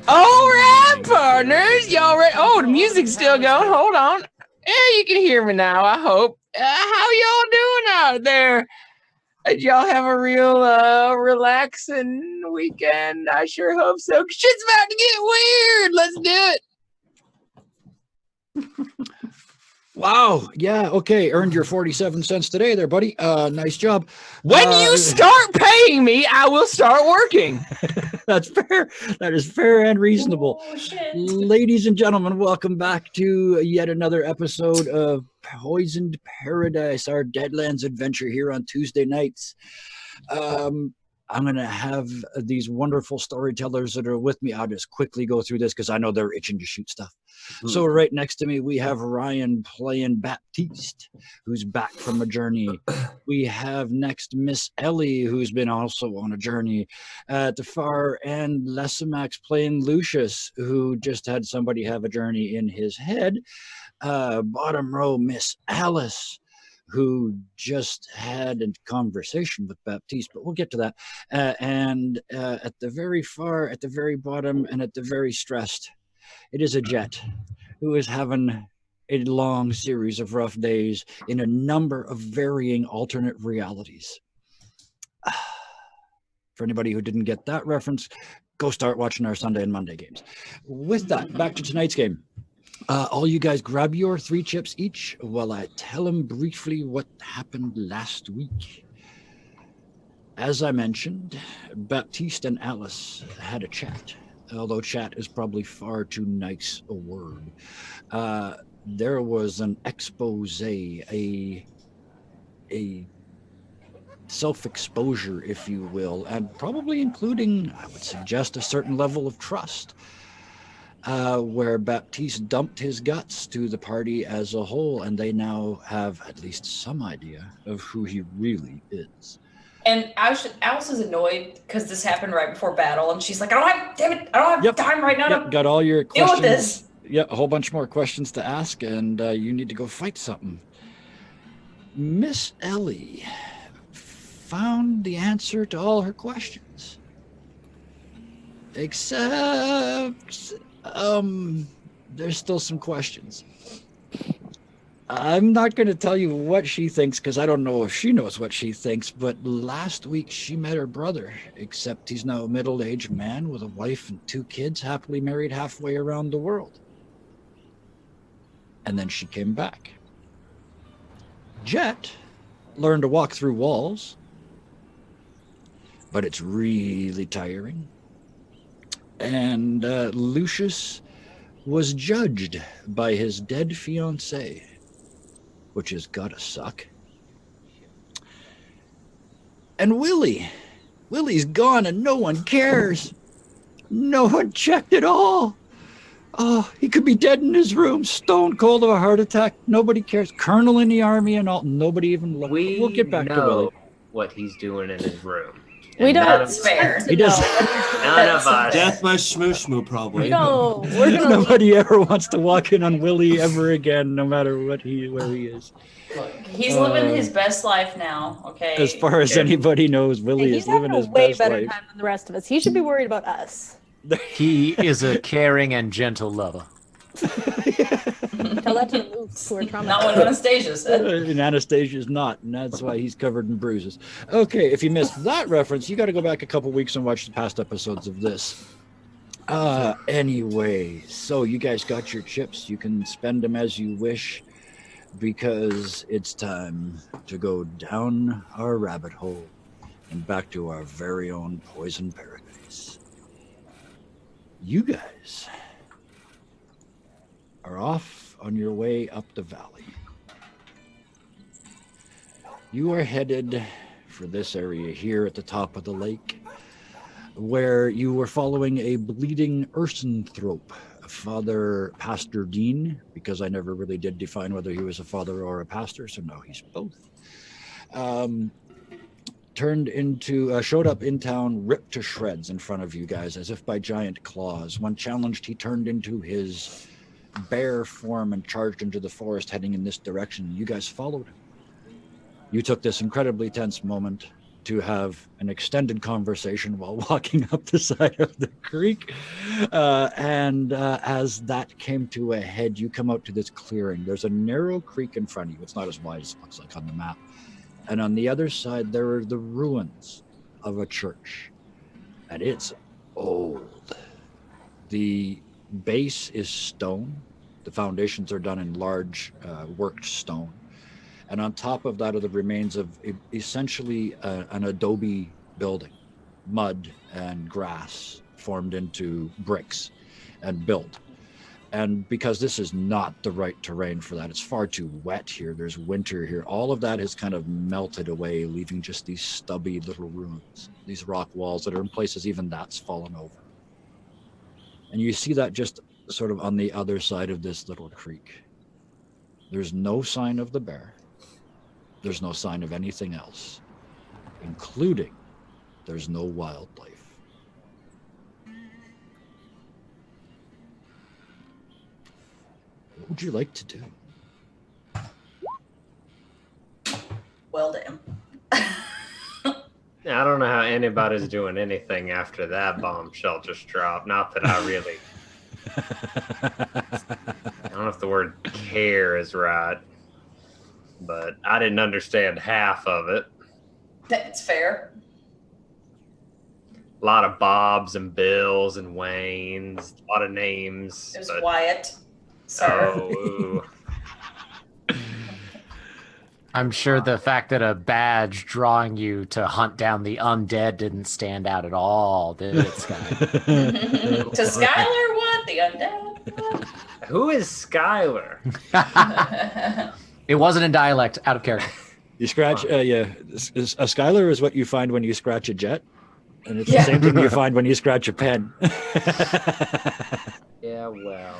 All right, partners, y'all ready? Oh, the music's still going. Hold on. Yeah, you can hear me now, I hope. How y'all doing out there? Did y'all have a real relaxing weekend? I sure hope so. Shit's about to get weird. Let's do it. Wow. Yeah. Okay. Earned your 47 cents today there, buddy. Nice job. When you start paying me, I will start working. That's fair. That is fair and reasonable. Oh, shit. Ladies and gentlemen, welcome back to yet another episode of Poisoned Paradise, our Deadlands adventure here on Tuesday nights. I'm going to have these wonderful storytellers that are with me. I'll just quickly go through this because I know they're itching to shoot stuff. So right next to me, we have Ryan playing Baptiste, who's back from a journey. We have next Miss Ellie, who's been also on a journey. At the far end, Lesimax playing Lucius, who just had somebody have a journey in his head. Bottom row, Miss Alice, who just had a conversation with Baptiste, but we'll get to that. And at the very bottom, and at the very stressed, it is a Jet who is having a long series of rough days in a number of varying alternate realities. For anybody who didn't get that reference, go start watching our Sunday and Monday games. With that, back to tonight's game. All you guys grab your 3 chips each while I tell them briefly what happened last week. As I mentioned, Baptiste and Alice had a chat, although chat is probably far too nice a word. There was an expose, a self-exposure, if you will, and probably including, I would suggest, a certain level of trust. Where Baptiste dumped his guts to the party as a whole, and they now have at least some idea of who he really is. And Alice is annoyed because this happened right before battle, and she's like, I don't have time right now to got all your deal questions. with this. Yeah, a whole bunch more questions to ask, and you need to go fight something. Miss Ellie found the answer to all her questions. Except... there's still some questions. I'm not going to tell you what she thinks because I don't know if she knows what she thinks, but last week she met her brother, except he's now a middle-aged man with a wife and 2 kids, happily married halfway around the world. And then she came back. Jet learned to walk through walls, but it's really tiring. And Lucius was judged by his dead fiancée, which has gotta suck. And Willie's gone and no one cares. No one checked at all. Oh, he could be dead in his room, stone cold of a heart attack. Nobody cares. Colonel in the army and all. Nobody even looked. We'll get back to Willie. What he's doing in his room. We don't. That's fair. He does. None of us. Death by shmoo probably. No, we're gonna Nobody ever wants to walk in on Willie ever again, no matter where he is. Look, he's living his best life now. Okay. As far as anybody knows, Willie is living his way best better life. time than the rest of us. He should be worried about us. He is a caring and gentle lover. Tell that to the moves who are traumatized. Not what Anastasia said. And Anastasia's not, and that's why he's covered in bruises. Okay, if you missed that reference, you got to go back a couple weeks and watch the past episodes of this. Anyway, so you guys got your chips. You can spend them as you wish, because it's time to go down our rabbit hole and back to our very own Poison Paradise. You guys are off on your way up the valley. You are headed for this area here at the top of the lake, where you were following a bleeding Ursanthrope, Father Pastor Dean, because I never really did define whether he was a father or a pastor, so no, he's both. Showed up in town, ripped to shreds in front of you guys as if by giant claws. When challenged, he turned into his bear form and charged into the forest heading in this direction. You guys followed him. You took this incredibly tense moment to have an extended conversation while walking up the side of the creek. And as that came to a head, you come out to this clearing. There's a narrow creek in front of you. It's not as wide as it looks like on the map. And on the other side, there are the ruins of a church. And it's old. The base is stone. The foundations are done in large worked stone. And on top of that are the remains of essentially an adobe building, mud and grass formed into bricks and built. And because this is not the right terrain for that, it's far too wet here, there's winter here, all of that has kind of melted away, leaving just these stubby little ruins, these rock walls that are in places even that's fallen over. And you see that just sort of on the other side of this little creek. There's no sign of the bear. There's no sign of anything else, including there's no wildlife. What would you like to do? Well, damn. I don't know how anybody's doing anything after that bombshell just dropped. Not that I really... I don't know if the word care is right, but I didn't understand half of it. That's fair. A lot of Bobs and Bills and Waynes, a lot of names. It was Wyatt. Sir. Oh, I'm sure the fact that a badge drawing you to hunt down the undead didn't stand out at all, did it, Sky? To Skylar, what? The undead? What? who is Skylar? It wasn't in dialect, out of character. You scratch, yeah. A Skylar is what you find when you scratch a jet, and it's the same thing you find when you scratch a pen. Yeah, well.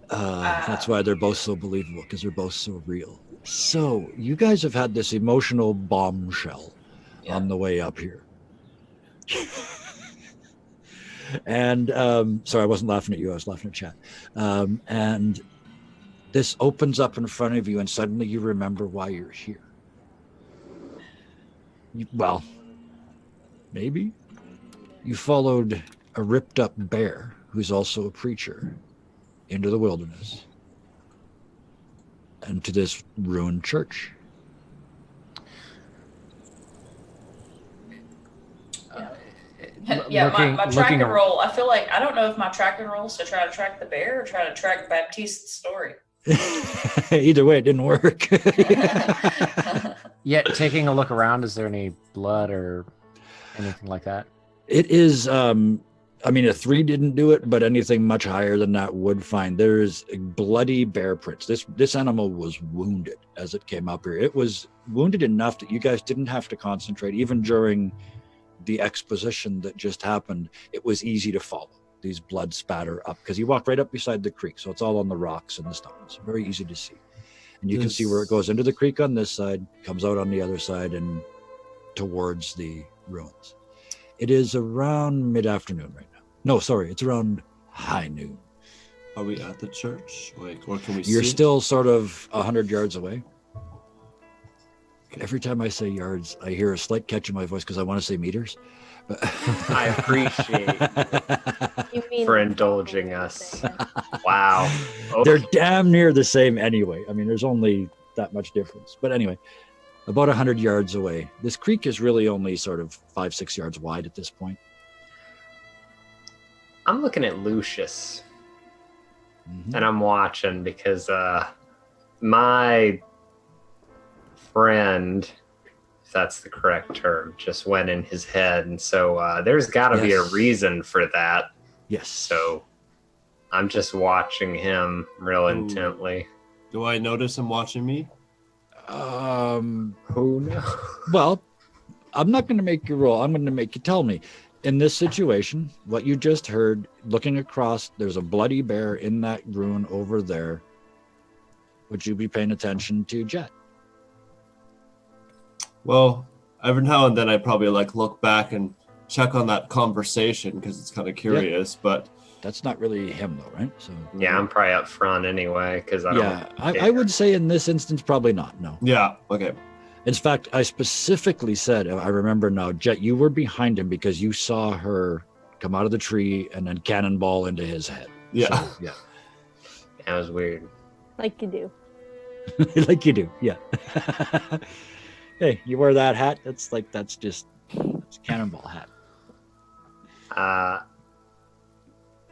That's why they're both so believable, because they're both so real. So you guys have had this emotional bombshell on the way up here. And sorry, I wasn't laughing at you, I was laughing at chat. And this opens up in front of you, and suddenly you remember why you're here. Well, maybe you followed a ripped up bear who's also a preacher into the wilderness and to this ruined church. Yeah, my track and roll. I feel like I don't know if my track and roll is to try to track the bear or try to track Baptiste's story. Either way, it didn't work. Yet, taking a look around, is there any blood or anything like that? It is, I mean, a 3 didn't do it, but anything much higher than that would find. There's bloody bear prints. This animal was wounded as it came up here. It was wounded enough that you guys didn't have to concentrate. Even during the exposition that just happened, it was easy to follow these blood spatter up, because you walk right up beside the creek, so it's all on the rocks and the stones. Very easy to see. And you can see where it goes into the creek on this side, comes out on the other side, and towards the ruins. It is around mid-afternoon right now. No, sorry, it's around high noon. Are we at the church? Like, or can we You're see? still sort of 100 yards away. Every time I say yards, I hear a slight catch in my voice because I want to say meters. But I appreciate You mean for indulging us. Wow. they're Okay. damn near the same anyway. I mean, there's only that much difference. But anyway, about 100 yards away. This creek is really only sort of 5-6 yards wide at this point. I'm looking at Lucius. Mhm. And I'm watching because my friend, if that's the correct term, just went in his head. And so there's got to be a Yes. reason for that. Yes. So I'm just watching him real Ooh. intently. Do I notice him watching me? Who knows? Well, I'm not going to make you roll. I'm going to make you tell me. In this situation, what you just heard, looking across, there's a bloody bear in that ruin over there. Would you be paying attention to Jet? Well, every now and then I probably look back and check on that conversation because it's kind of curious. But That's not really him, though, right? So Yeah, I'm probably up front anyway because I yeah, don't. I would say in this instance, probably not. No. yeah, okay. In fact, I specifically said, I remember now, Jet, you were behind him because you saw her come out of the tree and then cannonball into his head. Yeah. So, yeah. That was weird. Like you do. Like you do, yeah. Hey, you wear that hat? That's a cannonball hat.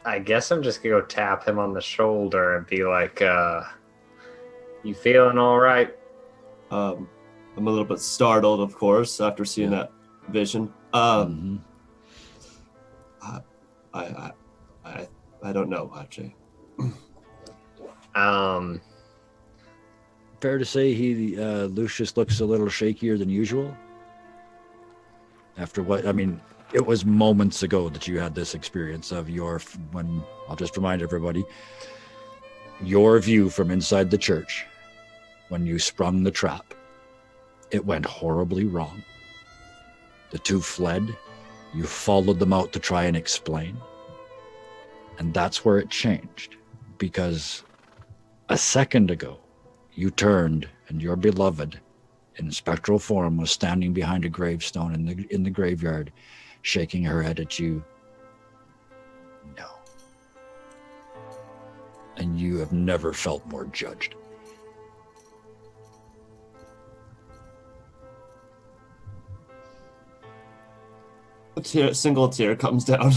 I guess I'm just gonna go tap him on the shoulder and be like, you feeling all right? I'm a little bit startled, of course, after seeing that vision. Mhm. I don't know, actually. Fair to say Lucius looks a little shakier than usual? After it was moments ago that you had this experience of I'll just remind everybody, your view from inside the church when you sprung the trap. It went horribly wrong. The two fled. You followed them out to try and explain. And that's where it changed. Because a second ago, you turned and your beloved in spectral form was standing behind a gravestone in the graveyard, shaking her head at you. No. And you have never felt more judged. A single tear comes down.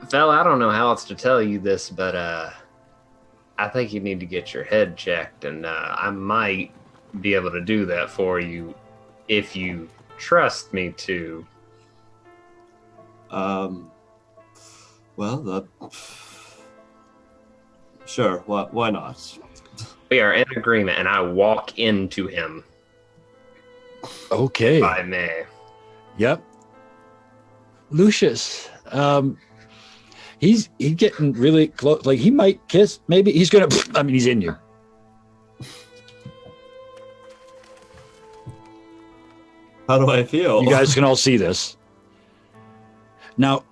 Vel, I don't know how else to tell you this, but I think you need to get your head checked, and I might be able to do that for you if you trust me to. Sure, why not? We are in agreement, and I walk into him. Okay. If I may. Yep. Lucius, he's getting really close. Like, he might kiss. Maybe he's gonna. He's in you. How do I feel? You guys can all see this. Now,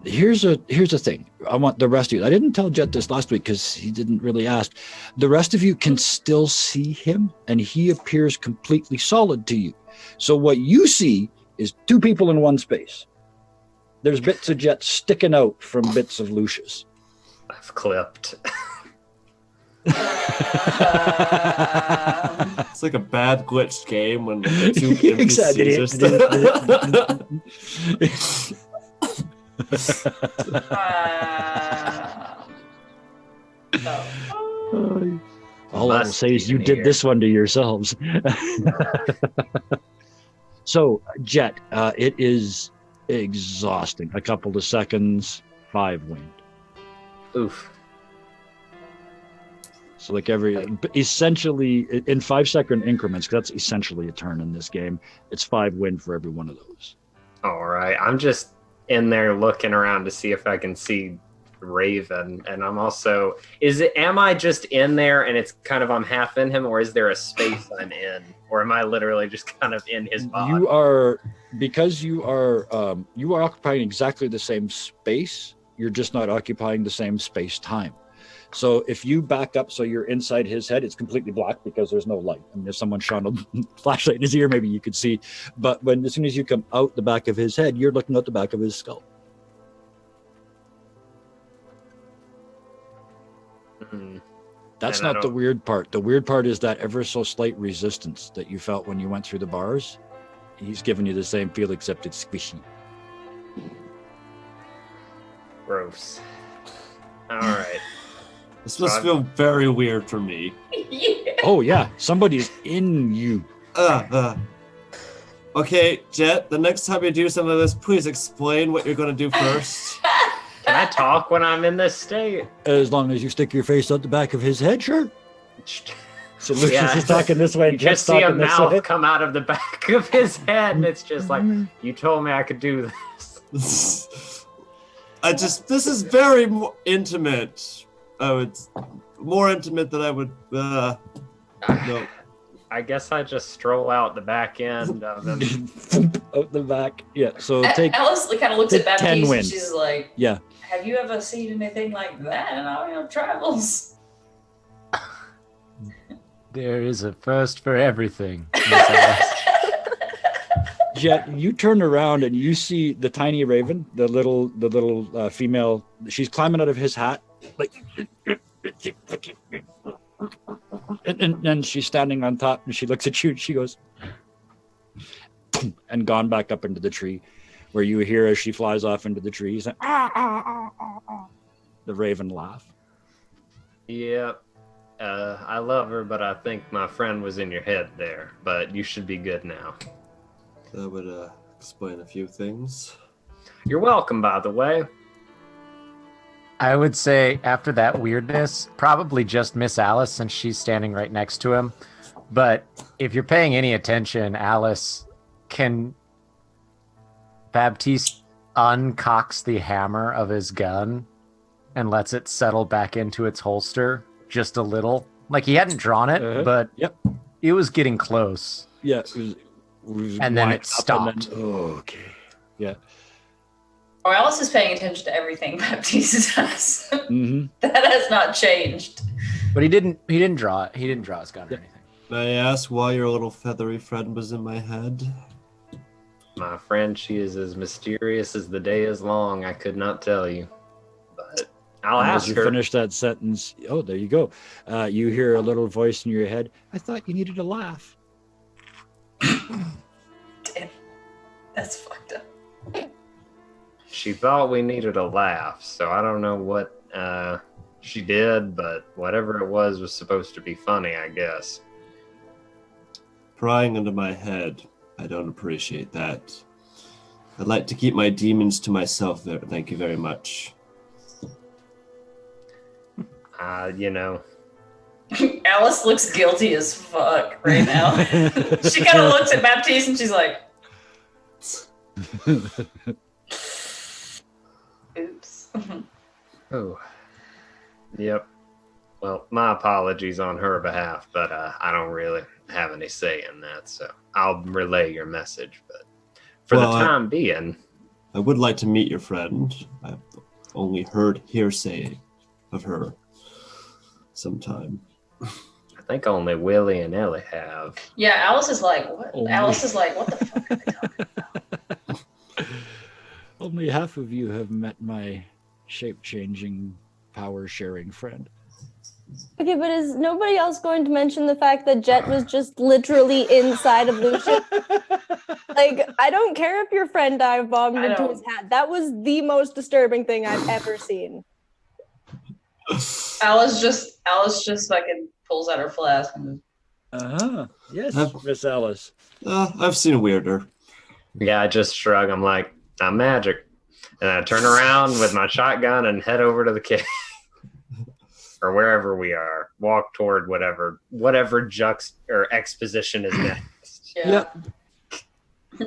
here's a thing. I want the rest of you. I didn't tell Jet this last week because he didn't really ask. The rest of you can still see him, and he appears completely solid to you. So what you see is two people in one space. There's bits of Jet sticking out from bits of Lucius. I've clipped. It's like a bad glitched game when the two NPCs Exactly. are still... All I will say is you did this one to yourselves. So, Jet, it is exhausting. A couple of seconds, 5 wind. Oof. So like essentially in 5-second increments, 'cause that's essentially a turn in this game. It's 5 wind for every one of those. All right. I'm just in there looking around to see if I can see Raven, and I'm also am I just in there and it's kind of I'm half in him, or is there a space I'm in, or am I literally just kind of in his body? You are occupying exactly the same space. You're just not occupying the same space time. So if you back up so you're inside his head, it's completely black because there's no light. I mean, if someone shone a flashlight in his ear, maybe you could see. But as soon as you come out the back of his head, you're looking out the back of his skull. Mm-hmm. That's not the weird part. The weird part is that ever so slight resistance that you felt when you went through the bars. He's giving you the same feel, except it's squishy. Gross. All right. This must feel very weird for me. Yeah. Oh yeah, somebody's in you. Okay, Jet, the next time you do some of this, please explain what you're going to do first. Can I talk when I'm in this state? As long as you stick your face out the back of his head, sure. So Lucius is talking this way, You and Jet's just see a talking this way. mouth come out of the back of his head, and it's just like, you told me I could do this. This is very intimate. Oh, it's more intimate than I would, no. I guess I just stroll out the back end of him. out the back. Yeah. So take Alice kind of looks at take 10 Baptiste and wins. she's like, yeah. have you ever seen anything like that in all your travels? There is a first for everything. Miss Alice. Jet, you turn around and you see the tiny raven, the little female. She's climbing out of his hat, like, and then she's standing on top, and she looks at you and she goes, and gone back up into the tree, where you hear as she flies off into the trees. The raven laugh. Yep. I love her, but I think my friend was in your head there. But you should be good now. That would explain a few things. You're welcome, by the way. I would say after that weirdness, probably just Miss Alice since she's standing right next to him. But if you're paying any attention, Alice, can Baptiste uncocks the hammer of his gun and lets it settle back into its holster just a little. Like he hadn't drawn it, but it was getting close. Yeah. It was And then lined it up stopped. Okay. Yeah. Oh, Alice is paying attention to everything Baptiste does. Mm-hmm. That has not changed. But he didn't draw it. He didn't draw his gun or anything. May I ask why your little feathery friend was in my head? My friend, she is as mysterious as the day is long. I could not tell you. But I'll And ask as you her. finish that sentence, oh, there you go. You hear a little voice in your head. I thought you needed a laugh. Damn. That's fucked up. She thought we needed a laugh, so I don't know what she did, but whatever it was supposed to be funny, I guess. Prying into my head. I don't appreciate that. I'd like to keep my demons to myself. Thank you very much. You know, Alice looks guilty as fuck right now. She kind of looks at Baptiste and she's like, oops. oh, yep. Well, my apologies on her behalf, but I don't really have any say in that, so I'll relay your message. But for the time being, I would like to meet your friend. I've only heard hearsay of her sometime. I think only Willie and Ellie have. Yeah, Alice is like, what? Oh, Alice is like, what the fuck are they talking about? Only half of you have met my shape-changing, power-sharing friend. Okay, but is nobody else going to mention the fact that Jet was just literally inside of Lucian? Like, I don't care if your friend dive bombed into his hat. That was the most disturbing thing I've ever seen. Alice just fucking pulls out her flask and Yes, Miss Alice. I've seen weirder. Yeah, I just shrug. I'm like, I'm magic. And I turn around with my shotgun and head over to the cave. Or wherever we are. Walk toward whatever exposition is next. yeah.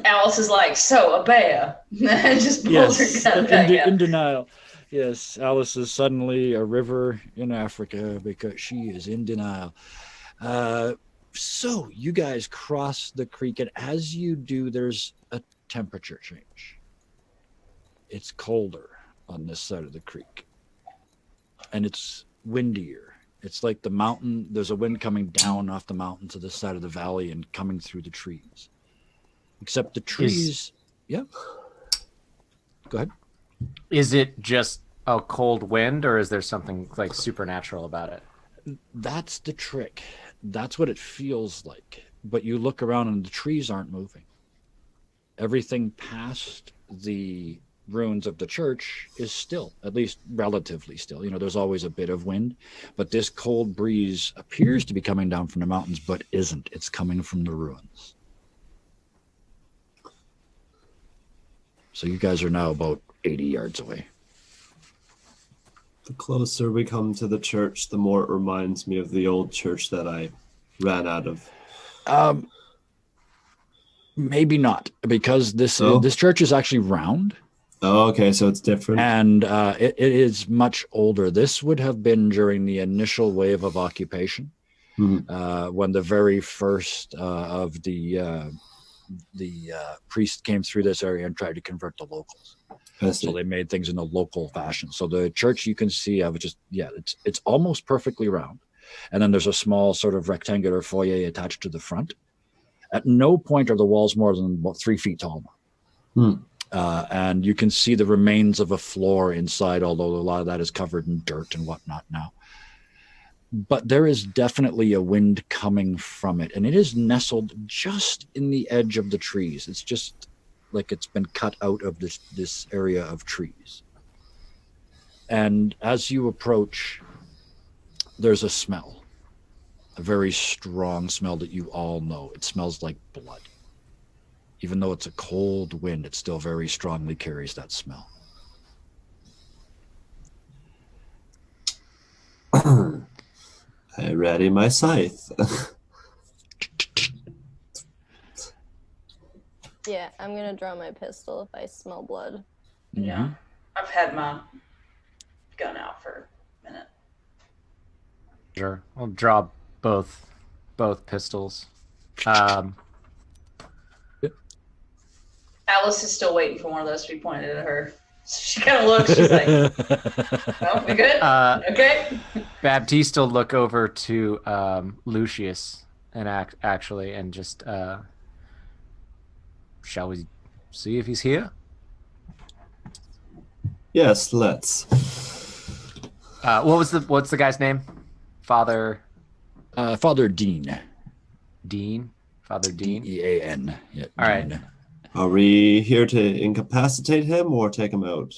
Alice is like, so a bear. Just pulls her gun back out. In denial. Yes, Alice is suddenly a river in Africa because she is in denial. So you guys cross the creek, and as you do, there's a temperature change. It's colder on this side of the creek, and it's windier. It's like the mountain, there's a wind coming down off the mountain to this side of the valley and coming through the trees. Except the trees... Yeah. Go ahead. Is it just a cold wind, or is there something like supernatural about it? That's the trick. That's what it feels like. But you look around and the trees aren't moving. Everything past the ruins of the church is still, at least relatively still. You know, there's always a bit of wind, but this cold breeze appears to be coming down from the mountains, but isn't. It's coming from the ruins. So you guys are now about 80 yards away. The closer we come to the church, the more it reminds me of the old church that I ran out of. Maybe not, because this church is actually round. Oh, okay, so it's different. And it is much older. This would have been during the initial wave of occupation, when the very first of the priest came through this area and tried to convert the locals. So they made things in a local fashion. So the church you can see of it's almost perfectly round. And then there's a small sort of rectangular foyer attached to the front. At no point are the walls more than about 3 feet tall. And you can see the remains of a floor inside, although a lot of that is covered in dirt and whatnot now. But there is definitely a wind coming from it, and it is nestled just in the edge of the trees. It's just like it's been cut out of this area of trees. And as you approach, there's a smell, a very strong smell that you all know. It smells like blood. Even though it's a cold wind, it still very strongly carries that smell. I ready my scythe. Yeah, I'm gonna draw my pistol if I smell blood. Yeah, I've had my gun out for a minute. Sure, I'll draw both pistols. Alice is still waiting for one of those to be pointed at her. So she kind of looks. She's like, "Oh, we good? Okay." Baptiste will look over to Lucius and actually and just shall we see if he's here? Yes, let's. What's the guy's name? Father Dean. Dean? Father Dean? Dean. Yeah, all right. Are we here to incapacitate him or take him out?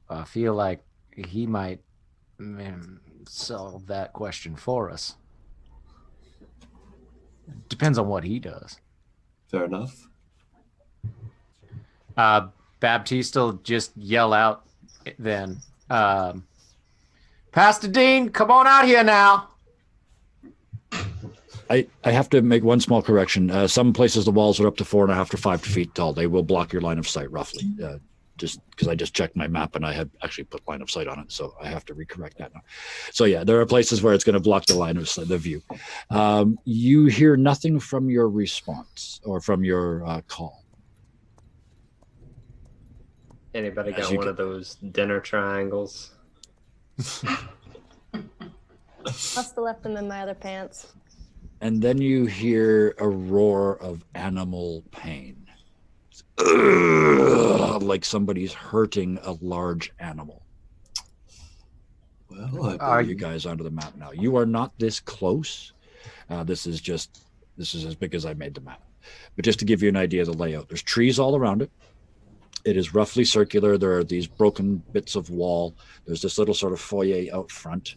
I feel like he might solve that question for us. Depends on what he does. Fair enough. Baptiste will just yell out then. Pastor Dean, come on out here now. I have to make one small correction. Some places the walls are up to 4.5 to 5 feet tall. They will block your line of sight roughly. Just because I just checked my map and I had actually put line of sight on it, so I have to recorrect that now. So yeah, there are places where it's going to block the line of sight, the view. You hear nothing from your response or from your call. Anybody got one of those dinner triangles? Must have left them in my other pants. And then you hear a roar of animal pain. Like somebody's hurting a large animal. Well, I Are you guys onto the map now? You are not this close. This is as big as I made the map. But just to give you an idea of the layout, there's trees all around it. It is roughly circular. There are these broken bits of wall. There's this little sort of foyer out front.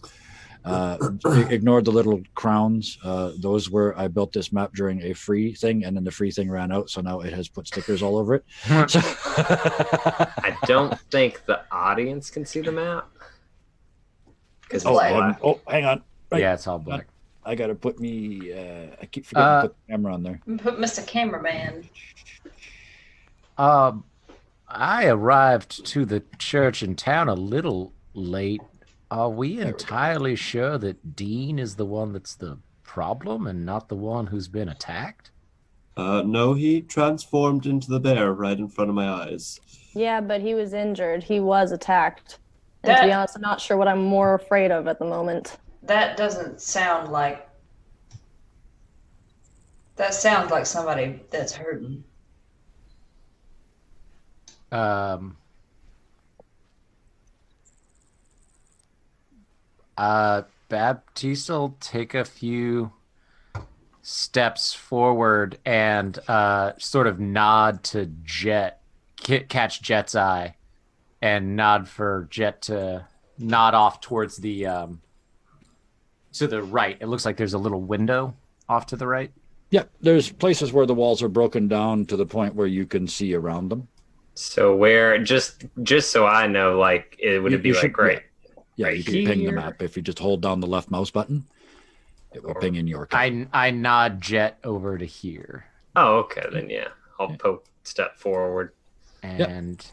Ignore the little crowns. Those were, I built this map during a free thing, and then the free thing ran out, so now it has put stickers all over it. So I don't think the audience can see the map. It's black. Hang on. Right. Yeah, it's all black. I gotta put me. I keep forgetting to put the camera on there. Put Mr. Cameraman. I arrived to the church in town a little late. Are we entirely sure that Dean is the one that's the problem and not the one who's been attacked? No, he transformed into the bear right in front of my eyes. Yeah, but he was injured. He was attacked. And to be honest, I'm not sure what I'm more afraid of at the moment. That doesn't sound like... That sounds like somebody that's hurting. Baptiste will take a few steps forward and sort of nod to Jet, catch Jet's eye, and nod for Jet to nod off towards the to the right. It looks like there's a little window off to the right. Yeah, there's places where the walls are broken down to the point where you can see around them. So where, just so I know, like, would it be like right? Yeah, right you can ping the here? map. If you just hold down the left mouse button, it will ping in your code. I nod Jet over to here. Oh, okay, then yeah. I'll step forward. And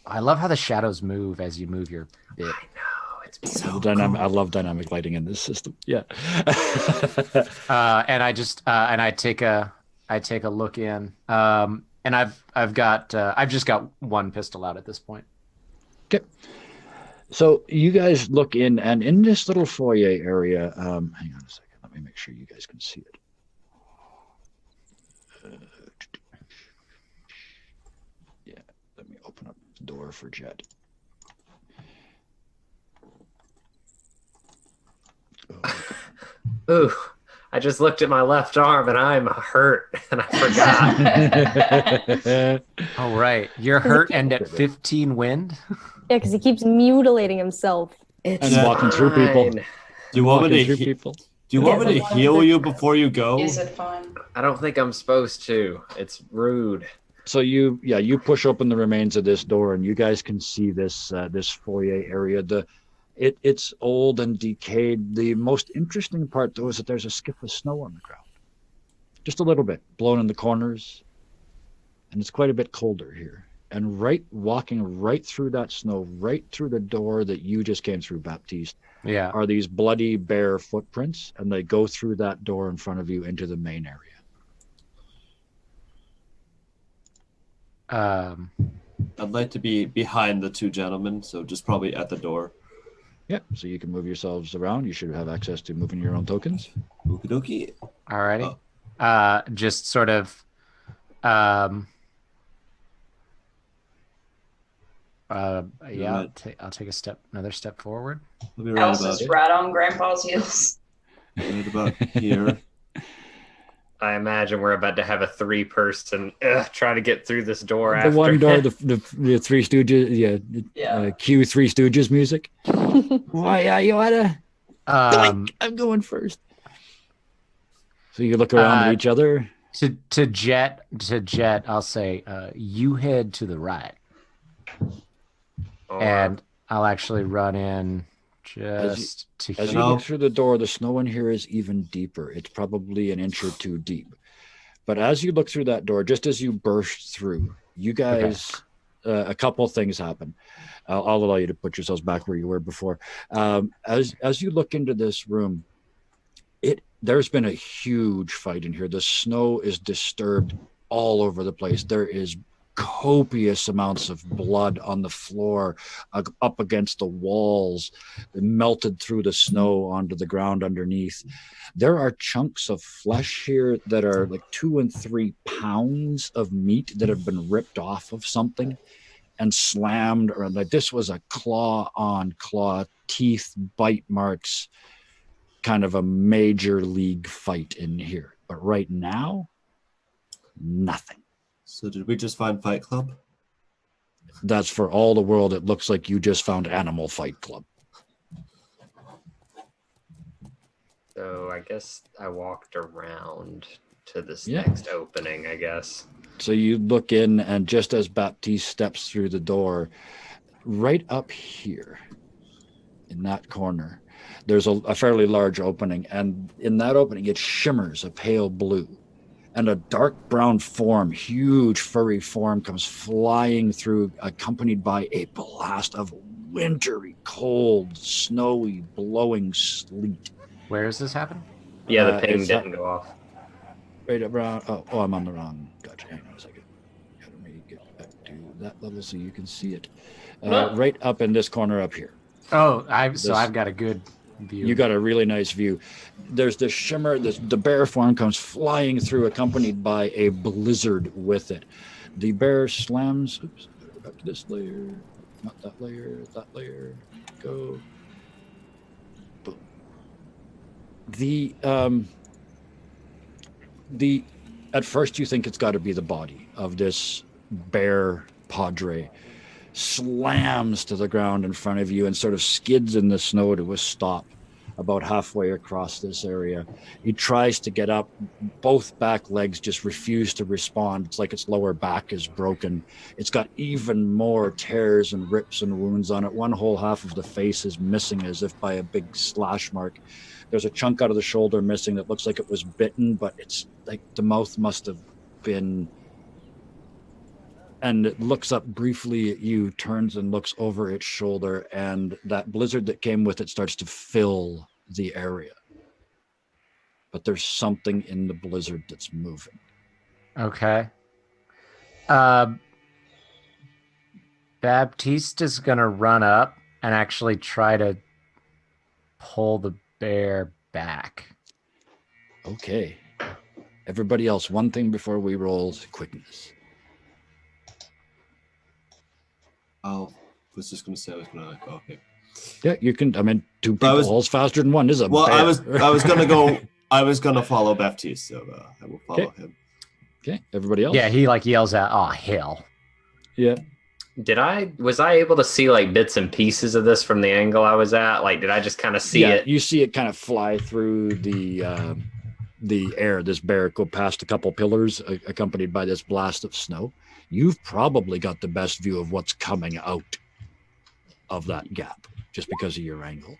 I love how the shadows move as you move your bit. I know, it's So dynamic. I love dynamic lighting in this system. Yeah. And I just and I take a I take a look in, and I've just got one pistol out at this point. Okay. So you guys look in, and in this little foyer area, hang on a second. Let me make sure you guys can see it. Yeah, let me open up the door for Jet. Ooh, I just looked at my left arm and I'm hurt and I forgot. Oh, right. You're hurt and at 15 wind? Yeah, because he keeps mutilating himself. It's And walking through people. Fine. Do you want me to people? Do you want me to heal you before you go? Is it fine? I don't think I'm supposed to. It's rude. So you push open the remains of this door, and you guys can see this this foyer area. It's old and decayed. The most interesting part, though, is that there's a skip of snow on the ground, just a little bit, blown in the corners, and it's quite a bit colder here. And walking right through that snow, right through the door that you just came through, Baptiste, Yeah. are these bloody bare footprints, and they go through that door in front of you into the main area. I'd like to be behind the two gentlemen, so just probably at the door. Yeah, so you can move yourselves around. You should have access to moving your own tokens. Okie dokie. Alrighty. Oh. Just sort of yeah, I'll take another step forward. Let me right Alice about is it. right on Grandpa's heels. Right about here. I imagine we're about to have a 3-person try to get through this door The after. one door, the Three Stooges, Q Three Stooges music. Why, you oughta? I'm going first. So you look around at each other. To Jet, I'll say, you head to the right. Oh, And I'll actually run in just to As here. you look through the door, the snow in here is even deeper. It's probably an inch or two deep. But as you look through that door, just as you burst through, you guys, a couple things happen. I'll allow you to put yourselves back where you were before. As you look into this room, there's been a huge fight in here. The snow is disturbed all over the place. There is copious amounts of blood on the floor, up against the walls, melted through the snow onto the ground underneath. There are chunks of flesh here that are like 2 and 3 pounds of meat that have been ripped off of something and slammed around. Like this was a claw on claw, teeth, bite marks, kind of a major league fight in here. But right now, nothing. So did we just find Fight Club? That's for all the world. It looks like you just found Animal Fight Club. So I guess I walked around to this Yeah. next opening, I guess. So you look in, and just as Baptiste steps through the door, right up here in that corner, there's a fairly large opening. And in that opening, it shimmers a pale blue. And a dark brown form, huge furry form, comes flying through, accompanied by a blast of wintry, cold, snowy, blowing sleet. Where does this happen? Yeah, the ping it's that- didn't go off. Right around. Oh, I'm on the wrong. Gotcha. Hang on a second. Let me get back to that level so you can see it. Right up in this corner up here. Oh, I've got a good view. You got a really nice view. There's this shimmer. The bear form comes flying through, accompanied by a blizzard with it. The bear slams. Oops. Back to this layer. Not that layer. That layer. Go. Boom. At first you think it's got to be the body of this bear padre, slams to the ground in front of you and sort of skids in the snow to a stop about halfway across this area. He tries to get up. Both back legs just refuse to respond. It's like its lower back is broken. It's got even more tears and rips and wounds on it. One whole half of the face is missing as if by a big slash mark. There's a chunk out of the shoulder missing that looks like it was bitten, but it's like the mouth must have been. And it looks up briefly at you, turns and looks over its shoulder, and that blizzard that came with it starts to fill the area. But there's something in the blizzard that's moving. Okay. Baptiste is gonna run up and actually try to pull the bear back. Okay. Everybody else, one thing before we roll quickness. I was just gonna say I was gonna okay. Yeah, you can. I mean, two people hauls faster than one. This is a Well, bear. I was gonna go. I was gonna follow Baptiste, so I will follow him. Okay, everybody else. Yeah, he like yells out, "Oh hell!" Yeah. Was I able to see like bits and pieces of this from the angle I was at? Like, did I just kind of see it? You see it kind of fly through the air. This bear go past a couple pillars, accompanied by this blast of snow. You've probably got the best view of what's coming out of that gap, just because of your angle.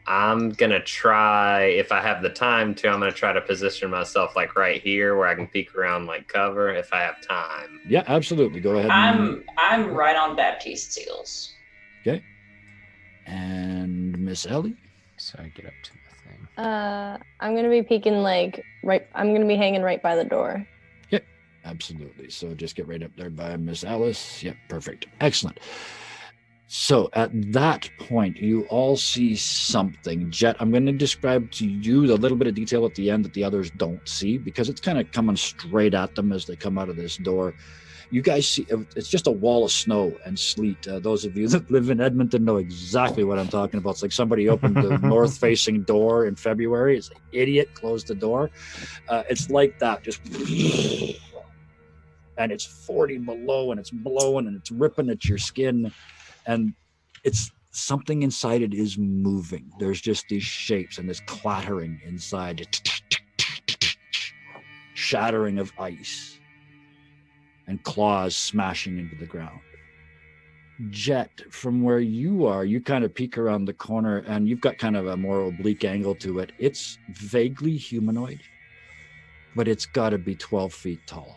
I'm gonna try, if I have the time to, I'm gonna try to position myself like right here where I can peek around like cover if I have time. Yeah, absolutely. Go ahead. I'm right on Baptiste's heels. Okay. And Miss Ellie? So I get up to the thing. I'm gonna be peeking like right. I'm gonna be hanging right by the door. Yep, absolutely. So just get right up there by Miss Alice. Yep, perfect. Excellent. So at that point, you all see something. Jet, I'm going to describe to you the little bit of detail at the end that the others don't see, because it's kind of coming straight at them as they come out of this door. You guys see, it's just a wall of snow and sleet. Those of you that live in Edmonton know exactly what I'm talking about. It's like somebody opened the north-facing door in February. It's like, idiot, closed the door. It's like that, just... And it's 40 below, and it's blowing, and it's ripping at your skin. And it's something inside it is moving. There's just these shapes and this clattering inside, shattering of ice and claws smashing into the ground. Jet, from where you are, you kind of peek around the corner and you've got kind of a more oblique angle to it. It's vaguely humanoid, but it's got to be 12 feet tall.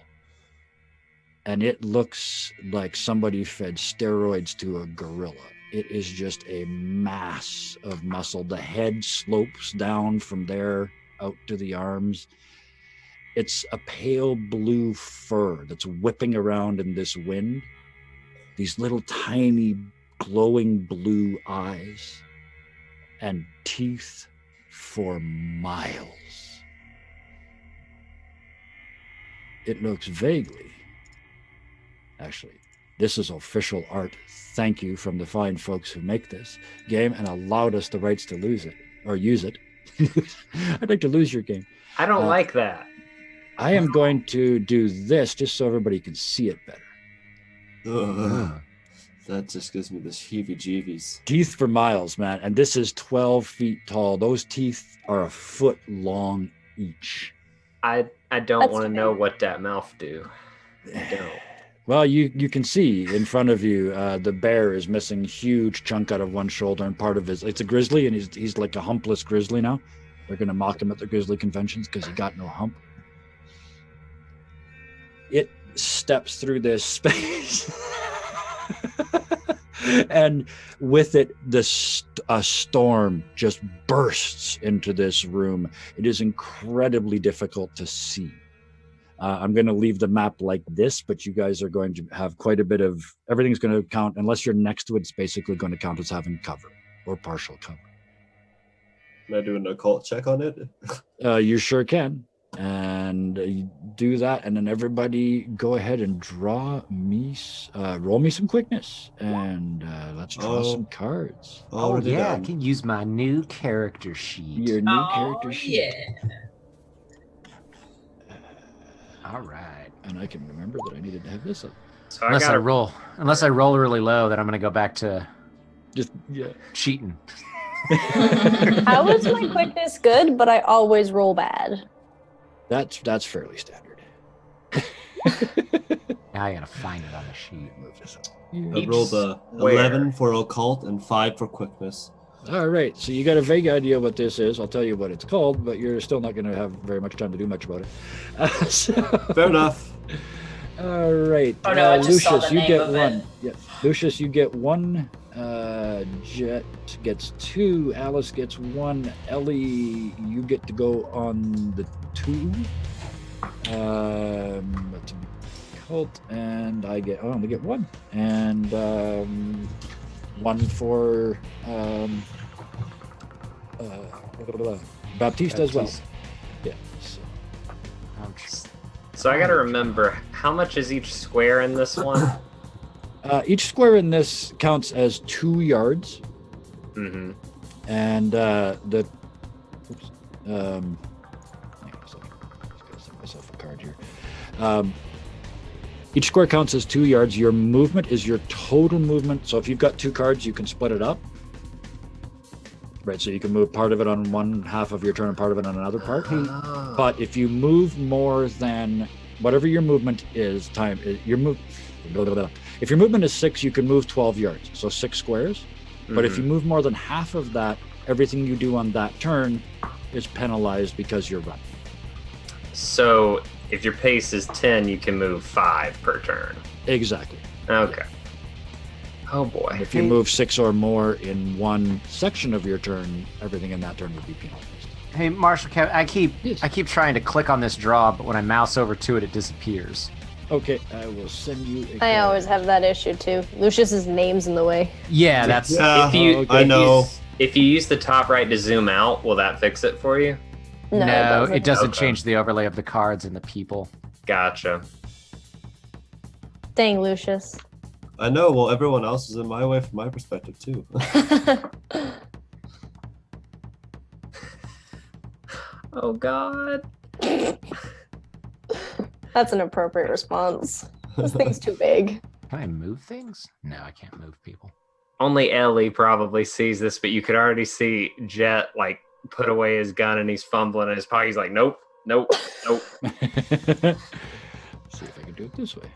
And it looks like somebody fed steroids to a gorilla. It is just a mass of muscle. The head slopes down from there out to the arms. It's a pale blue fur that's whipping around in this wind. These little tiny glowing blue eyes and teeth for miles. It looks vaguely... Actually, this is official art. Thank you from the fine folks who make this game and allowed us the rights to lose it or use it. I'd like to lose your game. I don't like that. I am going to do this just so everybody can see it better. That just gives me this heebie-jeebies. Teeth for miles, man. And this is 12 feet tall. Those teeth are a foot long each. I don't want to know what that mouth do. I don't. Well, you can see in front of you, the bear is missing a huge chunk out of one shoulder and part of his... It's a grizzly, and he's like a humpless grizzly now. They're going to mock him at the grizzly conventions because he got no hump. It steps through this space. And with it, a storm just bursts into this room. It is incredibly difficult to see. I'm going to leave the map like this, but you guys are going to have quite a bit of... Everything's going to count, unless you're next to it, it's basically going to count as having cover or partial cover. Can I do an occult check on it? You sure can. And you do that, and then everybody go ahead and roll me some quickness. And let's draw some cards. Oh yeah, I can use my new character sheet. Your new character sheet. Yeah. All right. And I can remember that I needed to have this up. So Unless I roll really low, then I'm going to go back to cheating. How is my quickness good, but I always roll bad? That's fairly standard. Now I got to find it on the sheet. Move this up. I rolled a 11 for occult and 5 for quickness. All right, so you got a vague idea what this is. I'll tell you what it's called, but you're still not going to have very much time to do much about it. Fair enough. All right, Oh no, I just saw Lucius, the you name get of one. it. Yeah, Lucius, you get one. Jet gets 2. Alice gets 1. Ellie, you get to go on the 2. That's a cult, and I only get one, and one for Baptiste as well. Yeah. So I gotta remember, how much is each square in this one? Each square in this counts as 2 yards. Mm-hmm. And hang on a second. Just gotta send myself a card here. Each square counts as 2 yards. Your movement is your total movement. So if you've got 2 cards, you can split it up. Right, so you can move part of it on one half of your turn and part of it on another part. Oh. But if you move more than whatever your movement is, if your movement is 6, you can move 12 yards, so 6 squares. But if you move more than half of that, everything you do on that turn is penalized because you're running. So if your pace is 10, you can move 5 per turn. Exactly. Okay. Oh boy. And if you move 6 or more in one section of your turn, everything in that turn would be penalized. Hey, Marshal, I keep Yes. I keep trying to click on this draw, but when I mouse over to it, it disappears. Okay, I will send you a I card. always have that issue too. Lucius's name's in the way. Yeah, that's Yeah, If you, okay. I know. If you use the top right to zoom out, will that fix it for you? No, it doesn't Okay. change the overlay of the cards and the people. Gotcha. Dang, Lucius. I know. Well, everyone else is in my way from my perspective too. Oh God. That's an appropriate response. This thing's too big. Can I move things? No, I can't move people. Only Ellie probably sees this, but you could already see Jet like put away his gun and he's fumbling in his pocket. He's like, nope, nope, nope. See if I can do it this way.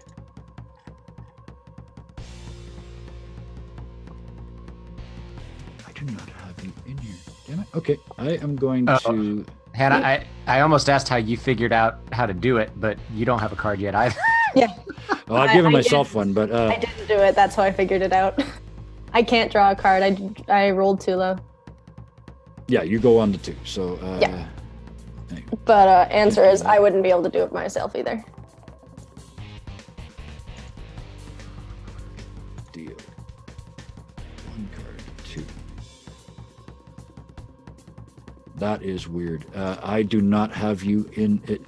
I do not have you in here. Damn it. Okay, I am going to. Hannah, I almost asked how you figured out how to do it, but you don't have a card yet either. Yeah. Well, I've given I myself didn't- one, but I didn't do it. That's how I figured it out. I can't draw a card. I rolled too low. yeah, you go on the 2. So Yeah. But answer is I wouldn't be able to do it myself either. deal 1 card 2. That is weird. I do not have you in it.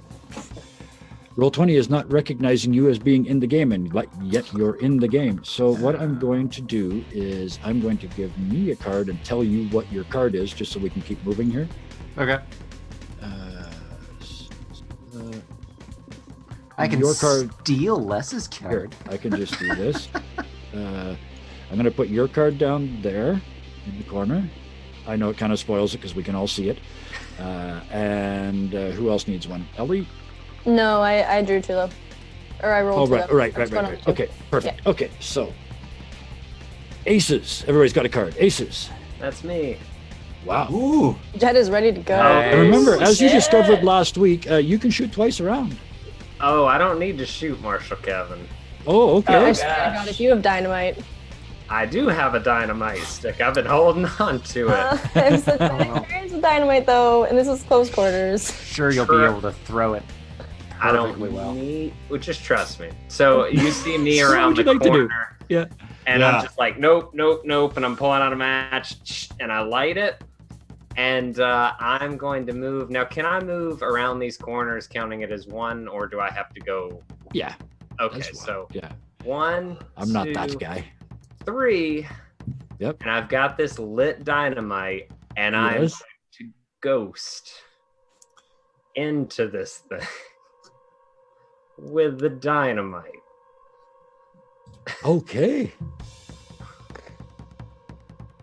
Roll20 is not recognizing you as being in the game, and yet you're in the game. So what I'm going to do is I'm going to give me a card and tell you what your card is, just so we can keep moving here. Okay. I can your card steal Les's here. card. I can just do this. I'm going to put your card down there in the corner. I know it kind of spoils it because we can all see it. And who else needs one? Ellie? No, I drew too low. Or I rolled Oh, too right, low. right. That's one of the two. Okay, perfect. Okay, so aces. Everybody's got a card. Aces. That's me. Wow. Ooh. Jet is ready to go. Nice. And remember, as you Shit. discovered last week, you can shoot twice around. Oh, I don't need to shoot Marshal Kevin. Oh, okay. I Oh, swear to gosh. God, if you have dynamite. I do have a dynamite stick. I've been holding on to it. I'm such bad experience with dynamite though, and this is close quarters. Sure, you'll be Sure. able to throw it I don't perfectly well. need. Well, just trust me. So you see me What around would the you like to do? corner, Yeah. and Yeah. I'm just like, nope, nope, nope, and I'm pulling out a match, and I light it, and I'm going to move. Now, can I move around these corners, counting it as 1, or do I have to go? Yeah. Okay, that's so one. Yeah. 1, I'm not 2, that guy. 3. Yep. And I've got this lit dynamite, and I'm going Yes. to ghost into this thing with the dynamite. Okay.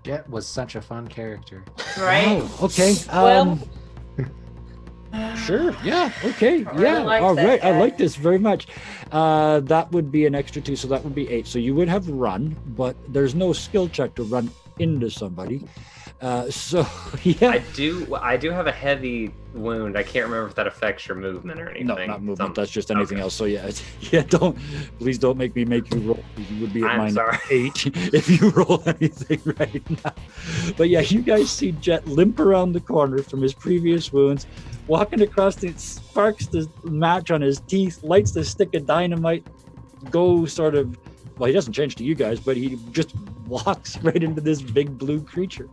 Jet was such a fun character. Right? Oh, okay. Well- Sure. Yeah. Okay. I really Yeah. like All that right. I guy. like this very much. That would be an extra 2, so that would be 8. So you would have run, but there's no skill check to run into somebody. So yeah. I do have a heavy wound. I can't remember if that affects your movement or anything. No, not movement. That's just anything else. So yeah, please don't make me make you roll. You would be at I'm sorry. -8 if you roll anything right now. But yeah, you guys see Jet limp around the corner from his previous wounds, walking across the sparks the match on his teeth, lights the stick of dynamite, go sort of. Well, he doesn't change to you guys, but he just walks right into this big blue creature.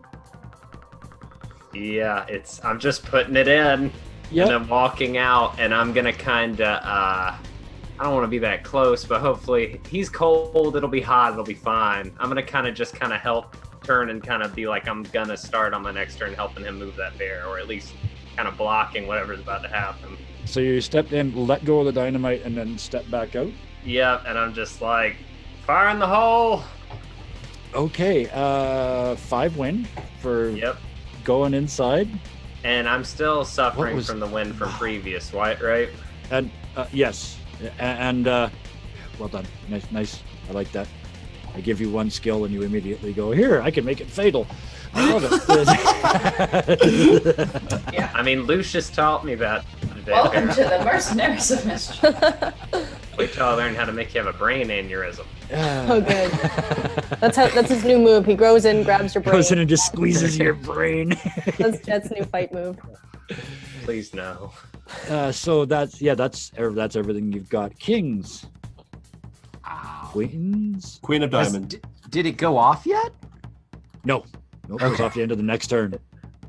Yeah, I'm just putting it in. Yep. And I'm walking out, and I'm gonna kinda I don't want to be that close, but hopefully he's cold, it'll be hot, it'll be fine. I'm gonna kind of help turn and kind of be like I'm gonna start on my next turn helping him move that bear, or at least kind of blocking whatever's about to happen. So you stepped in, let go of the dynamite, and then step back out? Yep, and I'm just like, fire in the hole! Okay, 5 win for going inside. And I'm still suffering from the wind from previous, right? And yes, and well done. Nice. I like that. I give you 1 skill and you immediately go, here, I can make it fatal. I love it. Yeah. I mean, Lucius taught me that today. Welcome to the mercenary submission. Wait till I learn how to make you have a brain aneurysm. Oh, good. That's his new move. He grows in, grabs your brain. Goes in and just squeezes your brain. That's Jet's new fight move. Please no. So that's everything you've got. Kings. Queens. Queen of Diamonds. Did it go off yet? No. Nope, goes off the end of the next turn.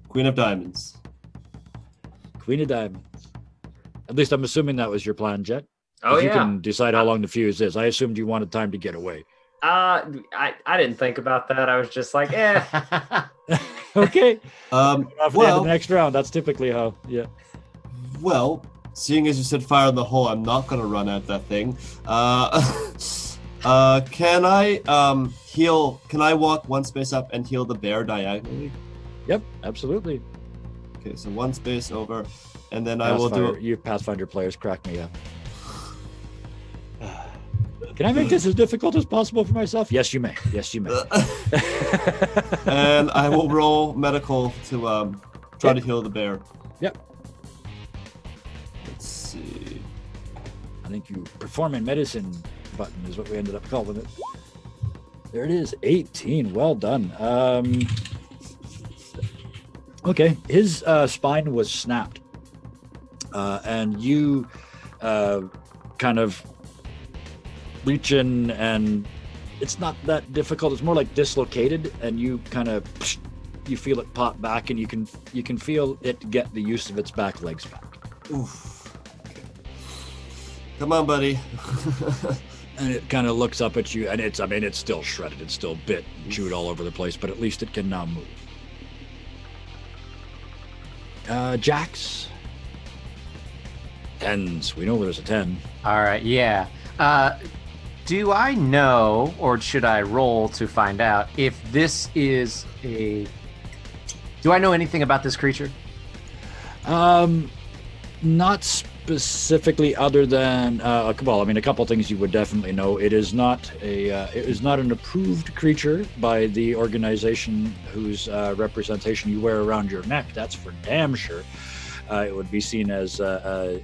Queen of Diamonds. Queen of Diamonds. At least I'm assuming that was your plan, Jet. Oh, you yeah. can decide how long the fuse is. I assumed you wanted time to get away. I didn't think about that. I was just like, eh. Okay. Off the end of the Well, next round. That's typically how. Yeah. well, seeing as you said fire in the hole, I'm not gonna run at that thing. Can I heal? Can I walk 1 space up and heal the bear diagonally? Yep. Absolutely. Okay, so 1 space over, and then I will do. You Pathfinder players crack me up. Can I make this as difficult as possible for myself? Yes, you may. Yes, you may. And I will roll medical to try to heal the bear. Yep. Let's see. I think you perform in medicine button is what we ended up calling it. There it is. 18. Well done. Okay. His spine was snapped. And you kind of reach in, and it's not that difficult. It's more like dislocated, and you kind of you feel it pop back, and you can feel it get the use of its back legs back. Oof. Okay. Come on, buddy. And it kind of looks up at you, and it's still shredded, it's still bit and chewed all over the place, but at least it can now move. Jax. 10s. We know there's a 10. All right, yeah. Do I know, or should I roll to find out, if this is a... Do I know anything about this creature? Not specifically, other than a couple things you would definitely know. It is not an approved creature by the organization whose representation you wear around your neck. That's for damn sure. It would be seen as a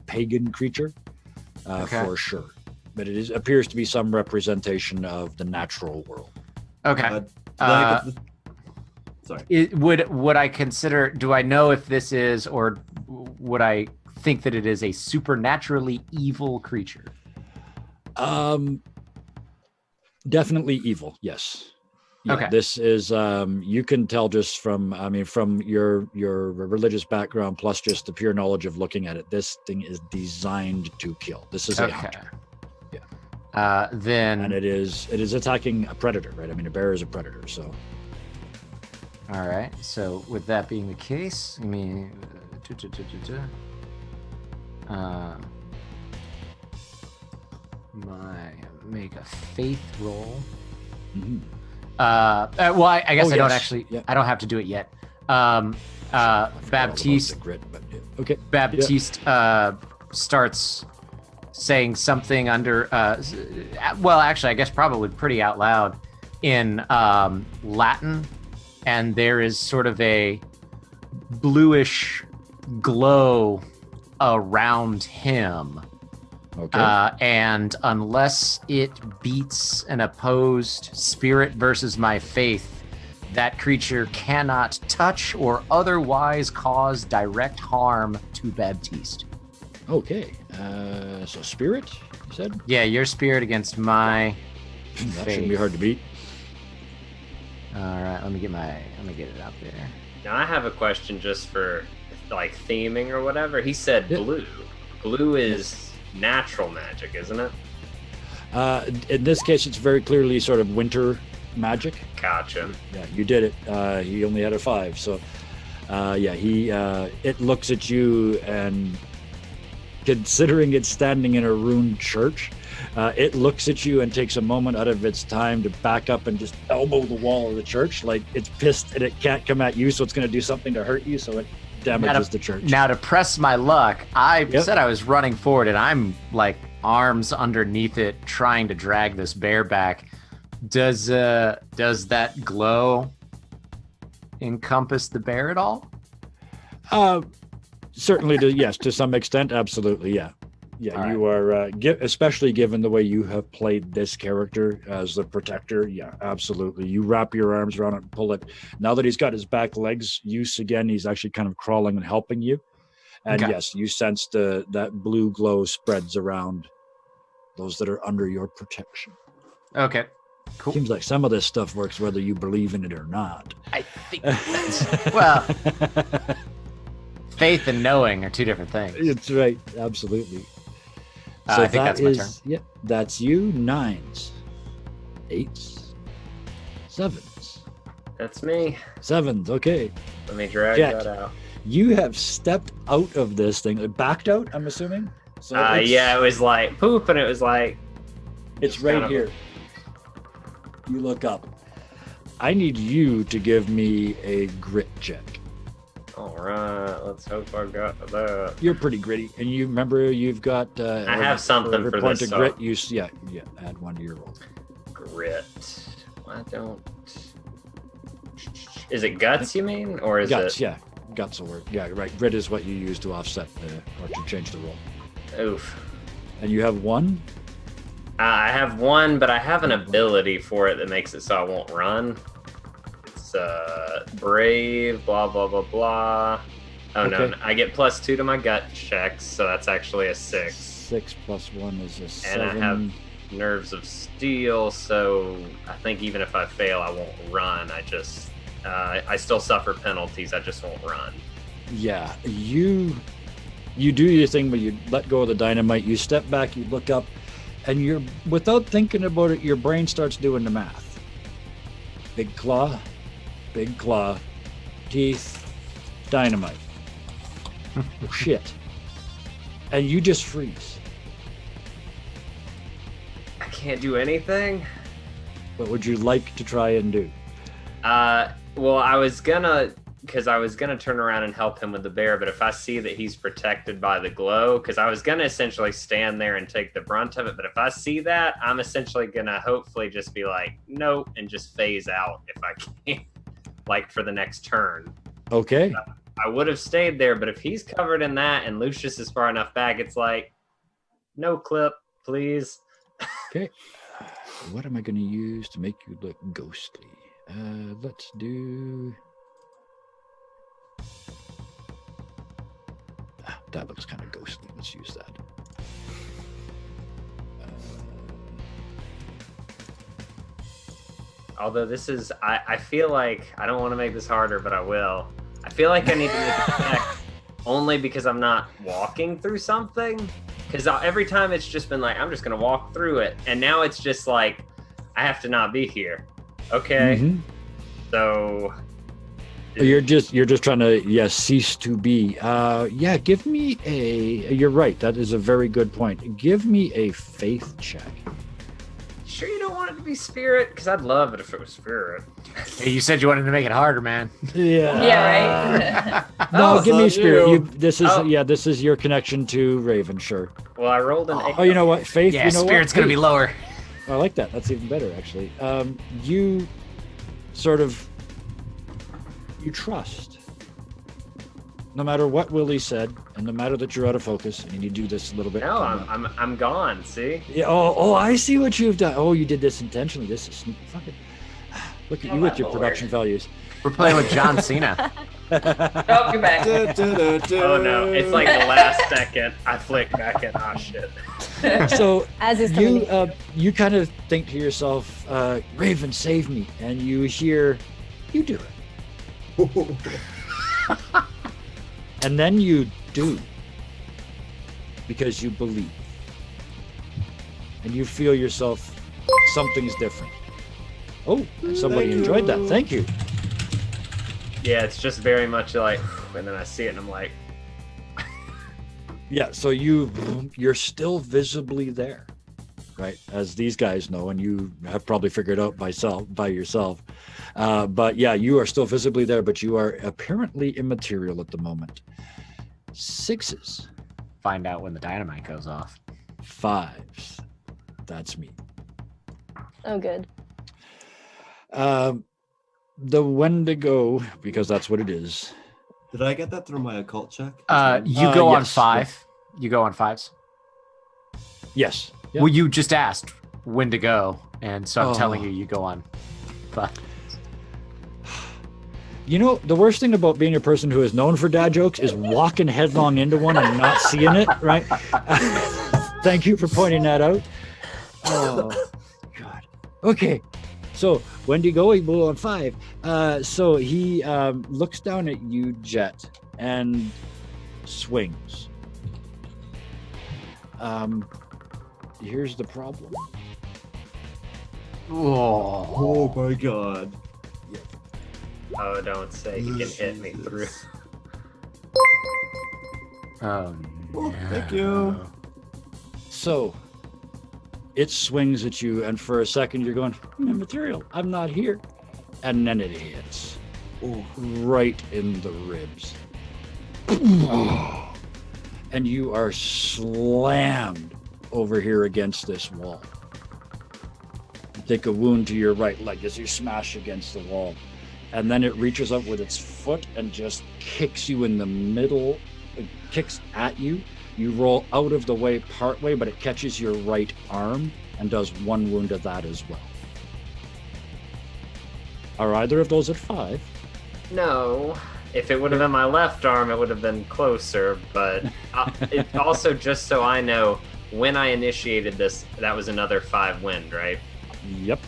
pagan creature, for sure. But it appears to be some representation of the natural world. Okay. Sorry. Would I consider? Do I know if this is, or would I think that it is a supernaturally evil creature? Definitely evil. Yes. Yeah, okay. This is you can tell just from your religious background plus just the pure knowledge of looking at it. This thing is designed to kill. This is a hunter. Yeah. Then and it is attacking a predator, right? I mean, a bear is a predator, so. All right. So with that being the case, I mean, make a faith roll. Mm-hmm. Well, I guess I don't yes. actually. Yeah. I don't have to do it yet. Baptiste. Grid, but yeah. Okay. Baptiste starts saying something under. Well, actually, I guess probably pretty out loud. in Latin, and there is sort of a bluish glow around him. Okay. And unless it beats an opposed spirit versus my faith, that creature cannot touch or otherwise cause direct harm to Baptiste. Okay. So spirit, you said? Yeah, your spirit against my That faith. shouldn't be hard to beat. All right, let me get it out there. Now I have a question just for like theming or whatever. He said Yeah. blue. Blue is natural magic, isn't it? In this case, it's very clearly sort of winter magic. Gotcha. Yeah, you did it. He only had a 5, so it looks at you, and considering it's standing in a ruined church, it looks at you and takes a moment out of its time to back up and just elbow the wall of the church, like it's pissed and it can't come at you, so it's going to do something to hurt you, so it damages the church. Now, to press my luck, I Yep. said I was running forward, and I'm like arms underneath it, trying to drag this bear back. Does that glow encompass the bear at all? Certainly, yes, to some extent, absolutely, yeah. Yeah, All you are, especially given the way you have played this character as the protector. Yeah, absolutely. You wrap your arms around it and pull it. Now that he's got his back legs use again, he's actually kind of crawling and helping you. And Okay. yes, you sense that blue glow spreads around those that are under your protection. Okay, cool. Seems like some of this stuff works whether you believe in it or not. I think that's well, faith and knowing are two different things. It's right, absolutely. I think that's my turn. Yeah, that's you. 9s, 8s, 7s. That's me. 7s, okay. Let me drag Jack. that out. You have stepped out of this thing. Backed out, I'm assuming? So Yeah, it was like poop, and it was like It's kind right of- here. You look up. I need you to give me a grit check. all right. Let's hope I got that. You're pretty gritty. And you remember you've got... I have something every for point this, of grit, so- yeah, add 1 to your roll. Grit. Why don't? Is it guts? You mean, or is Guts, it? yeah. Guts will work. Yeah, right. Grit is what you use to offset or to change the roll. Oof. And you have 1? I have 1, but I have an ability for it that makes it so I won't run. It's brave, blah blah blah blah. Oh no, Okay. I get +2 to my gut checks, so that's actually a 6. 6 plus 1 is a 7. And I have nerves of steel, so I think even if I fail, I won't run. I still suffer penalties. I just won't run. Yeah, you do your thing, but you let go of the dynamite. You step back, you look up, and you're without thinking about it, your brain starts doing the math. Big claw, teeth, dynamite. Oh, shit. And you just freeze. I can't do anything. What would you like to try and do? Well, I was gonna turn around and help him with the bear, but if I see that he's protected by the glow, because I was gonna essentially stand there and take the brunt of it, but if I see that, I'm essentially gonna hopefully just be like, nope, and just phase out if I can, like for the next turn. Okay. I would have stayed there, but if he's covered in that and Lucius is far enough back, it's like, no clip, please. Okay. What am I going to use to make you look ghostly? Let's do... that looks kind of ghostly. Let's use that. Although this is, I feel like, I don't want to make this harder, but I will. I feel like I need to make a check only because I'm not walking through something. Because every time it's just been like, I'm just going to walk through it. And now it's just like, I have to not be here. Okay. Mhm. So. You're just trying to, cease to be. Give me you're right. That is a very good point. Give me a faith check. Sure you don't want it to be spirit? Because I'd love it if it was spirit. Hey, you said you wanted to make it harder, man. Yeah. Yeah, right. No, Oh, give me so a spirit. you- This is Oh. this is your connection to Raven, sure. Well, I rolled an 8. Oh, you know what? Faith, Yeah, you know spirit's what? gonna be lower. I like that. That's even better, actually. You sort of you trust. No matter what Willie said, and no matter that you're out of focus, and you do this a little bit. No, I'm gone. See? Yeah. Oh, I see what you've done. Oh, you did this intentionally. This is fucking. Look at you with your production values. We're playing with John Cena. Oh, you're back. Oh no, it's like the last second. I flick back in. Oh shit. So As is you kind of think to yourself, Raven, save me, and you hear, you do it. And then you do, because you believe. And you feel yourself, something's different. Oh, and somebody enjoyed that. Thank you. Yeah, it's just very much like, and then I see it and I'm like, Yeah, so you're still visibly there, right? As these guys know, and you have probably figured out by yourself. But yeah, you are still visibly there, but you are apparently immaterial at the moment. 6s. Find out when the dynamite goes off. 5s. That's me. Oh, good. The Wendigo, because that's what it is. Did I get that through my occult check? You go on yes. 5. You go on 5s. Yes. Yeah. Well, you just asked when to go, and so I'm telling Oh. you go on 5. You know, the worst thing about being a person who is known for dad jokes is walking headlong into one and not seeing it, right? Thank you for pointing that out. Oh, God. Okay. So, Wendigo, he blew on 5. So he looks down at you, Jet, and swings. Here's the problem. Oh. Oh my god. oh, don't say he can hit me through. Oh, no. Thank you. So it swings at you, and for a second you're going, immaterial, I'm not here. And then it hits right in the ribs. And you are slammed over here against this wall. You take a wound to your right leg as you smash against the wall. And then it reaches up with its foot and just kicks you in the middle. It kicks at you. You roll out of the way partway, but it catches your right arm and does 1 wound to that as well. Are either of those at 5? No. If it would have been my left arm, it would have been closer, but it also, just so I know, when I initiated this, that was another 5 wind, right? Yep.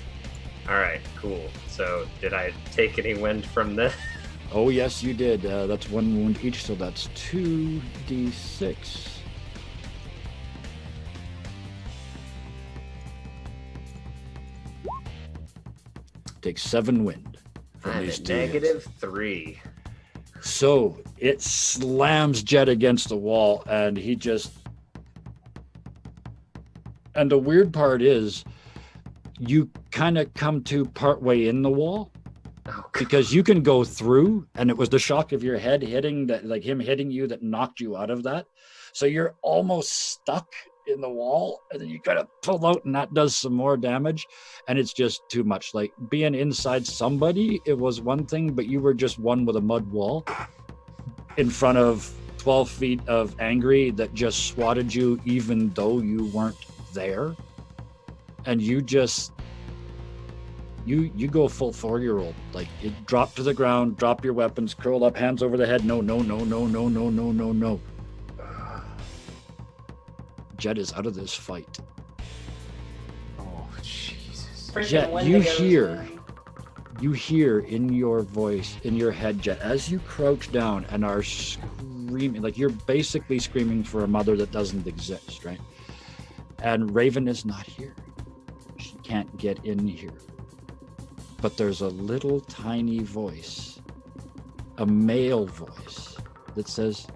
All right, cool. So did I take any wind from this? Oh, yes, you did. That's 1 wound each, so that's 2d6. Take 7 wind from I'm these at two hits. -3. So it slams Jet against the wall, and he just. And the weird part is, you kind of come to partway in the wall, Oh, God. because you can go through, and it was the shock of your head hitting that, like him hitting you, that knocked you out of that. So you're almost stuck in the wall, and then you kind of pull out, and that does some more damage, and it's just too much. Like being inside somebody, it was one thing, but you were just one with a mud wall in front of 12 feet of angry that just swatted you, even though you weren't there, and you just. You go full 4-year-old. Like, you drop to the ground, drop your weapons, curl up, hands over the head. No. Jet is out of this fight. Oh, Jesus. Freaking Jet, Wendigos, you hear in your voice, in your head, Jet, as you crouch down and are screaming, like you're basically screaming for a mother that doesn't exist, right? And Raven is not here. She can't get in here. But there's a little tiny voice, a male voice, that says,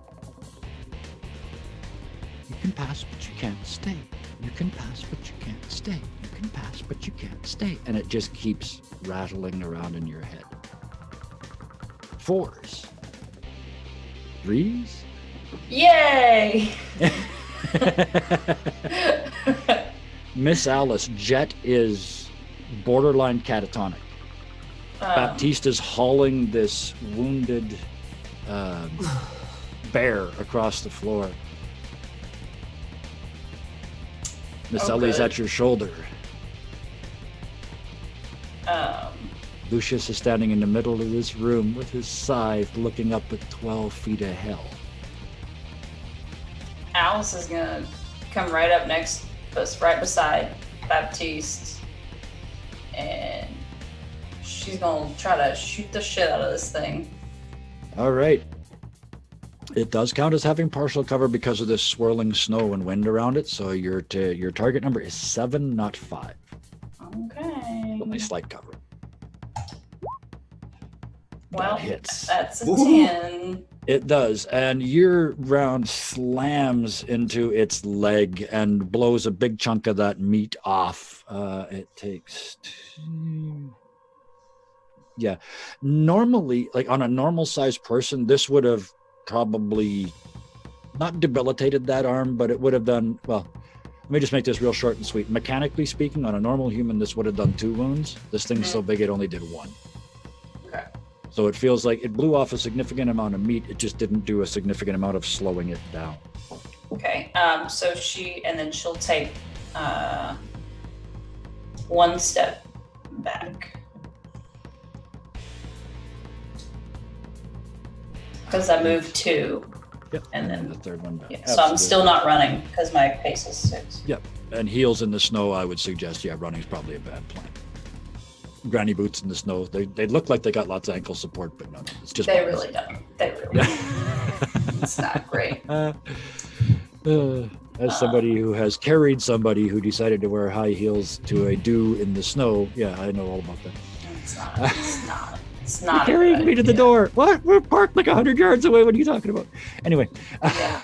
you can pass, but you can't stay. You can pass, but you can't stay. You can pass, but you can't stay. And it just keeps rattling around in your head. 4s. 3s? Yay! Miss Alice, Jet is borderline catatonic. Baptiste is hauling this wounded bear across the floor. Miss Ellie's at your shoulder. Lucius is standing in the middle of this room with his scythe looking up at 12 feet of hell. Alice is gonna come right up next us, right beside Baptiste, and she's gonna try to shoot the shit out of this thing. All right. It does count as having partial cover because of this swirling snow and wind around it, so your target number is 7, not 5. Okay. Only slight cover. Well, that hits. That's a 10. It does, and your round slams into its leg and blows a big chunk of that meat off. It takes 2... Yeah. Normally, like on a normal sized person, this would have probably not debilitated that arm, but it would have done, well, let me just make this real short and sweet. Mechanically speaking, on a normal human, this would have done 2 wounds. This thing's so big, it only did 1. Okay. So it feels like it blew off a significant amount of meat. It just didn't do a significant amount of slowing it down. Okay. So she'll take 1 step back. Because I moved 2. Yep. And then the third one back. Yeah, so I'm still not running because my pace is 6. Yep. And heels in the snow, I would suggest, running's probably a bad plan. Granny boots in the snow, they look like they got lots of ankle support, but no, it's just... They really don't. They really don't. It's not great. As somebody who has carried somebody who decided to wear high heels to a do in the snow, yeah, I know all about that. It's not. You're carrying me to the door. What? We're parked like 100 yards away. What are you talking about? Anyway. Yeah.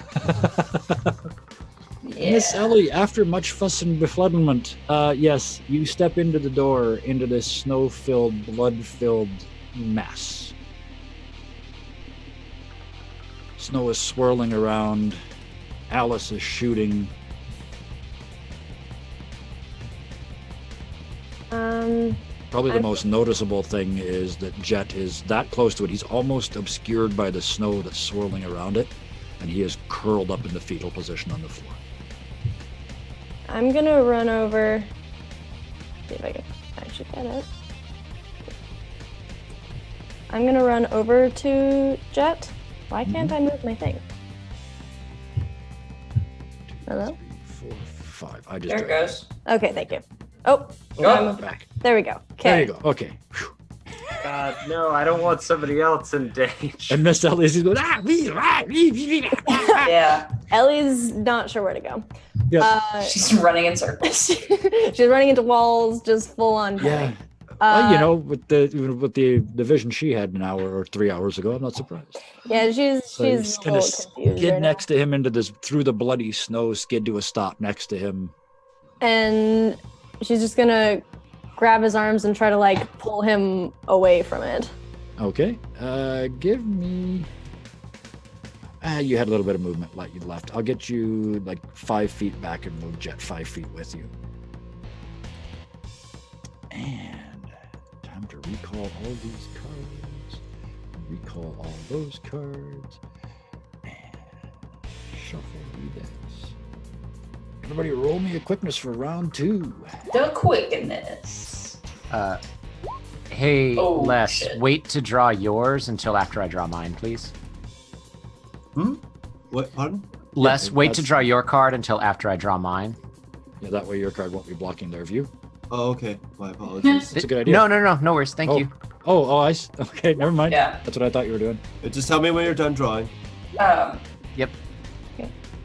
Miss Ellie, after much fuss and befuddlement, yes, you step into the door, into this snow-filled, blood-filled mess. Snow is swirling around. Alice is shooting. Probably the most noticeable thing is that Jet is that close to it. He's almost obscured by the snow that's swirling around it, and he is curled up in the fetal position on the floor. I'm gonna run over. See if I can actually get it. I'm gonna run over to Jet. Why can't I move my thing? 2, Hello? 3, 4, 5. I just There it goes. Okay, thank you. Oh, back. there we go. Okay. There you go. Okay. Whew. God, no, I don't want somebody else in danger. And Miss Ellie is going, Yeah. Ellie's not sure where to go. Yeah. She's running in circles. She's running into walls, just full on. Yeah. Well, with the vision she had an hour or 3 hours ago, I'm not surprised. Yeah, she's So you're just a gonna little confused skid right next to him into this through the bloody snow, skid to a stop next to him. now. And she's just gonna grab his arms and try to pull him away from it. Okay. Give me. You had a little bit of movement like you left. I'll get you 5 feet back and move Jet 5 feet with you. And time to recall all these cards. Recall all those cards. And shuffle the decks. Everybody roll me a quickness for round 2. The quickness. Hey, Oh, Les, shit. wait to draw yours until after I draw mine, please. What? Pardon? Les, wait to that's- draw your card until after I draw mine. Yeah, that way your card won't be blocking their view. Oh, okay. My apologies. That's a good idea. No worries. Thank you. Okay, never mind. Yeah. That's what I thought you were doing. Just tell me when you're done drawing. Yep.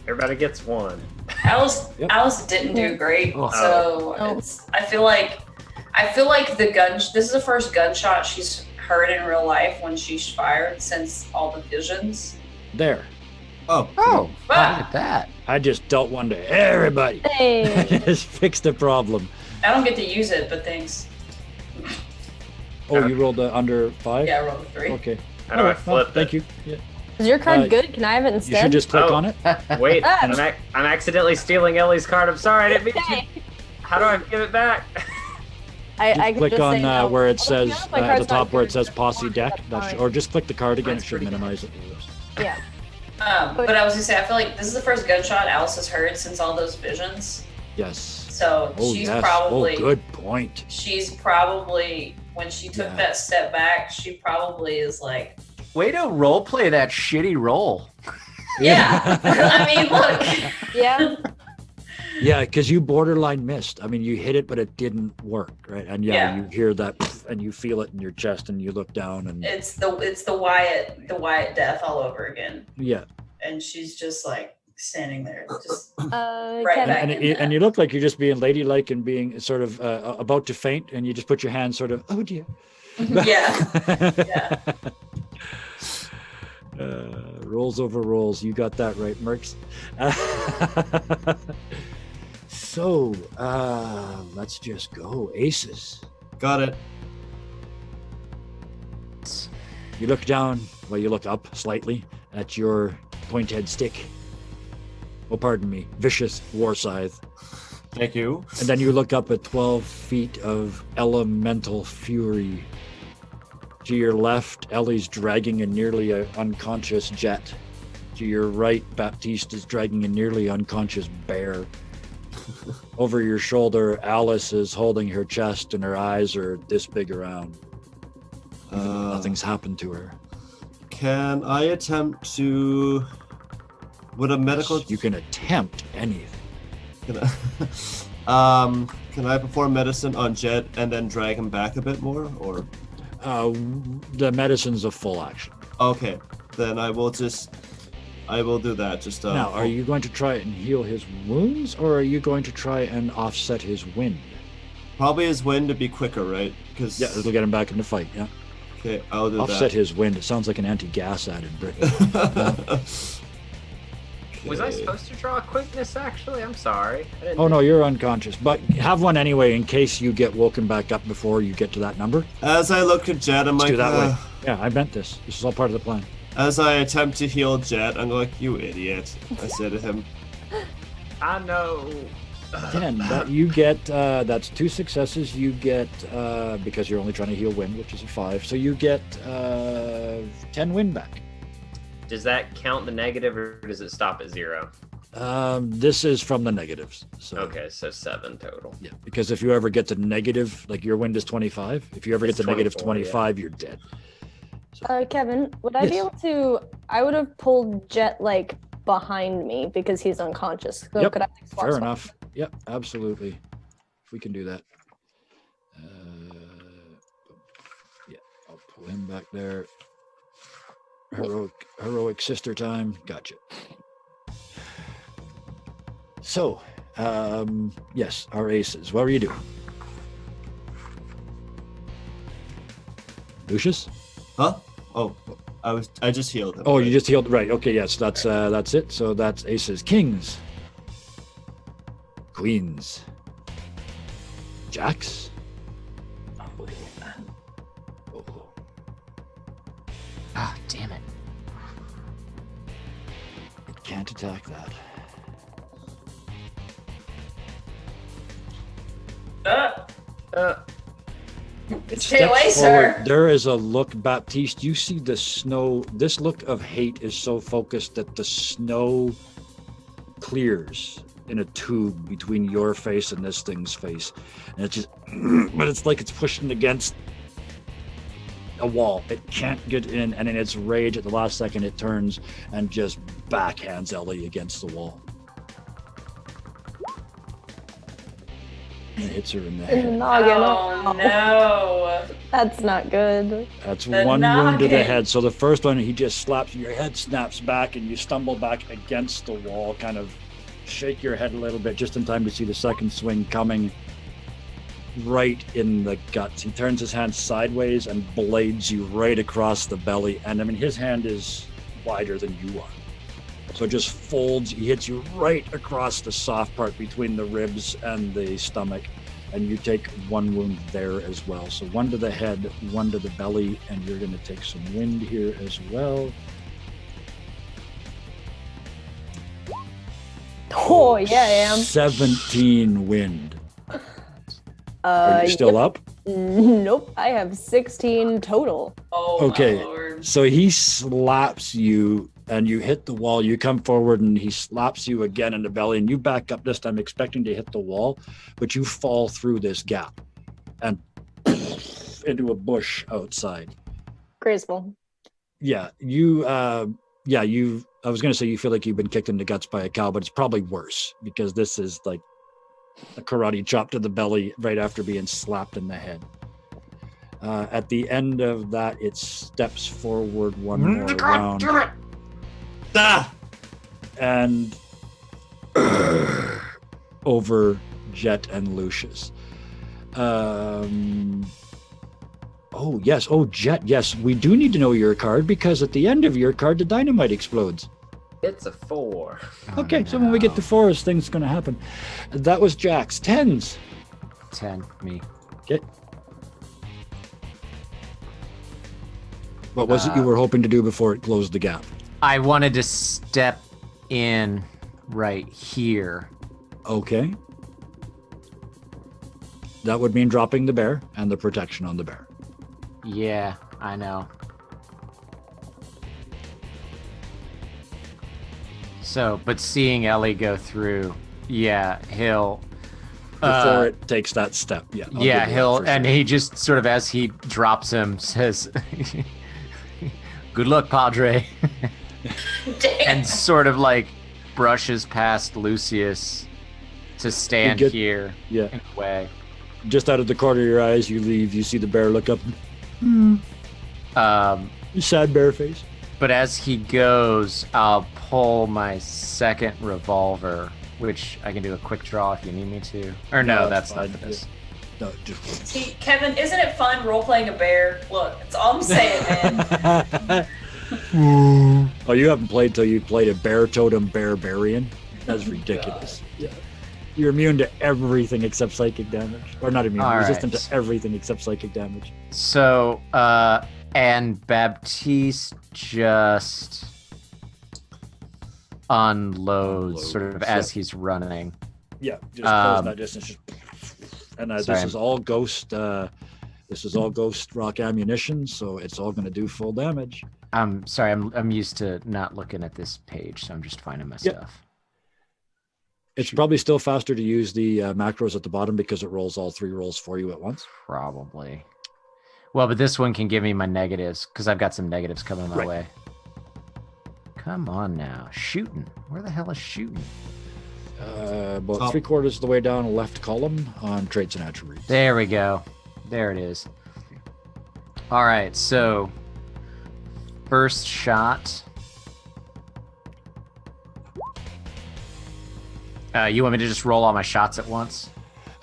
Everybody gets 1. Alice Yep. Alice didn't do great, Oh. so Oh. I feel like this is the first gunshot she's heard in real life when she's fired since all the visions. There. Oh. Oh, Ah. look at that. I just dealt one to everybody. Hey. Just fixed the problem. I don't get to use it, but thanks. Oh, you rolled under 5? Yeah, I rolled a 3. Okay. How do I flip it? Thank you. Yeah. Is your card Uh, good? Can I have it You instead? should just click Oh. on it. Wait, Ah. I'm accidentally stealing Ellie's card. I'm sorry, I didn't mean to. Okay. How do I give it back? I Just can click just on say no. where it Although, to be says honest, my at the card's not top where it good. says posse deck, That's fine. or just click the card again. Mine's It should pretty good. minimize it. Yeah. But I was gonna say, I feel like this is the first gunshot Alice has heard since all those visions. Yes. So Oh she's yes. probably Oh, good point. she's probably when she took Yeah. that step back, she probably is like, Way to roleplay that shitty roll. yeah. I mean, look. Yeah. Yeah, because you borderline missed. I mean, you hit it, but it didn't work, right? And yeah, Yeah. you hear that, and you feel it in your chest, and you look down, and It's the Wyatt death all over again, yeah, and she's just like standing there, just Kevin. back and, in and that. you look like you're just being ladylike and being sort of about to faint, and you just put your hand sort of, oh dear. Yeah. Yeah. Rolls over rolls. You got that right, Mercs. So let's just go. Aces. Got it. You look down, well, you look up slightly at your pointed stick. Oh, pardon me, vicious war scythe. Thank you. And then you look up at 12 feet of elemental fury. To your left, Ellie's dragging a nearly unconscious Jet. To your right, Baptiste is dragging a nearly unconscious bear. Over your shoulder, Alice is holding her chest and her eyes are this big around. Even though nothing's happened to her. Can I attempt to... Would a medical... You can attempt anything. Can I perform medicine on Jet and then drag him back a bit more, or... The medicine's a full action. Okay, then I will do that. Just Now, are you going to try and heal his wounds, or are you going to try and offset his wind? Probably his wind to be quicker, right? Because Yeah, it'll get him back in the fight, yeah. Okay, I'll do Offset his wind. It sounds like an anti-gas ad in Britain. that. Was I supposed to draw a quickness, actually? I'm sorry. I didn't Oh, no, you're unconscious. But have one anyway in case you get woken back up before you get to that number. As I look at Jet, I'm Let's like, do that way. Yeah, I meant this. This is all part of the plan. as I attempt to heal Jet, I'm like, you idiot. I said to him. I know. 10. But you get, that's 2 successes. You get, because you're only trying to heal wind, which is a 5. So you get 10 wind back. Does that count the negative, or does it stop at 0? This is from the negatives. So, Okay, so 7 total. Yeah, because if you ever get to negative, like your wind is 25. If you ever It's get to negative 24, 25, you're dead. Kevin, would I be Yes. able to? I would have pulled Jet like behind me because he's unconscious. So Yep, could I, like, swap Fair spots? enough. Yep, absolutely. We can do that. Yeah, I'll pull him back there. Heroic sister time. Gotcha. So, yes, our aces. What were you doing? Lucius? Huh? Oh, I just healed him. Oh, right? you just healed. Right. Okay. Yes, that's it. So that's aces, kings, queens, jacks. Oh. Ah, damn it. It can't attack that. It Stay away, steps forward. sir. There is a look, Baptiste. You see the snow. This look of hate is so focused that the snow clears in a tube between your face and this thing's face, and it's just, but it's like it's pushing against a wall. It can't get in, and in its rage, at the last second, it turns and just backhands Ellie against the wall. And hits her in the In the head. noggin. Oh no. That's not good. That's The one wound to the noggin. head. So the first one, he just slaps, your head snaps back, and you stumble back against the wall, kind of shake your head a little bit, just in time to see the second swing coming right in the guts. He turns his hand sideways and blades you right across the belly. And I mean, his hand is wider than you are. So it just folds, he hits you right across the soft part between the ribs and the stomach. And you take one wound there as well. So one to the head, one to the belly, and you're going to take some wind here as well. Oh yeah, I am. 17 wind. Are you still up? Nope, I have 16 total. Oh, Okay. my lord. So he slaps you and you hit the wall. You come forward and he slaps you again in the belly and you back up this time expecting to hit the wall, but you fall through this gap and into a bush outside. Graceful. Yeah, I was going to say you feel like you've been kicked in the guts by a cow, but it's probably worse because this is like a karate chop to the belly right after being slapped in the head. At the end of that, it steps forward one more round. And over Jet and Lucius. Oh, yes. Oh, Jet, yes. We do need to know your card because at the end of your card, the dynamite explodes. It's a 4. Okay, so when we get to 4s, things going to happen. That was Jack's. 10s. 10, me. Okay. What was it you were hoping to do before it closed the gap? I wanted to step in right here. Okay. That would mean dropping the bear and the protection on the bear. Yeah, I know. So, but seeing Ellie go through, yeah, he'll... Before it takes that step, yeah. I'll Yeah, give you he'll, that for and sure. he just sort of, as he drops him, says, good luck, Padre. And sort of like brushes past Lucius to stand here Yeah. in a way. Just out of the corner of your eyes, you leave. You see the bear look up. Sad bear face. But as he goes, I'll pull my second revolver, which I can do a quick draw if you need me to. Or no, that's not fine. for this. No, just... See, Kevin, isn't it fun role-playing a bear? Look, that's all I'm saying, man. Oh, you haven't played till you played a bear totem barbarian? That's ridiculous. Yeah. You're immune to everything except psychic damage. Or not immune, All resistant right. to everything except psychic damage. So, and Baptiste just unloads sort of as he's running. Yeah, just close that distance. Just... And Sorry, this is all ghost. This is all ghost rock ammunition, so it's all going to do full damage. I'm sorry, I'm used to not looking at this page, so I'm just finding my stuff. It's probably still faster to use the macros at the bottom because it rolls all 3 rolls for you at once. Probably. Well, but this one can give me my negatives because I've got some negatives coming my way. Come on now, shooting. Where the hell is shooting? About Top. 3/4 of the way down left column on traits and attributes. There we go. There it is. All right, so first shot. You want me to just roll all my shots at once?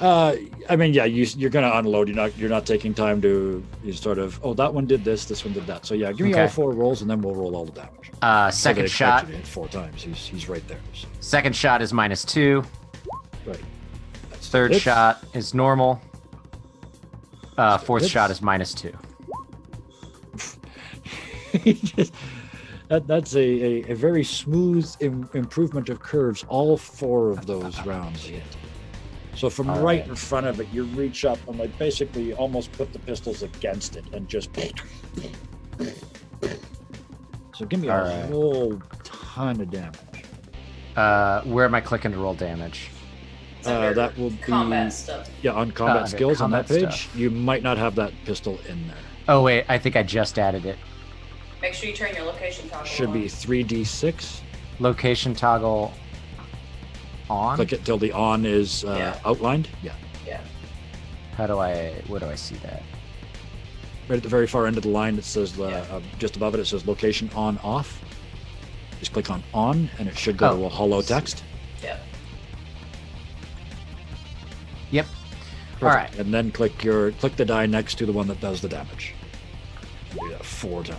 I mean, yeah, you're going to unload. You're not taking time to sort of. Oh, that one did this. This one did that. So yeah, give me all 4 rolls, and then we'll roll all the damage. Second So they expect shot. you to hit 4 times. He's right there. So. Second shot is -2. Right. That's Third hits. shot is normal. Fourth hits. shot is -2. That's a very smooth improvement of curves. All 4 of those rounds hit. So from All right right. in front of it, you reach up and like basically almost put the pistols against it and just. So give me All a right. whole ton of damage. Where am I clicking to roll damage? It's under That will be combat stuff. yeah on combat under skills on that combat page. stuff. You might not have that pistol in there. Oh wait, I think I just added it. Make sure you turn your location toggle Should be on. 3d6. Location toggle on. Click it till the on is Yeah. outlined. Yeah, Yeah. Where do I see that? right at the very far end of the line. It says Yeah. just above it. It says location on off. Just click on on, and it should go to a hollow text. Yeah. Yep. Perfect. All right. And then click the die next to the one that does the damage. Do that 4 times.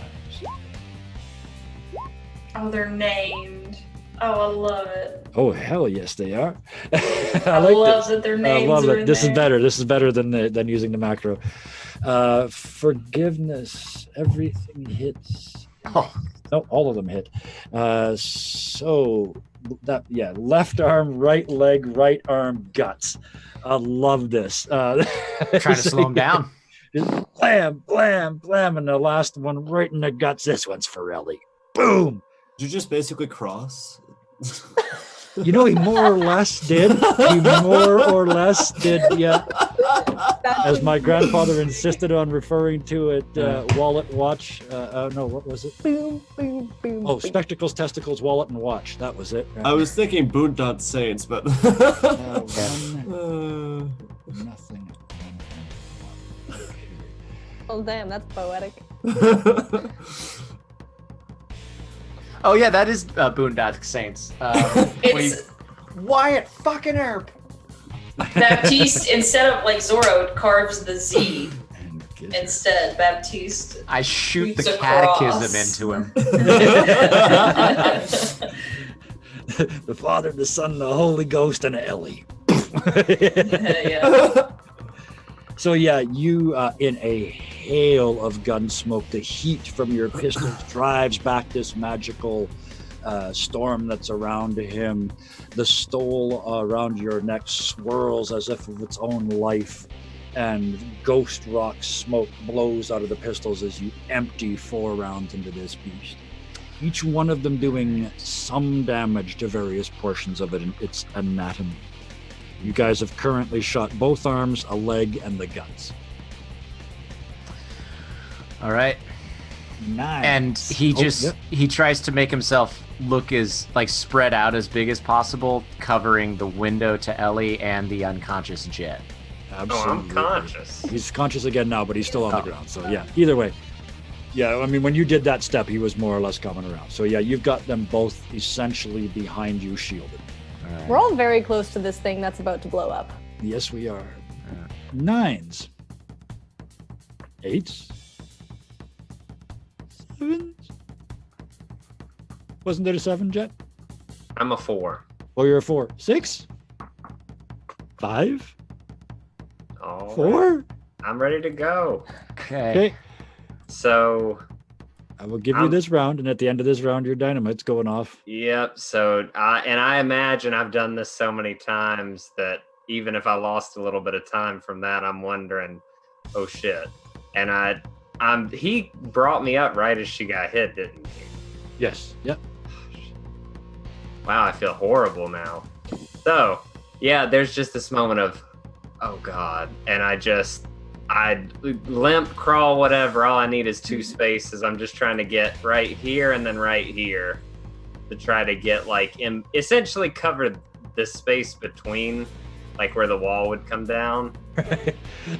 Oh, they're named. Oh, I love it. Oh hell yes, they are. I like love that their I names love are it. in This is there. better. This is better than using the macro. Forgiveness. Everything hits. Oh, No, all of them hit. So that left arm, right leg, right arm, guts. I love this. Trying to slow him down. Just blam, blam, blam, and the last one right in the guts. This one's for Ellie. Boom. Did you just basically cross? You know, he more or less did. He more or less did, yeah. As my grandfather insisted on referring to it, wallet, watch. No, what was it? Boom, boom, boom. Oh, spectacles, testicles, wallet, and watch. That was it. I was thinking Boondot Saints, but Nothing. Oh, damn, that's poetic. Oh yeah, that is Boondock Saints. It's Wyatt fucking Earp. Baptiste, instead of like Zorro, carves the Z. Instead, Baptiste. I shoot the shoots catechism across. into him. The Father, the Son, the Holy Ghost, and Ellie. Yeah. So yeah, you in a hail of gun smoke, the heat from your pistols drives back this magical storm that's around him. The stole around your neck swirls as if of its own life, and ghost rock smoke blows out of the pistols as you empty 4 rounds into this beast. Each one of them doing some damage to various portions of it and its anatomy. You guys have currently shot both arms, a leg, and the guts. All right. Nice. And he just he tries to make himself look as like spread out as big as possible, covering the window to Ellie and the unconscious Jet. Absolutely. Oh, I'm conscious. He's conscious again now, but he's still on the ground. So yeah, either way. Yeah, I mean, when you did that step, he was more or less coming around. So yeah, you've got them both essentially behind you, shielded. All right. We're all very close to this thing that's about to blow up. Yes, we are. 9s. 8s. 7s. Wasn't there a 7, Jet? I'm a 4. Oh, you're a 4. 6. 5. All right. 4. I'm ready to go. Okay. Okay. So, I will give you this round, and at the end of this round, your dynamite's going off. yep. So, I imagine I've done this so many times that even if I lost a little bit of time from that, I'm wondering, oh shit. And he brought me up right as she got hit, didn't he? Yes. Yep. Wow, I feel horrible now. So, yeah, there's just this moment of, oh God. And I limp, crawl, whatever. All I need is 2 spaces. I'm just trying to get right here and then right here to try to get essentially cover the space between like where the wall would come down.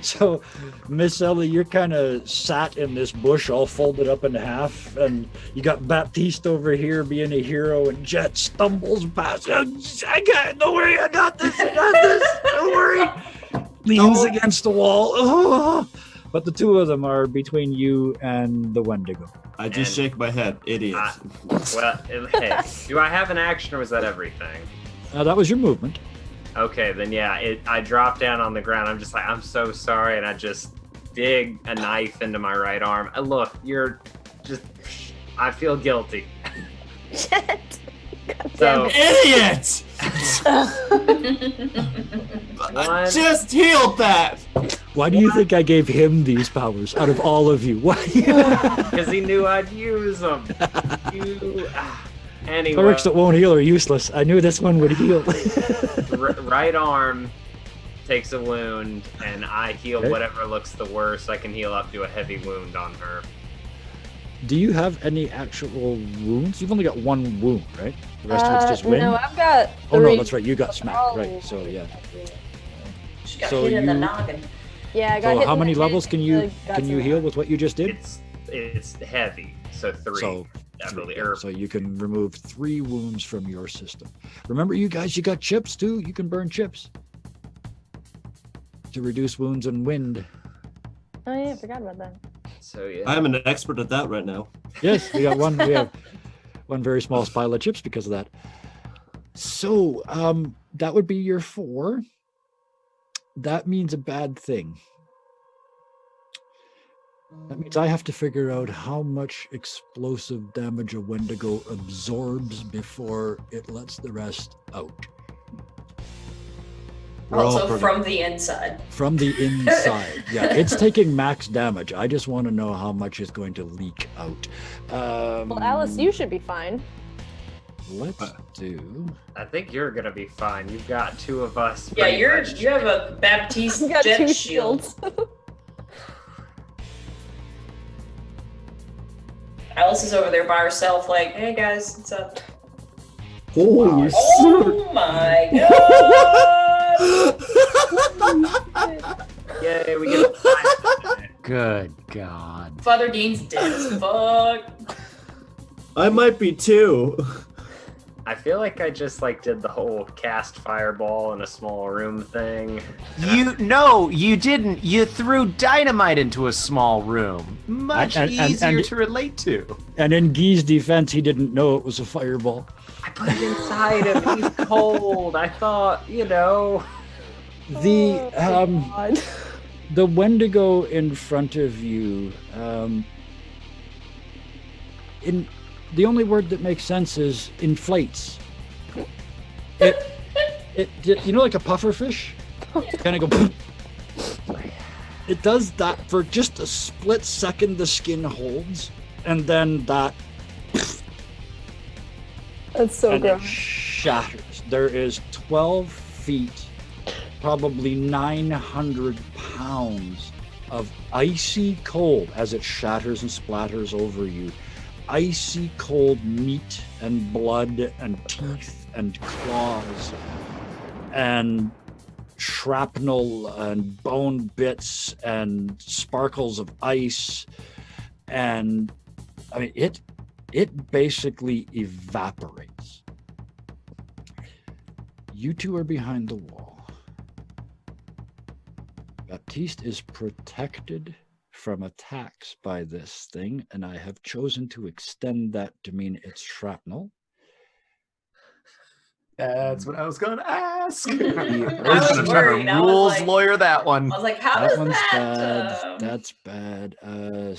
So, Miss Ellie, you're kind of sat in this bush all folded up in half, and you got Baptiste over here being a hero, and Jet stumbles past. Don't worry, I got this, don't worry. Leans against the wall. Oh. But the 2 of them are between you and the Wendigo. I just shake my head, idiot. Hey, do I have an action or was that everything? That was your movement. Okay, then yeah, I drop down on the ground. I'm just like, I'm so sorry. And I just dig a knife into my right arm. Look, I feel guilty. Jet. So, Idiot! I just healed that! Why do you think I gave him these powers out of all of you? Why? because he knew I'd use them. Anyway. Clerics that won't heal are useless. I knew this one would heal. Right arm takes a wound, and I heal Okay. whatever looks the worst. I can heal up to a heavy wound on her. Do you have any actual wounds? You've only got 1 wound, right? The rest of it's just wind? No, I've got 3. Oh no, that's right. You got smacked, right? So yeah. She got So hit in the you- noggin. Yeah, I got So hit how in the many head levels and can the you guts and heal the- with what you just did? It's heavy, so 3. So I believe. yeah, so you can remove 3 wounds from your system. Remember, you guys, you got chips too. You can burn chips to reduce wounds and wind. Oh yeah, I forgot about that. So yeah. I am an expert at that right now. Yes, we got one. We have one very small pile of chips because of that. So that would be your 4. That means a bad thing. That means I have to figure out how much explosive damage a Wendigo absorbs before it lets the rest out. Also from the inside. From the inside. Yeah, it's taking max damage. I just want to know how much is going to leak out. Well, Alice, you should be fine. Let's do. I think you're gonna be fine. You've got two of us. Yeah, pretty much. you have a Baptiste You got jet 2 shield. shields. Alice is over there by herself, like, hey guys, what's up? Holy shit! Oh my god! Yay, we get a five. Good God. Father Dean's dead as fuck. I might be too. I feel like I just did the whole cast fireball in a small room thing. No, you didn't. You threw dynamite into a small room. Much And- easier to relate to. And in Guy's defense, he didn't know it was a fireball. I put it inside him. He's cold. I thought, The God. the Wendigo in front of you, in the only word that makes sense is inflates. It like a puffer fish, kind of go. It does that for just a split second. The skin holds, and then that That's so and it gross. shatters. There is 12 feet, probably 900 pounds of icy cold as it shatters and splatters over you. Icy cold meat and blood and teeth and claws and shrapnel and bone bits and sparkles of ice. And I mean, it basically evaporates. You two are behind the wall. Baptiste is protected from attacks by this thing, and I have chosen to extend that to mean it's shrapnel. That's what I was going to ask. I I was was trying worried. to I was rules like- lawyer that one. I was like, how That does one's that? bad. That's bad. 30.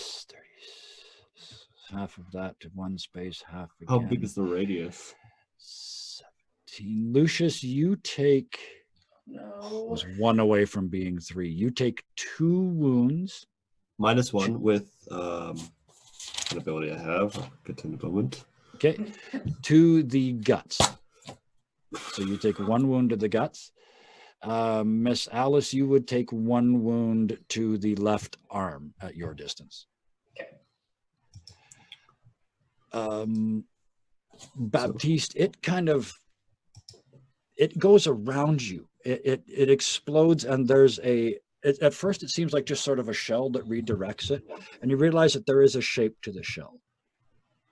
Half of that to one space, half again. How big is the radius? 17. Lucius, you take No. was 1 away from being 3. You take 2 wounds. -1 with an ability I have. I'll get to in a moment. Okay, to the guts. So you take 1 wound to the guts. Miss Alice, you would take 1 wound to the left arm at your distance. Okay. Baptiste, it goes around you. It explodes, and there's at first it seems like just sort of a shell that redirects it, and you realize that there is a shape to the shell.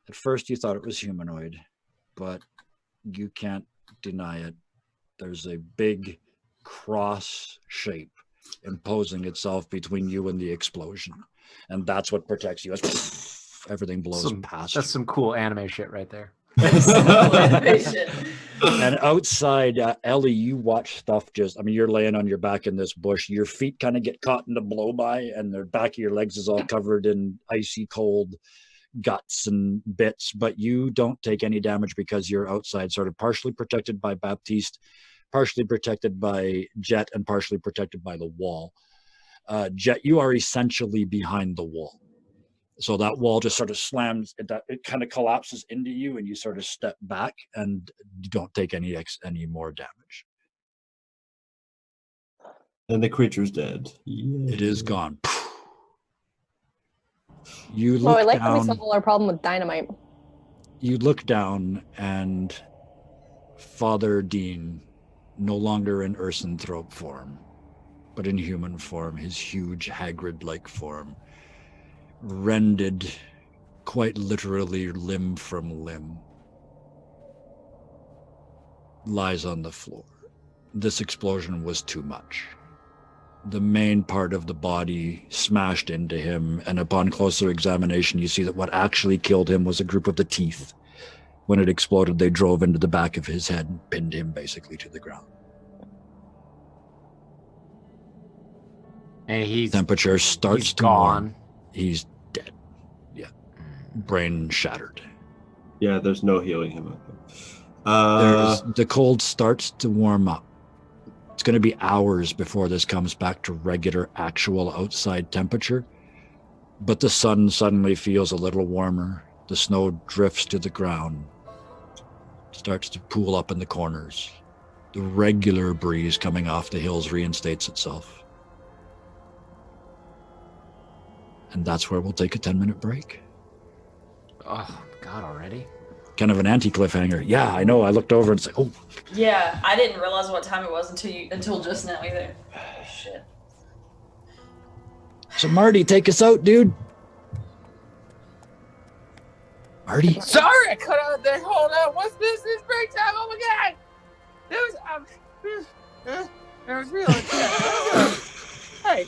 At first you thought it was humanoid, but you can't deny it. There's a big cross shape imposing itself between you and the explosion, and that's what protects you as everything blows past That's you. some cool anime shit right there. And outside, Ellie, you watch stuff you're laying on your back in this bush. Your feet kind of get caught in the blow by, and the back of your legs is all covered in icy cold guts and bits, but you don't take any damage because you're outside, sort of partially protected by Baptiste, partially protected by Jet, and partially protected by the wall. Jet, you are essentially behind the wall. So that wall just sort of slams, it kind of collapses into you, and you sort of step back, and you don't take any more damage. And the creature's dead. Yay. It is gone. You Oh, I look like that we down. solved our problem with dynamite. You look down, and Father Dean, no longer in Ursanthrope form, but in human form, his huge Hagrid-like form, rended quite literally limb from limb, lies on the floor. This explosion was too much. The main part of the body smashed into him, and upon closer examination, you see that what actually killed him was a group of the teeth. When it exploded, they drove into the back of his head and pinned him basically to the ground. And he's Temperature starts he's to warm. gone. He's dead. Yeah. Brain shattered. Yeah, there's no healing him. The cold starts to warm up. It's going to be hours before this comes back to regular, actual outside temperature. But the sun suddenly feels a little warmer. The snow drifts to the ground, starts to pool up in the corners. The regular breeze coming off the hills reinstates itself. And that's where we'll take a 10-minute break. Oh, God, already? Kind of an anti-cliffhanger. Yeah, I know. I looked over and said, oh. Yeah, I didn't realize what time it was until just now either. Oh, shit. So Marty, take us out, dude. Marty? Sorry, I cut out there. Hold on. What's this? This break time. Oh my God. There was real. Hey.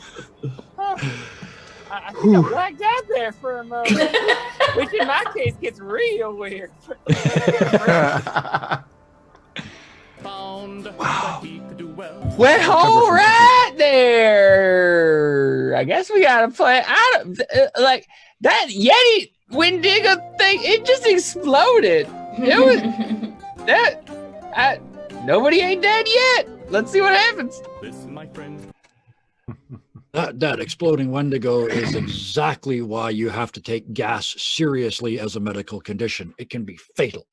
I think I blacked out there for a moment, which in my case gets real weird. Wow. Well, all right there. I guess we gotta play. Like that Yeti Wendigo thing. It just exploded. It was that. Nobody ain't dead yet. Let's see what happens. Listen, my friend. That exploding Wendigo is exactly why you have to take gas seriously as a medical condition. It can be fatal.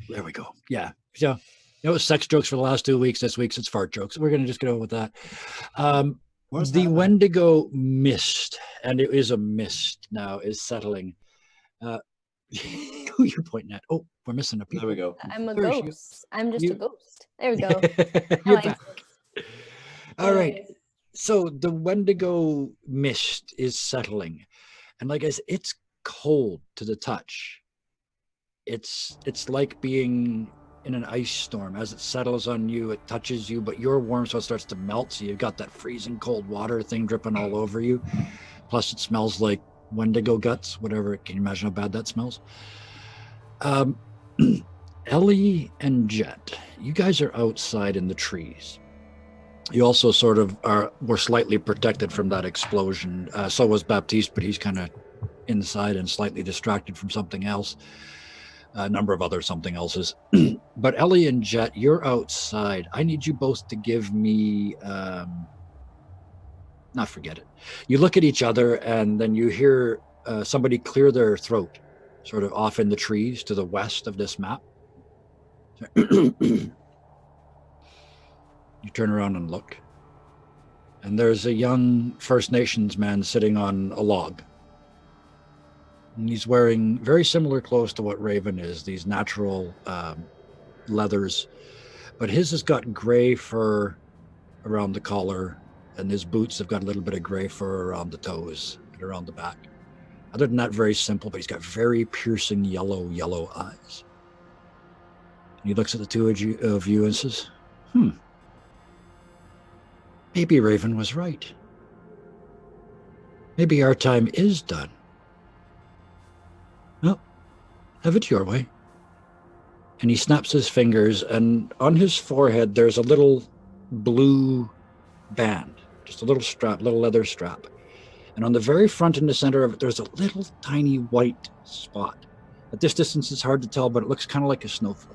There we go. Yeah. So it was sex jokes for the last 2 weeks. This week's it's fart jokes. We're going to just go with that. The Wendigo mist, and it is a mist now, is settling. Who you're pointing at? Oh, we're missing a piece. There we go. I'm a There she ghost. I'm just a ghost. There we go. You're like back. All right. So the Wendigo mist is settling. And like I said, it's cold to the touch. It's like being in an ice storm. As it settles on you, it touches you, but you're warm, so it starts to melt. So you've got that freezing cold water thing dripping all over you. Plus it smells like Wendigo guts, whatever. Can you imagine how bad that smells? Ellie and Jet, you guys are outside in the trees. You also sort of were slightly protected from that explosion. So was Baptiste, but he's kind of inside and slightly distracted from something else. A number of other something else's. But Ellie and Jet, you're outside. I need you both to give me... forget it. You look at each other and then you hear somebody clear their throat, sort of off in the trees to the west of this map. You turn around and look, and there's a young First Nations man sitting on a log. And he's wearing very similar clothes to what Raven is, these natural leathers, but his has got gray fur around the collar, and his boots have got a little bit of gray fur around the toes and around the back. Other than that, very simple, but he's got very piercing yellow eyes. And he looks at the two of you and says, maybe Raven was right. Maybe our time is done. Well, have it your way. And he snaps his fingers, and on his forehead there's a little blue band, just a little strap, little leather strap. And on the very front in the center of it, there's a little tiny white spot. At this distance, it's hard to tell, but it looks kind of like a snowflake.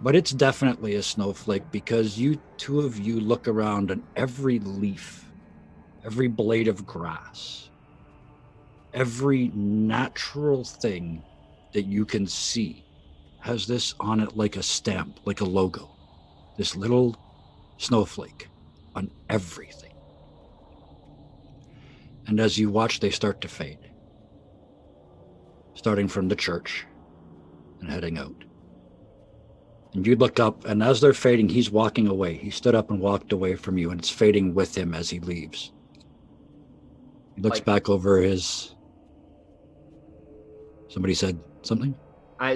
But it's definitely a snowflake, because you two of you look around and every leaf, every blade of grass, every natural thing that you can see has this on it like a stamp, like a logo. This little snowflake on everything. And as you watch, they start to fade. Starting from the church and heading out. And you look up, and as they're fading, he's walking away. He stood up and walked away from you, and it's fading with him as he leaves. He looks back over his... Somebody said something?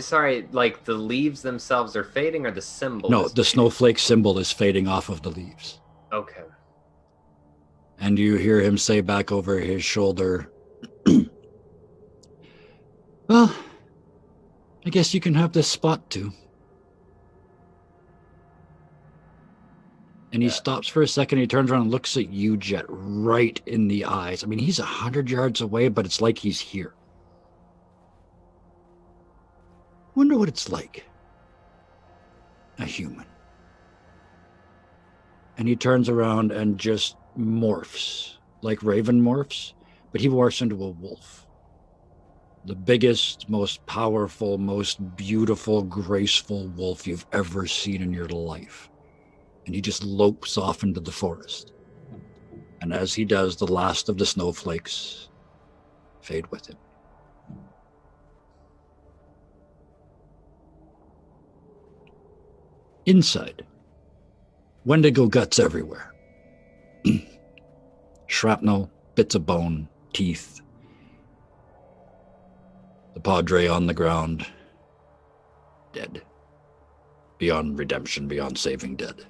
Sorry, like the leaves themselves are fading, or the symbol? No, the snowflake symbol is fading off of the leaves. Okay. And you hear him say back over his shoulder, well, I guess you can have this spot too. And he stops for a second, he turns around and looks at you, Jet, right in the eyes. I mean, he's 100 yards away, but it's like he's here. Wonder what it's like. a human. And he turns around and just morphs, like Raven morphs, but he morphs into a wolf. The biggest, most powerful, most beautiful, graceful wolf you've ever seen in your life. And he just lopes off into the forest. And as he does, the last of the snowflakes fade with him. Inside, Wendigo guts everywhere. Shrapnel, bits of bone, teeth. The Padre on the ground, dead. Beyond redemption, beyond saving, dead.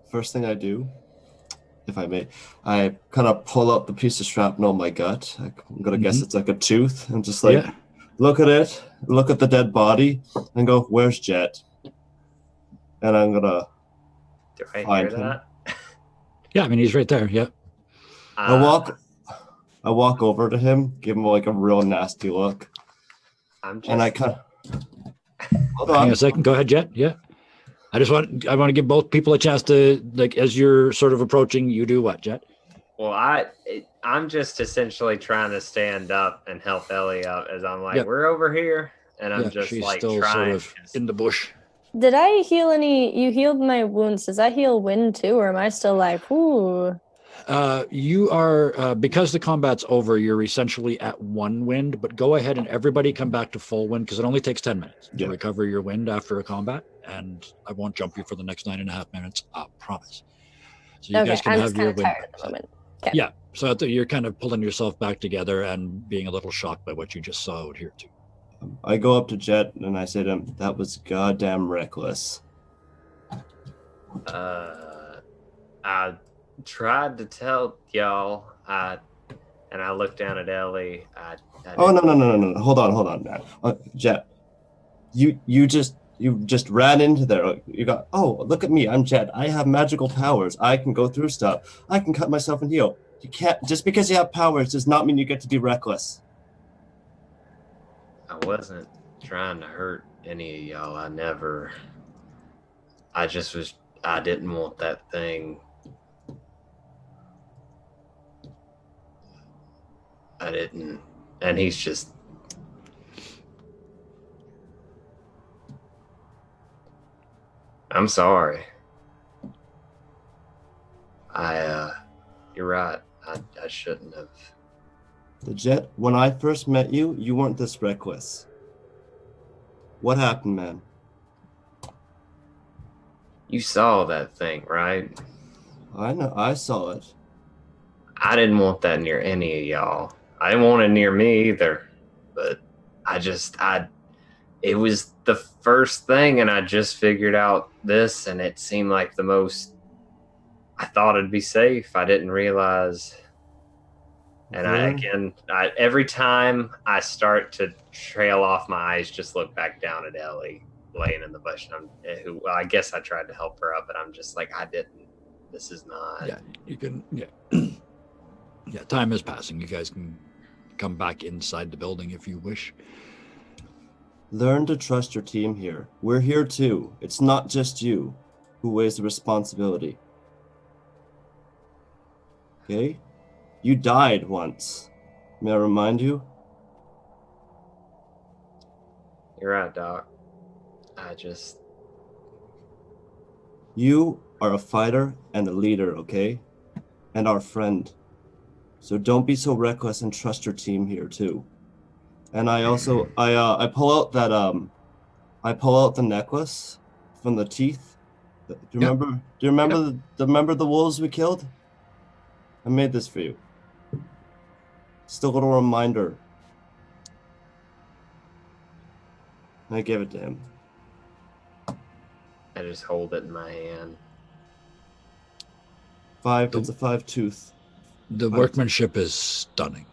First thing I do, if I may, I kind of pull out the piece of shrapnel in my gut. I'm gonna guess it's like a tooth, and just like look at it, look at the dead body, and go, "Where's Jet?" And I'm gonna Do I find hear him. that? Yeah, I mean, he's right there. Yeah. I walk over to him, give him like a real nasty look, and I kind of hold on. Hang on a second. Go ahead, Jet. Yeah. I want to give both people a chance to, like, as you're sort of approaching, you do what, Jet? Well, I'm just essentially trying to stand up and help Ellie up as I'm like, we're over here, and I'm just she's like still trying sort of in the bush. Did I heal any? You healed my wounds. Does that heal wind too, or am I still like, ooh? You are, because the combat's over, you're essentially at 1 wind, but go ahead and everybody come back to full wind, because it only takes 10 minutes to recover your wind after a combat, and I won't jump you for the next 9.5 minutes, I promise. So you guys can have your wind. Tired at the moment. Okay. Yeah, so you're kind of pulling yourself back together and being a little shocked by what you just saw out here too. I go up to Jet and I say to him, "That was goddamn reckless." I tried to tell y'all, and I looked down at Ellie. Oh no! Hold on, man. Jet, you just ran into there. You got, oh, look at me, I'm Jet. I have magical powers. I can go through stuff. I can cut myself and heal. You can't, just because you have powers does not mean you get to be reckless. I wasn't trying to hurt any of y'all. I didn't want that thing. I didn't. And he's just. I'm sorry. You're right. I shouldn't have. The Jet, when I first met you, you weren't this reckless. What happened, man? You saw that thing, right? I know, I saw it. I didn't want that near any of y'all. I didn't want it near me either. But it was the first thing, and I just figured out this, and it seemed like the most. I thought it'd be safe. I didn't realize. And every time I start to trail off, my eyes just look back down at Ellie laying in the bush. And I guess I tried to help her up, but I'm just like, I didn't. This is not. Yeah, you can. Yeah, yeah. Time is passing. You guys can come back inside the building if you wish. Learn to trust your team here. We're here too. It's not just you who weighs the responsibility. Okay? You died once. May I remind you? You're right, Doc. You are a fighter and a leader, okay? And our friend. So don't be so reckless and trust your team here too. And I also I pull out the necklace from the teeth. Do you remember the wolves we killed? I made this for you. Just a little reminder. And I give it to him. I just hold it in my hand. It's a 5-tooth. The workmanship is stunning.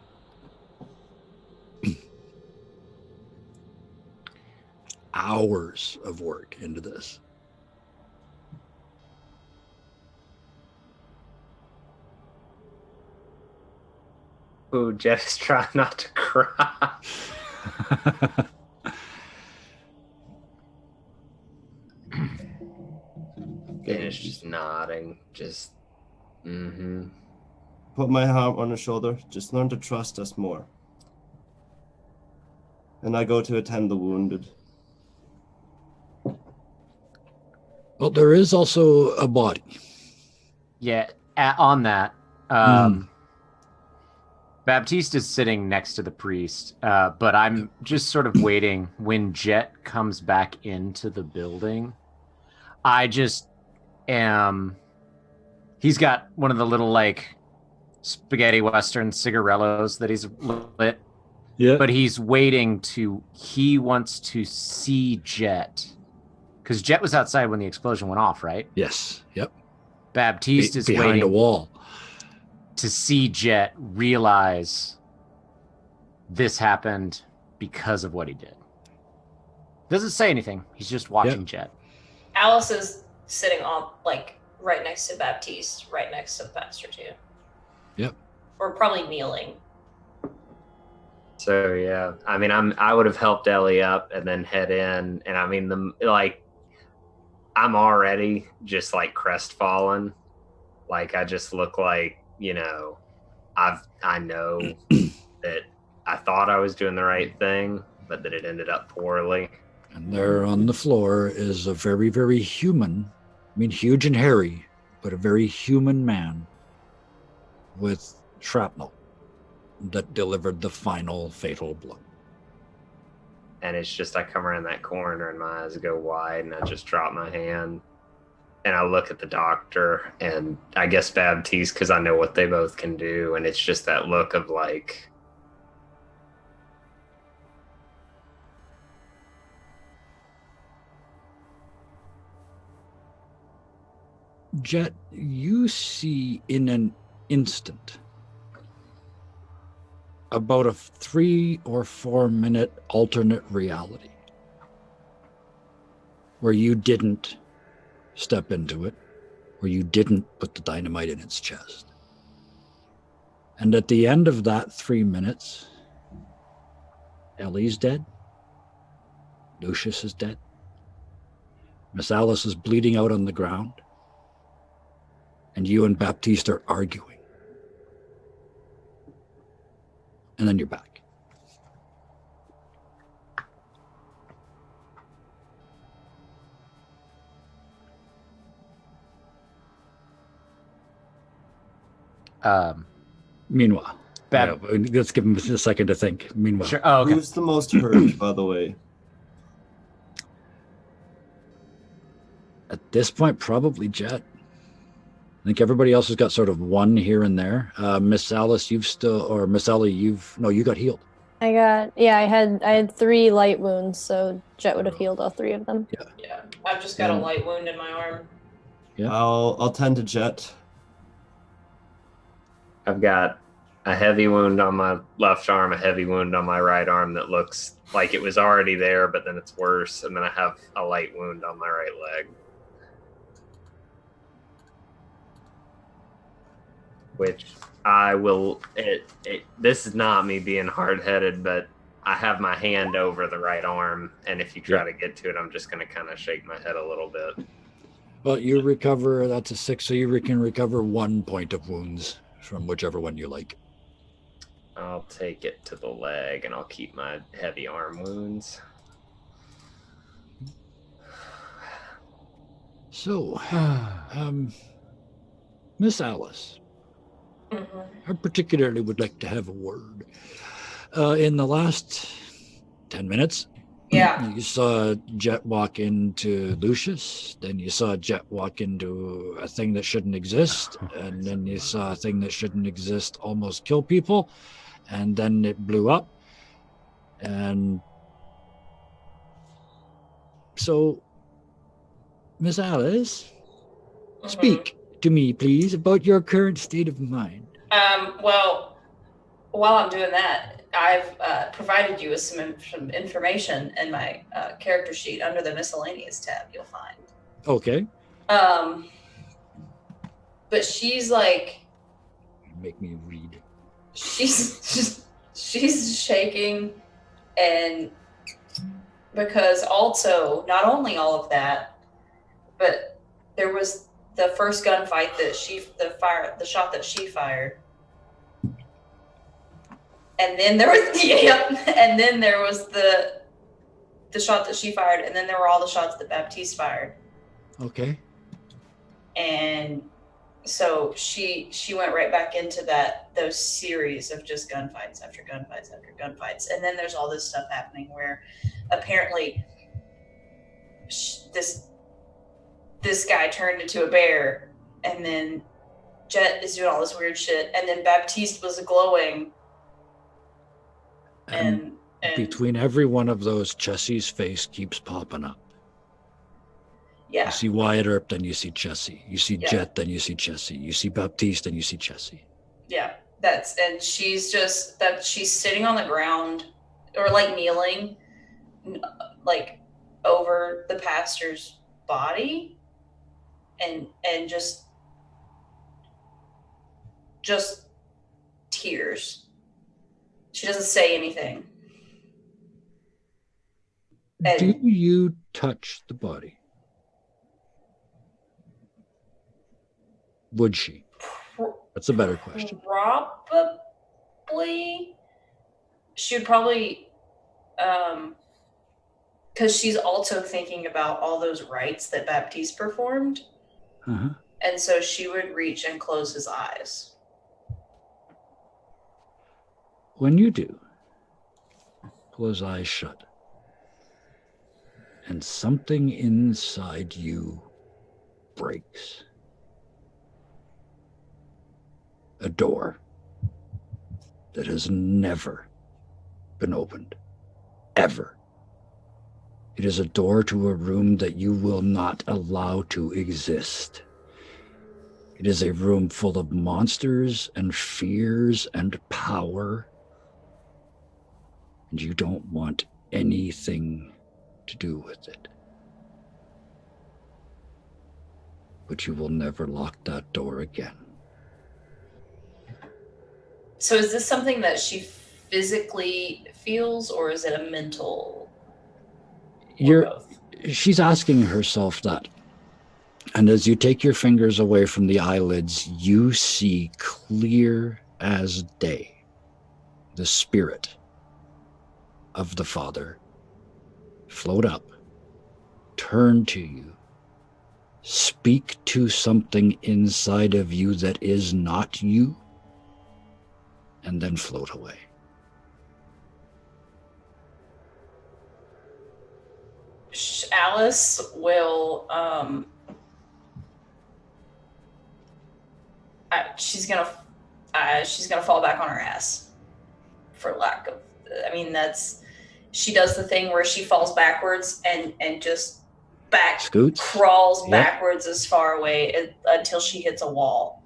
Hours of work into this. Ooh, Jet is trying not to cry. And it's just nodding, just, Put my arm on her shoulder. Just learn to trust us more. And I go to attend the wounded. Well, there is also a body. Yeah, on that, Baptiste is sitting next to the priest, but I'm just sort of waiting when Jet comes back into the building. I just am... He's got one of the little, like, spaghetti western cigarellos that he's lit. Yeah. But he's waiting to... He wants to see Jet. Because Jet was outside when the explosion went off, right? Yes. Yep. Baptiste is behind waiting a wall to see Jet realize this happened because of what he did. Doesn't say anything. He's just watching Jet. Alice is sitting on, like, right next to Baptiste, right next to the pastor too. Yep. Or probably kneeling. So yeah, I mean, I would have helped Ellie up and then head in, and I mean, I'm already just like crestfallen. Like I just look like, I know that I thought I was doing the right thing, but that it ended up poorly. And there on the floor is a very, very human, I mean, huge and hairy, but a very human man with shrapnel that delivered the final fatal blow. And it's just, I come around that corner and my eyes go wide and I just drop my hand and I look at the doctor and I guess Baptiste, because I know what they both can do. And it's just that look of like, Jet, you see in an instant about a 3 or 4 minute alternate reality where you didn't step into it, where you didn't put the dynamite in its chest. And at the end of that 3 minutes, Ellie's dead. Lucius is dead. Miss Alice is bleeding out on the ground. And you and Baptiste are arguing. And then you're back. Meanwhile, let's give him a second to think. Meanwhile, sure. Oh, okay. Who's the most hurt, by the way? At this point, probably Jet. I think everybody else has got sort of one here and there. Miss Alice, Miss Ellie, you got healed. I had 3 light wounds, so Jet would have healed all 3 of them. Yeah. I've just got a light wound in my arm. Yeah. I'll tend to Jet. I've got a heavy wound on my left arm, a heavy wound on my right arm that looks like it was already there, but then it's worse. And then I have a light wound on my right leg. Which I will, this is not me being hard-headed, but I have my hand over the right arm, and if you try to get to it, I'm just going to kind of shake my head a little bit. Well, you recover, that's a 6, so you can recover 1 point of wounds from whichever one you like. I'll take it to the leg, and I'll keep my heavy arm wounds. So, Miss Alice, I particularly would like to have a word. In the last 10 minutes, you saw Jet walk into Lucius, then you saw Jet walk into a thing that shouldn't exist, and then you saw a thing that shouldn't exist almost kill people, and then it blew up. And so, Miss Alice, speak to me, please, about your current state of mind. Well, while I'm doing that, I've provided you with some information in my character sheet under the miscellaneous tab you'll find. Okay. But she's like... Make me read. she's shaking, and because also not only all of that, but there was the first gunfight that the shot that she fired. And then there was and then there was the shot that she fired, and then there were all the shots that Baptiste fired. Okay. And so she went right back into those series of just gunfights after gunfights after gunfights. And then there's all this stuff happening where apparently this guy turned into a bear, and then Jet is doing all this weird shit, and then Baptiste was glowing. And between every one of those, Chessie's face keeps popping up. Yeah. You see Wyatt Earp, then you see Chessie. You see Jet, then you see Chessie. You see Baptiste, then you see Chessie. Yeah, and she's sitting on the ground, or like kneeling, like over the pastor's body, and just tears. She doesn't say anything. Do you touch the body? Would she? That's a better question. Probably. She would probably, because she's also thinking about all those rites that Baptiste performed. Uh-huh. And so she would reach and close his eyes. When you do, pull his eyes shut, and something inside you breaks. A door that has never been opened, ever. It is a door to a room that you will not allow to exist. It is a room full of monsters and fears and power. And you don't want anything to do with it. But you will never lock that door again. So is this something that she physically feels, or is it a mental? She's asking herself that. And as you take your fingers away from the eyelids, you see clear as day the spirit of the Father float up, turn to you, speak to something inside of you that is not you, and then float away. Alice will, she's gonna fall back on her ass, for lack of, she does the thing where she falls backwards and just crawls backwards as far away until she hits a wall.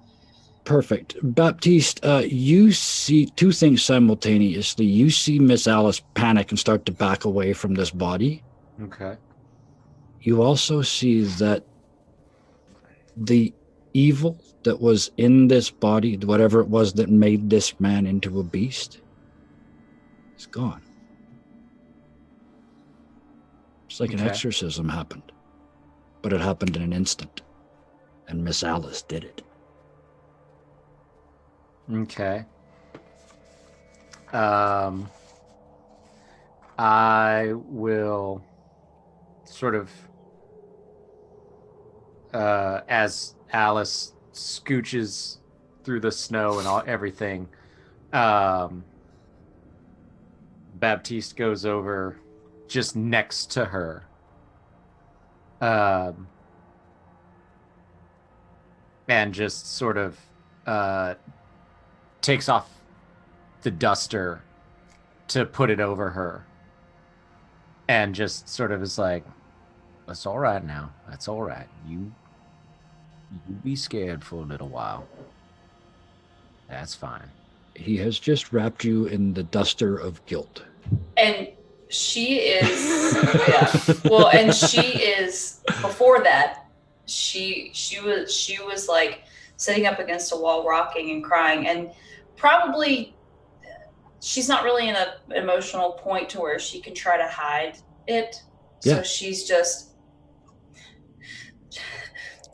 Perfect. Baptiste, you see two things simultaneously. You see Miss Alice panic and start to back away from this body. Okay. You also see that the evil that was in this body, whatever it was that made this man into a beast, is gone. It's like an exorcism happened, but it happened in an instant, and Miss Alice did it. Okay. I will sort of, as Alice scooches through the snow and everything, Baptiste goes over just next to her. And just sort of takes off the duster to put it over her. And just sort of is like, that's all right now. That's all right. You be scared for a little while. That's fine. He has just wrapped you in the duster of guilt. And she is, well, and she is, before that, she was like sitting up against a wall, rocking and crying, and probably she's not really in an emotional point to where she can try to hide it. So she's just,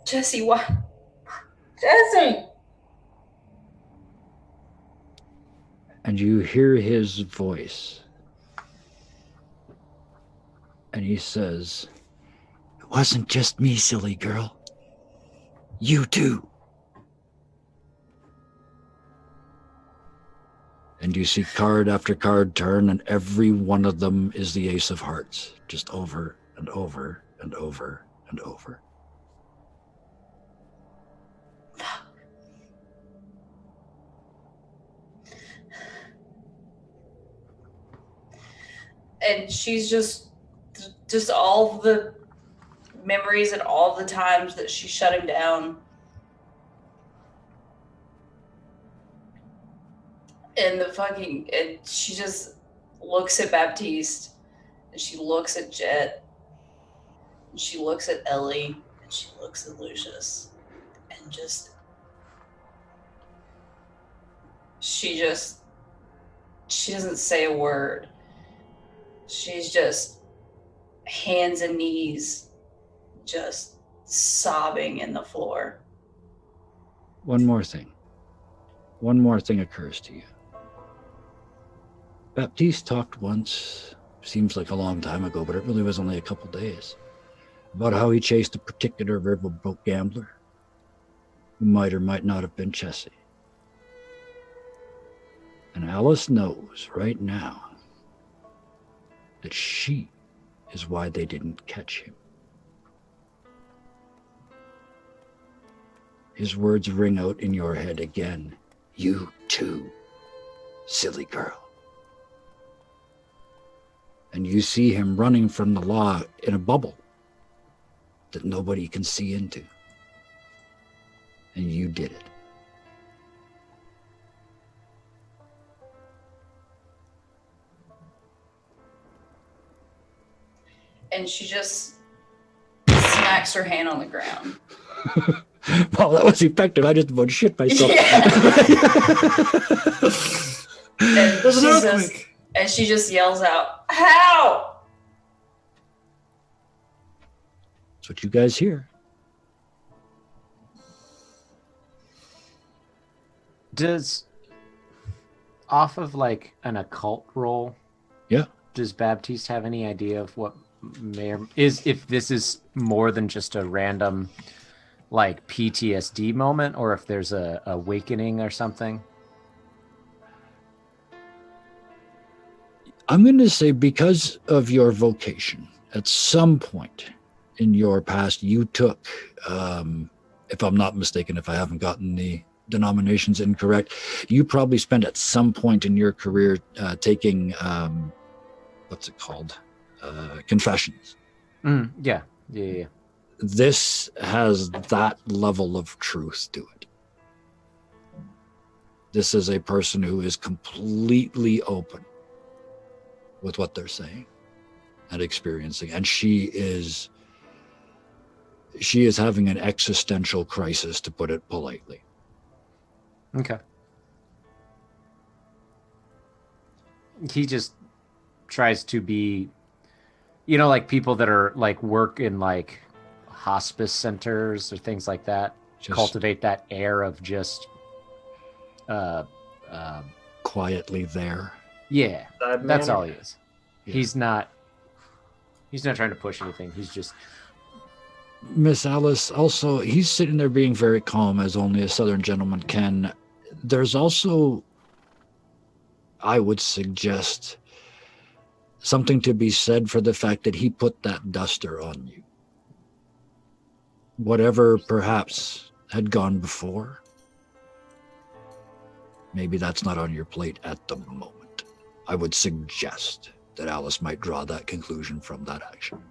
Jesse, what? Jesse! And you hear his voice. And he says, "It wasn't just me, silly girl. You too." And you see card after card turn, and every one of them is the Ace of Hearts, just over and over and over and over. And she's just all the memories and all the times that she shut him down. And she just looks at Baptiste, and she looks at Jet, and she looks at Ellie, and she looks at Lucius, and she doesn't say a word. She's just hands and knees, just sobbing in the floor. One more thing occurs to you. Baptiste talked once, seems like a long time ago, but it really was only a couple days, about how he chased a particular riverboat gambler who might or might not have been Jesse. And Alice knows right now that she is why they didn't catch him. His words ring out in your head again. You too, silly girl. And you see him running from the law in a bubble that nobody can see into. And you did it. And she just smacks her hand on the ground. Well, that was effective. I just about shit myself. Yeah. And she just yells out, "How?" That's what you guys hear. Does, off of like an occult roll, does Baptiste have any idea of what if this is more than just a random like PTSD moment, or if there's a awakening or something? I'm going to say because of your vocation, at some point in your past, you took, if I'm not mistaken, if I haven't gotten the denominations incorrect, you probably spent at some point in your career taking, what's it called? Confessions. Yeah. This has that level of truth to it. This is a person who is completely open with what they're saying and experiencing, and she is having an existential crisis, to put it politely. Okay. He just tries to be, like people that are like work in like hospice centers or things like that, cultivate that air of just quietly there. Yeah, that's all he is. Yeah. He's not trying to push anything. He's just... Miss Alice, also, he's sitting there being very calm, as only a Southern gentleman can. There's also, I would suggest, something to be said for the fact that he put that duster on you. Whatever perhaps had gone before, maybe that's not on your plate at the moment. I would suggest that Alice might draw that conclusion from that action.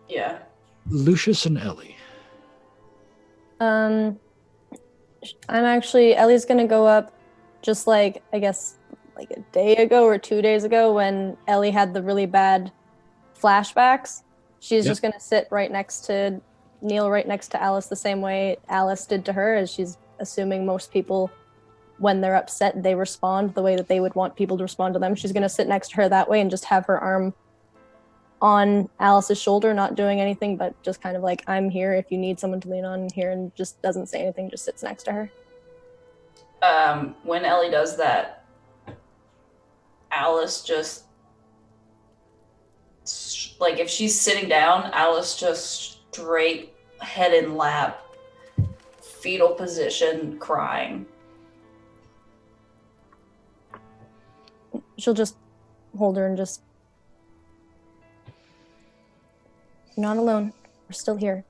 Yeah. Lucius and Ellie. Ellie's gonna go up just like, I guess, like a day ago or 2 days ago when Ellie had the really bad flashbacks. She's just gonna kneel right next to Alice the same way Alice did to her, as she's assuming most people when they're upset, they respond the way that they would want people to respond to them. She's going to sit next to her that way and just have her arm on Alice's shoulder, not doing anything, but just kind of like, I'm here if you need someone to lean on here, and just doesn't say anything, just sits next to her. When Ellie does that, Alice just, like, if she's sitting down, Alice just straight head in lap, fetal position, crying. She'll just hold her and just, you're not alone. We're still here.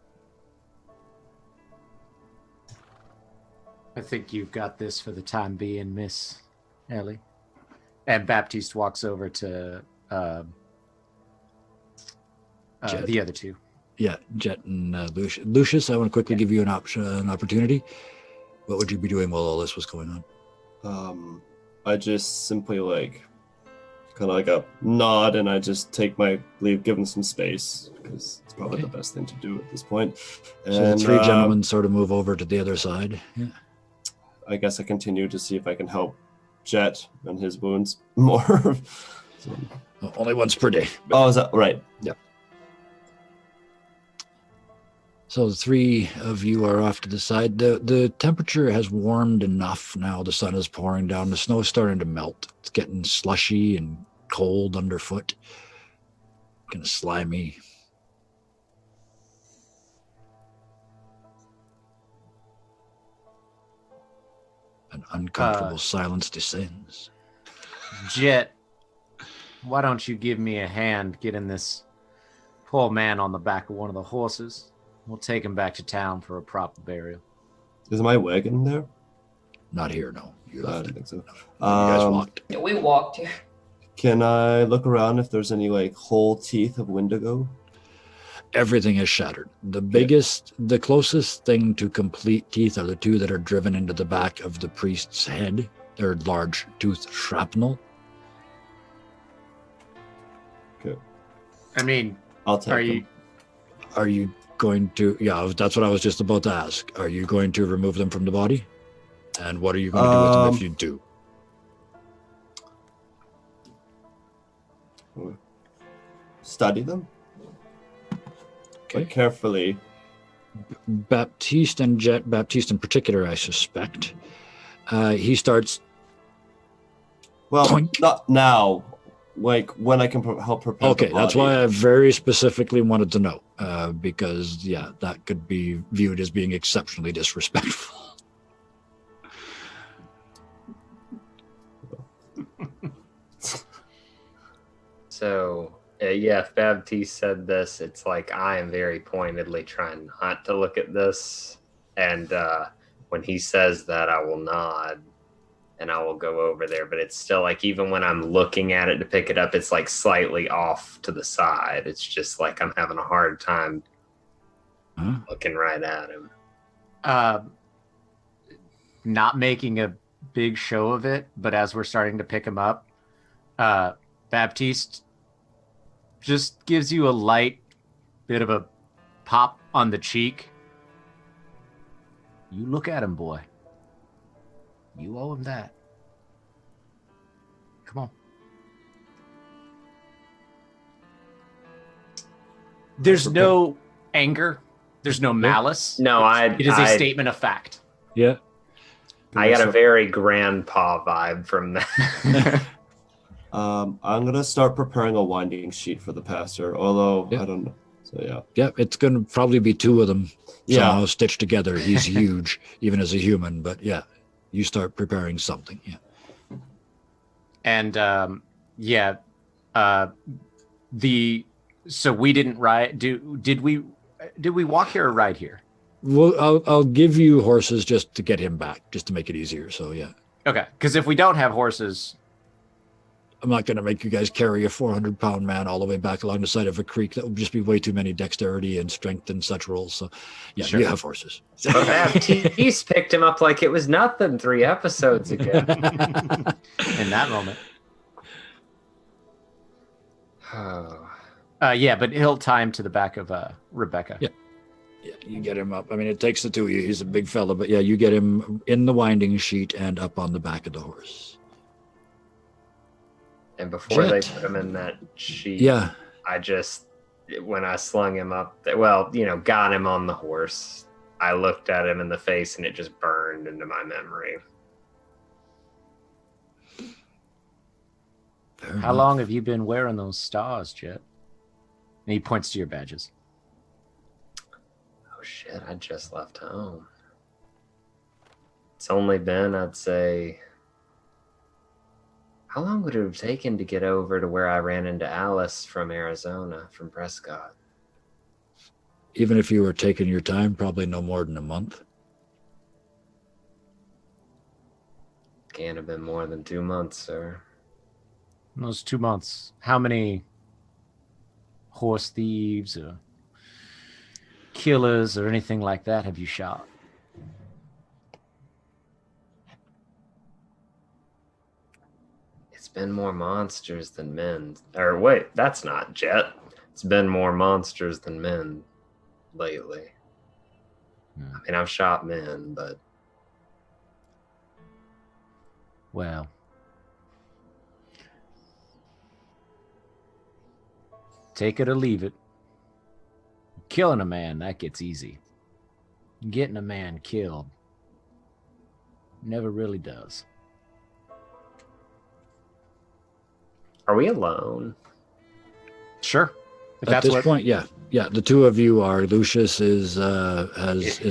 I think you've got this for the time being, Miss Ellie. And Baptiste walks over to the other two. Yeah, Jet and Lucius. Lucius, I want to quickly give you an opportunity. What would you be doing while all this was going on? I just simply like kind of like a nod, and I just take my leave, give them some space because it's probably the best thing to do at this point. And, so the three gentlemen sort of move over to the other side. Yeah. I guess I continue to see if I can help Jet and his wounds more. So, only once per day. oh, is that right? Yeah. So the three of you are off to the side. The temperature has warmed enough now. The sun is pouring down. The snow's starting to melt. It's getting slushy and cold underfoot. Kind of slimy. An uncomfortable silence descends. Jet, why don't you give me a hand getting this poor man on the back of one of the horses? We'll take him back to town for a proper burial. Is my wagon there? Not here, no. You I left don't it. think so. You guys walked. Yeah, we walked here. Can I look around if there's any like whole teeth of Wendigo? Everything is shattered. The biggest, the closest thing to complete teeth are the two that are driven into the back of the priest's head. They're large tooth shrapnel. Okay. I mean, I'll take them. Are you going to, yeah, that's what I was just about to ask. Are you going to remove them from the body? And what are you going to do with them if you do? Study them? Okay. But carefully. Baptiste and Jet, Baptiste in particular, I suspect. He starts. Well, Boink. not now. Like when I can help prepare. Okay, the that's body. why I very specifically wanted to know. Because, yeah, that could be viewed as being exceptionally disrespectful. So, yeah, if Baptiste said this, it's like I am very pointedly trying not to look at this. And when he says that, I will nod and I will go over there. But it's still like, even when I'm looking at it to pick it up, it's like slightly off to the side. It's just like I'm having a hard time looking right at him. Not making a big show of it, but as we're starting to pick him up, Baptiste just gives you a light bit of a pop on the cheek. You look at him, boy. You owe him that. Come on. There's no anger. There's no malice. No, It is a statement of fact. Yeah. I got a very grandpa vibe from that. I'm gonna start preparing a winding sheet for the pastor. Although I don't know. So yeah. Yeah, it's going to probably be two of them somehow Yeah. stitched together. He's huge, even as a human. But yeah, you start preparing something. Yeah. And so we didn't ride. Did we walk here or ride here? Well, I'll give you horses just to get him back, just to make it easier. So yeah, Okay, because if we don't have horses, I'm not going to make you guys carry a 400-pound man all the way back along the side of a creek. That would just be way too many dexterity and strength and such rolls. So yeah, Sure. you have horses. But Baptiste picked him up like it was nothing 3 episodes ago. in that moment. Oh. Yeah, but he'll tie him to the back of Rebecca. Yeah. Yeah, you get him up. I mean, it takes the two of you. He's a big fella, but yeah, you get him in the winding sheet and up on the back of the horse. And before Jet. they put him in that sheet, Yeah. I just, when I slung him up, well, got him on the horse, I looked at him in the face and it just burned into my memory. How long have you been wearing those stars, Jet? And he points to your badges. Oh shit, I just left home. It's only been, I'd say, how long would it have taken to get over to where I ran into Alice from Arizona, from Prescott? Even if you were taking your time, probably no more than a month. Can't have been more than 2 months, sir. In those 2 months, how many horse thieves or killers or anything like that have you shot? It's been more monsters than men. Or wait, that's not Jet. It's been more monsters than men lately. I mean, I've shot men, but... Well, take it or leave it. Killing a man, that gets easy. Getting a man killed never really does. Are we alone? Sure. At this point, yeah. Yeah, the two of you are. Lucius is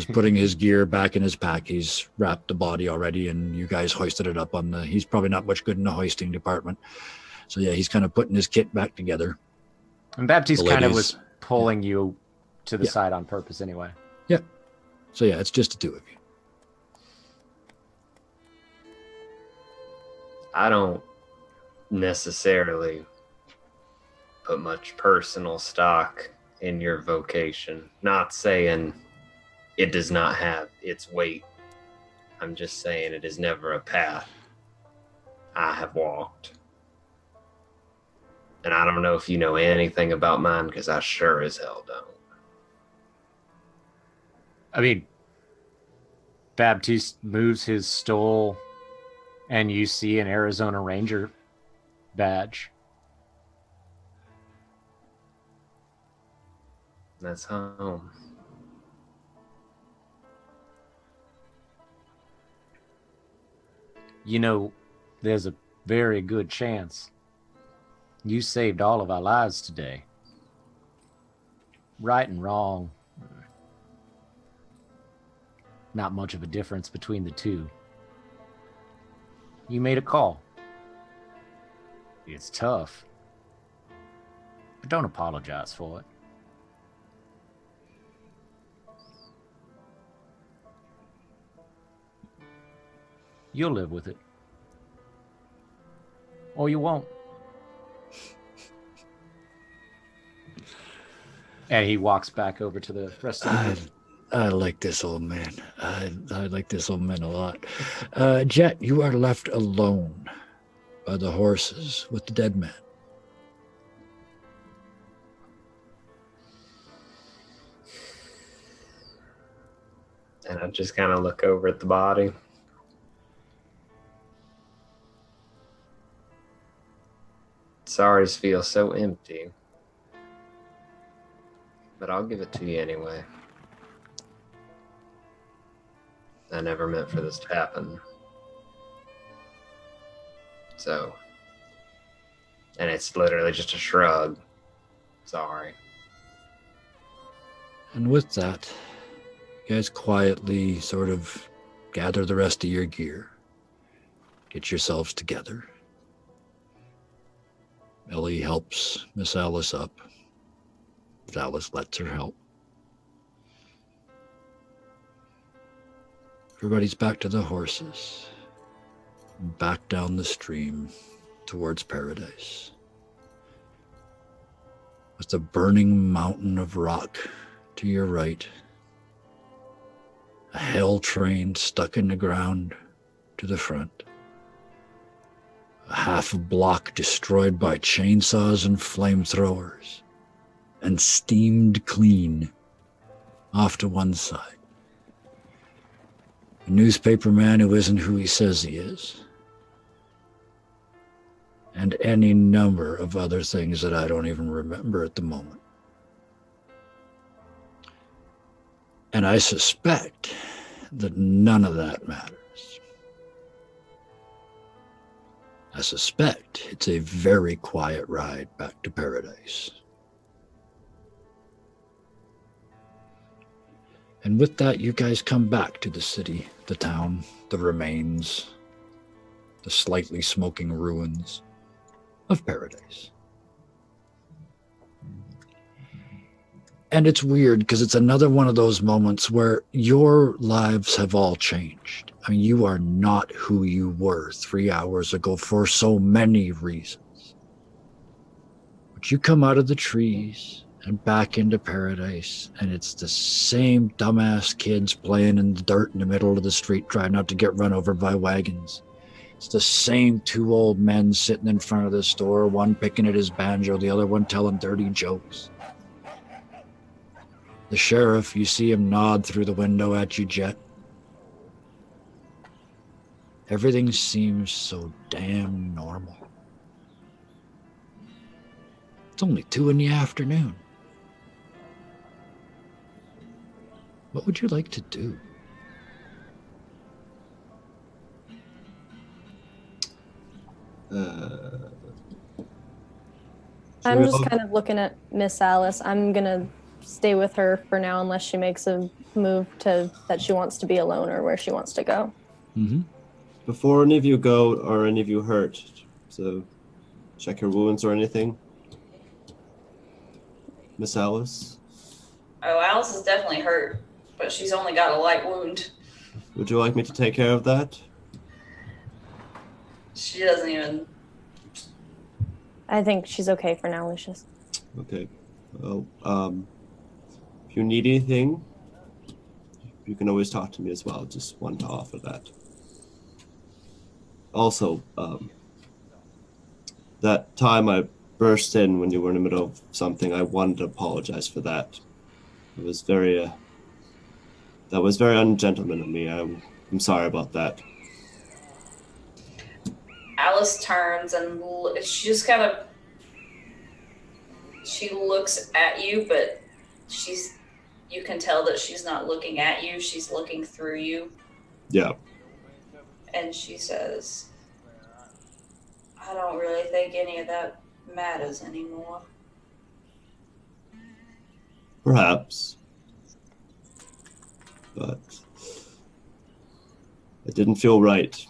putting his gear back in his pack. He's wrapped the body already, and you guys hoisted it up on the... He's probably not much good in the hoisting department. So yeah, he's kind of putting his kit back together. And Baptiste kind of was pulling you to the side on purpose anyway. Yeah. So yeah, it's just the two of you. I don't necessarily put much personal stock in your vocation. Not saying it does not have its weight. I'm just saying it is never a path I have walked. And I don't know if you know anything about mine, because I sure as hell don't. I mean, Baptiste moves his stole, and you see an Arizona Ranger badge. That's home. You know, there's a very good chance you saved all of our lives today. Right and wrong, not much of a difference between the two. You made a call. It's tough, but don't apologize for it. You'll live with it. Or you won't. And he walks back over to the rest of the group. I like this old man. I like this old man a lot. Jet, you are left alone by the horses with the dead man. And I just kind of look over at the body. Sorry's feel so empty. But I'll give it to you anyway. I never meant for this to happen. So, and it's literally just a shrug. Sorry. And with that, you guys quietly sort of gather the rest of your gear. Get yourselves together. Ellie helps Miss Alice up. Alice lets her help. Everybody's back to the horses. Back down the stream towards paradise. With the burning mountain of rock to your right. A hell train stuck in the ground to the front. A half block destroyed by chainsaws and flamethrowers, and steamed clean off to one side. A newspaper man who isn't who he says he is. And any number of other things that I don't even remember at the moment. And I suspect that none of that matters. I suspect it's a very quiet ride back to paradise. And with that, you guys come back to the city, the town, the remains, the slightly smoking ruins of paradise. And it's weird because it's another one of those moments where your lives have all changed. I mean, you are not who you were 3 hours ago for so many reasons. But you come out of the trees and back into paradise, and it's the same dumbass kids playing in the dirt in the middle of the street trying not to get run over by wagons. It's the same two old men sitting in front of the store, one picking at his banjo, the other one telling dirty jokes. The sheriff, you see him nod through the window at you, Jet. Everything seems so damn normal. It's only 2 in the afternoon. What would you like to do? I'm just kind of looking at Miss Alice. I'm gonna stay with her for now unless she makes a move to that she wants to be alone or where she wants to go. Mm-hmm. Before any of you go or any of you hurt, so check your wounds or anything. Miss Alice? Oh, Alice is definitely hurt, but she's only got a light wound. Would you like me to take care of that? She doesn't even... I think she's okay for now, Lucius. Okay. Well, if you need anything, you can always talk to me as well. Just want to offer that. Also, that time I burst in when you were in the middle of something, I wanted to apologize for that. It was very, that was very ungentlemanly of me. I'm sorry about that. Alice turns and she just kind of... She looks at you, but you can tell that she's not looking at you. She's looking through you. Yeah. And she says, I don't really think any of that matters anymore. Perhaps. But it didn't feel right,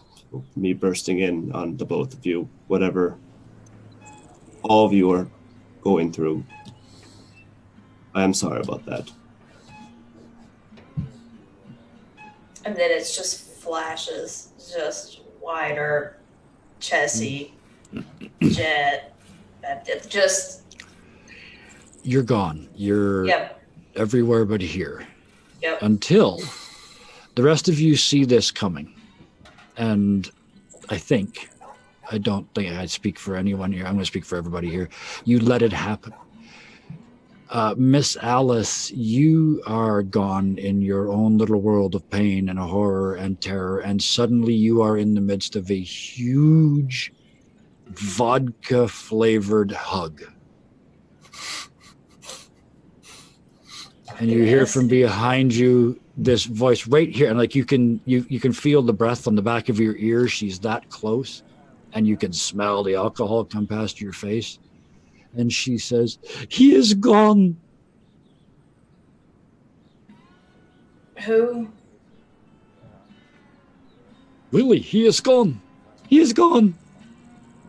me bursting in on the both of you, whatever all of you are going through. I am sorry about that. And then it's just flashes, just wider, Chessie, Jet, just... You're gone. You're everywhere but here. Yep. Until the rest of you see this coming. And I don't think I speak for anyone here. I'm going to speak for everybody here. You let it happen. Miss Alice, you are gone in your own little world of pain and horror and terror, and suddenly you are in the midst of a huge vodka-flavored hug. And you hear from behind you this voice right here, and like you can feel the breath on the back of your ears. She's that close, and you can smell the alcohol come past your face. And she says, "He is gone." Who? Lily, he is gone. He is gone.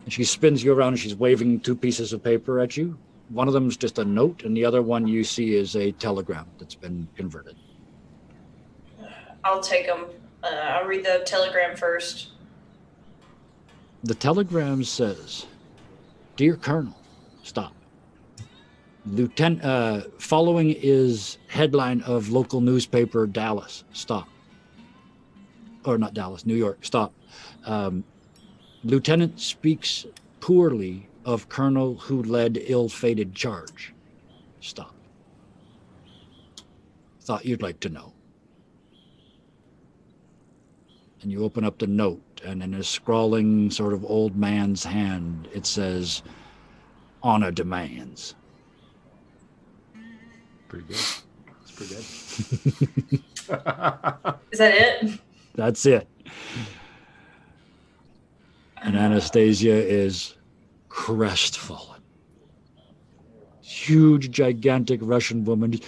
And she spins you around and she's waving 2 pieces of paper at you. One of them is just a note, and the other one you see is a telegram that's been converted. I'll take them. I'll read the telegram first. The telegram says, "Dear Colonel," stop. Following is headline of local newspaper Dallas, stop. Or not Dallas, New York, stop. Lieutenant speaks poorly of colonel who led ill-fated charge. Stop. thought you'd like to know. And you open up the note, and in a scrawling sort of old man's hand, it says, "Honor demands." Pretty good. It's pretty good. Is that it? That's it. And Anastasia is crestfallen. Huge, gigantic Russian woman.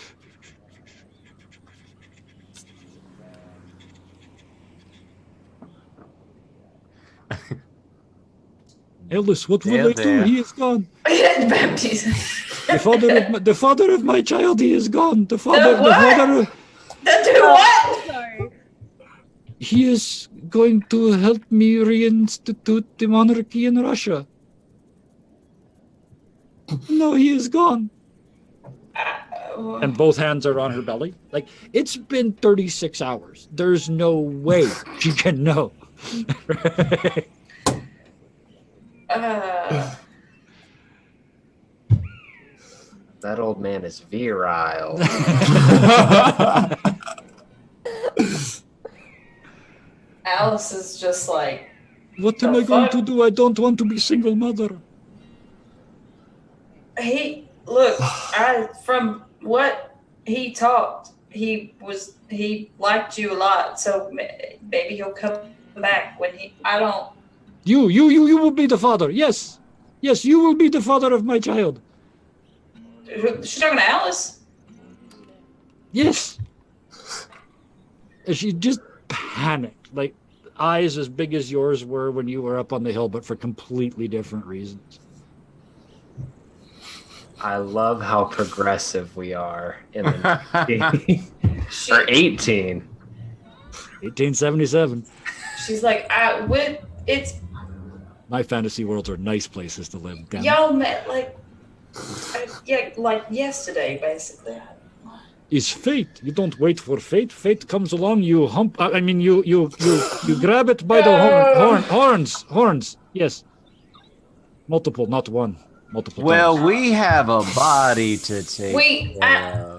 Alice, what will I do? He is gone. Baptism. The father of my child, he is gone. The what? father. Do what? Sorry. He is going to help me reinstitute the monarchy in Russia. No, he is gone. And both hands are on her belly. Like, it's been 36 hours. There's no way she can know. That old man is virile. Alice is just like, What am I going to do? I don't want to be single mother. from what he talked, he liked you a lot, so maybe he'll come back when You will be the father. Yes, you will be the father of my child. She's talking to Alice? Yes. And she just panicked, like eyes as big as yours were when you were up on the hill, but for completely different reasons. I love how progressive we are in the or 18. 1877. She's like, it's My fantasy worlds are nice places to live. Damn it. y'all met like yesterday, basically. Is fate. You don't wait for fate. Fate comes along. You hump. I mean, you grab it by the horns. Yes. Multiple, not one. Multiple. Well, times. we have a body to take care of.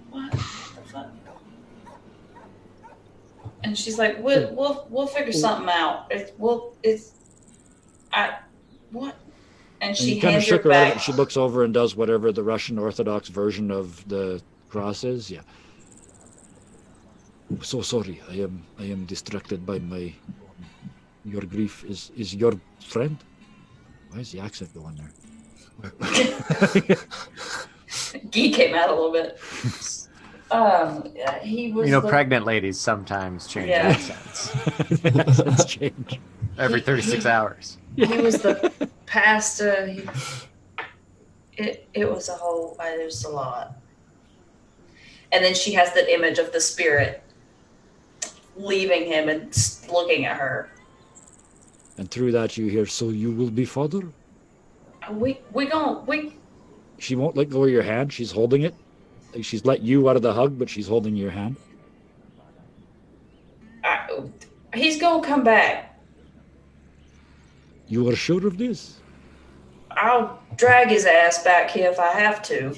What the fuck? And she's like, we'll figure something out. What? And she kind of hands her shook her back. out. She looks over and does whatever the Russian Orthodox version of the cross is. Yeah. So sorry. I am distracted by your grief. Is your friend? Why is the accent going there? Gee came out a little bit. He was. Pregnant ladies sometimes change Yeah. accents Accents change. every 36 hours. He was the pastor. It was a whole. There's a lot. And then she has that image of the spirit leaving him and looking at her. And through that you hear, "So you will be father?" She won't let go of your hand. She's holding it. Like she's let you out of the hug, but she's holding your hand. He's gonna come back. You are sure of this? I'll drag his ass back here if I have to.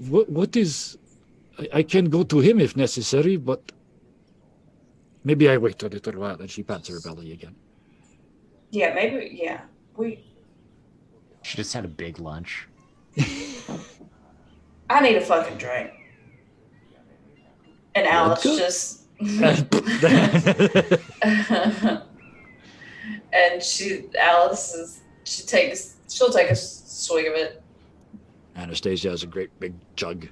What is... I can go to him if necessary, but... Maybe I wait a little while. And she pats her belly again. Yeah, maybe, yeah. She just had a big lunch. I need a fucking drink. And Alice Vodka? just... and she'll take a swig of it. Anastasia has a great big jug.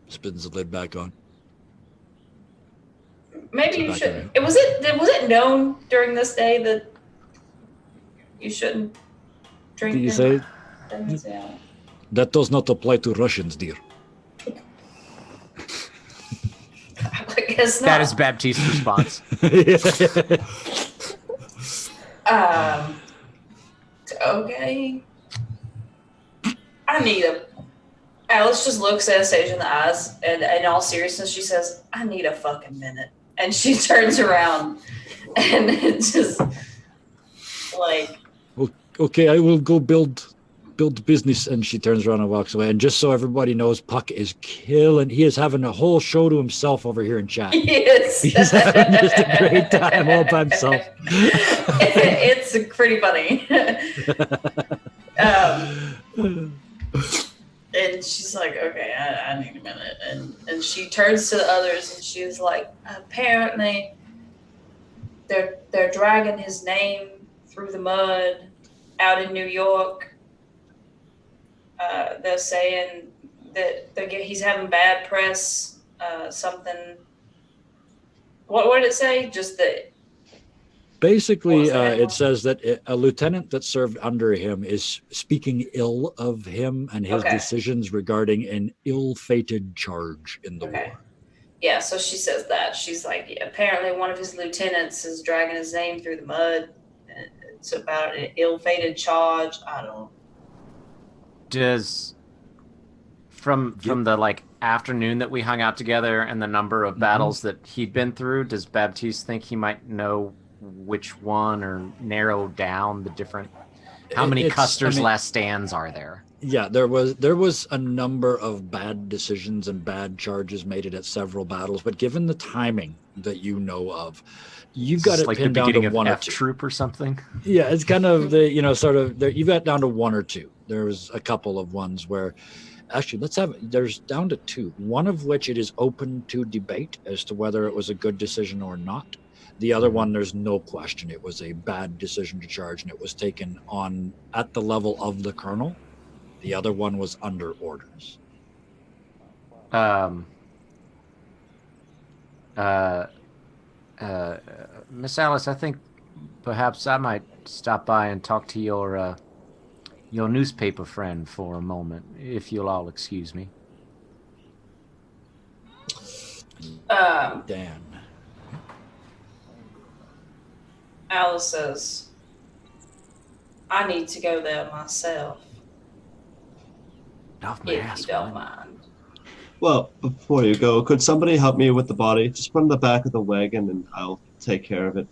Spins the lid back on. Maybe you should. Was it known during this day that you shouldn't drink? Did you say? Yeah. That does not apply to Russians, dear. I guess not. That is Baptiste's response. Okay. Alice just looks Anastasia in the eyes, and in all seriousness, she says, "I need a fucking minute." And she turns around, and it's just like... Okay, I will go build build business. And she turns around and walks away. And just so everybody knows, Puck is killing. He is having a whole show to himself over here in chat. Yes. He's having just a great time all by himself. It's pretty funny. And she's like, okay, I need a minute. And she turns to the others and she was like, apparently they're dragging his name through the mud out in New York. They're saying that he's having bad press, something. What did it say? Just that. Basically, it says that a lieutenant that served under him is speaking ill of him and his decisions regarding an ill-fated charge in the war. Yeah, so she says that. She's like, yeah, apparently one of his lieutenants is dragging his name through the mud. It's about an ill-fated charge. I don't. Does from the like afternoon that we hung out together and the number of battles that he'd been through, does Baptiste think he might know which one or narrow down the different? How many Custer's last stands are there? Yeah, there was a number of bad decisions and bad charges made at several battles, but given the timing that you know of, you've got it like pinned down to one or two. Troop or something. Yeah, it's kind of the you've got down to one or two. There was a couple of ones where, actually, there's down to two. One of which it is open to debate as to whether it was a good decision or not. The other one, there's no question it was a bad decision to charge, and it was taken on at the level of the colonel. The other one was under orders. Miss Alice, I think perhaps I might stop by and talk to your newspaper friend for a moment, if you'll all excuse me. Dan. Alice says, I need to go there myself. If you don't mind. Well, before you go, could somebody help me with the body? Just put it in the back of the wagon and I'll take care of it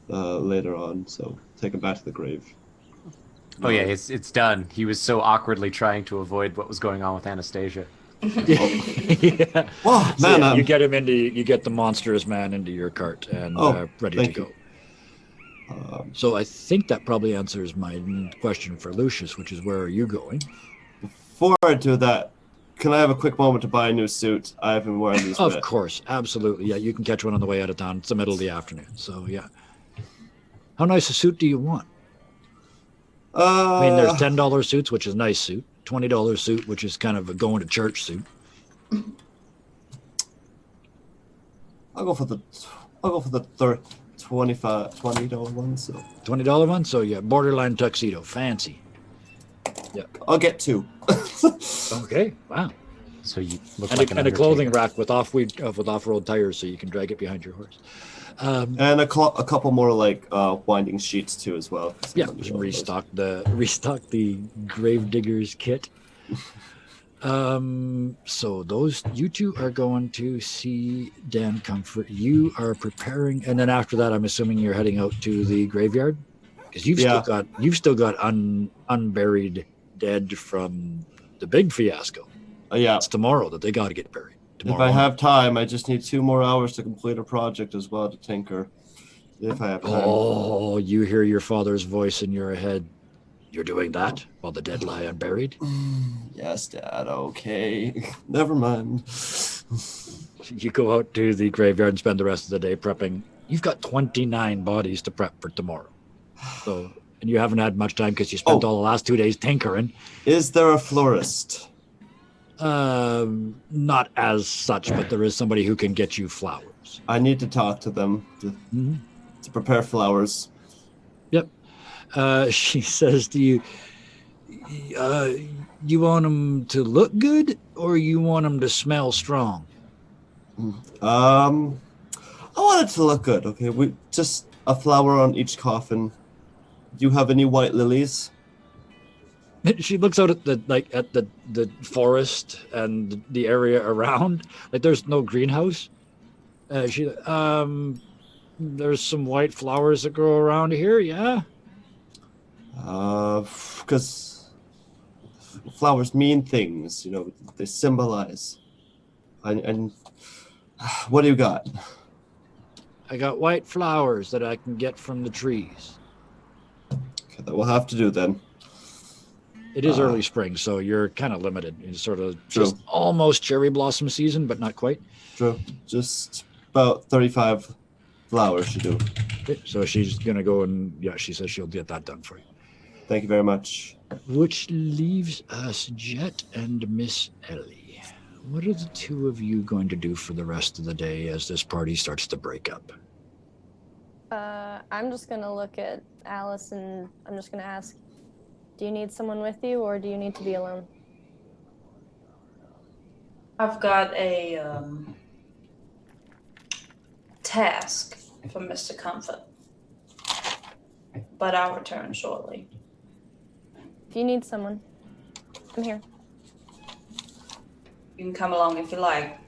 later on. So take him back to the grave. Oh yeah, it's done. He was so awkwardly trying to avoid what was going on with Anastasia. Yeah. Oh, man, so you get the monstrous man into your cart and ready to go. So I think that probably answers my question for Lucius, which is, where are you going? Before I do that, can I have a quick moment to buy a new suit? I haven't been wearing these. Of course, absolutely. Yeah, you can catch one on the way out of town. It's the middle of the afternoon, so yeah. How nice a suit do you want? I mean, there's $10 suits, which is a nice suit. $20 suit, which is kind of a going to church suit. I'll go for the $20 one. So $20 one. So yeah, borderline tuxedo, fancy. Yeah, I'll get two. Okay, wow. So you look and like a clothing rack with off-road tires, so you can drag it behind your horse. And a couple more like winding sheets too as well. Yeah, restock the Gravedigger's kit. So you two are going to see Dan Comfort. You are preparing, and then after that, I'm assuming you're heading out to the graveyard, because you've still got unburied dead from the big fiasco. Yeah, it's tomorrow that they got to get buried. If I have time, I just need 2 more hours to complete a project as well to tinker. If I have time. Oh, you hear your father's voice in your head. You're doing that while the dead lie unburied? Yes, Dad. Okay. Never mind. You go out to the graveyard and spend the rest of the day prepping. You've got 29 bodies to prep for tomorrow. So, and you haven't had much time because you spent all the last 2 days tinkering. Is there a florist? Not as such, but there is somebody who can get you flowers. I need to talk to them to prepare flowers. Yep. She says to you, you want them to look good or you want them to smell strong? I want it to look good. Okay, we just a flower on each coffin. Do you have any white lilies? She looks out at the forest and the area around. Like, there's no greenhouse. There's some white flowers that grow around here. Yeah. Because flowers mean things. They symbolize. And what do you got? I got white flowers that I can get from the trees. Okay, that will have to do then. It is early spring, so you're kind of limited. It's sort of True. just almost cherry blossom season, but not quite. True. Just about 35 flowers should do. Okay, so she's going to go and, she says she'll get that done for you. Thank you very much. Which leaves us Jet and Miss Ellie. What are the two of you going to do for the rest of the day as this party starts to break up? I'm just going to look at Alice and I'm just going to ask, do you need someone with you or do you need to be alone? I've got a task for Mr. Comfort, but I'll return shortly. If you need someone, I'm here. You can come along if you like.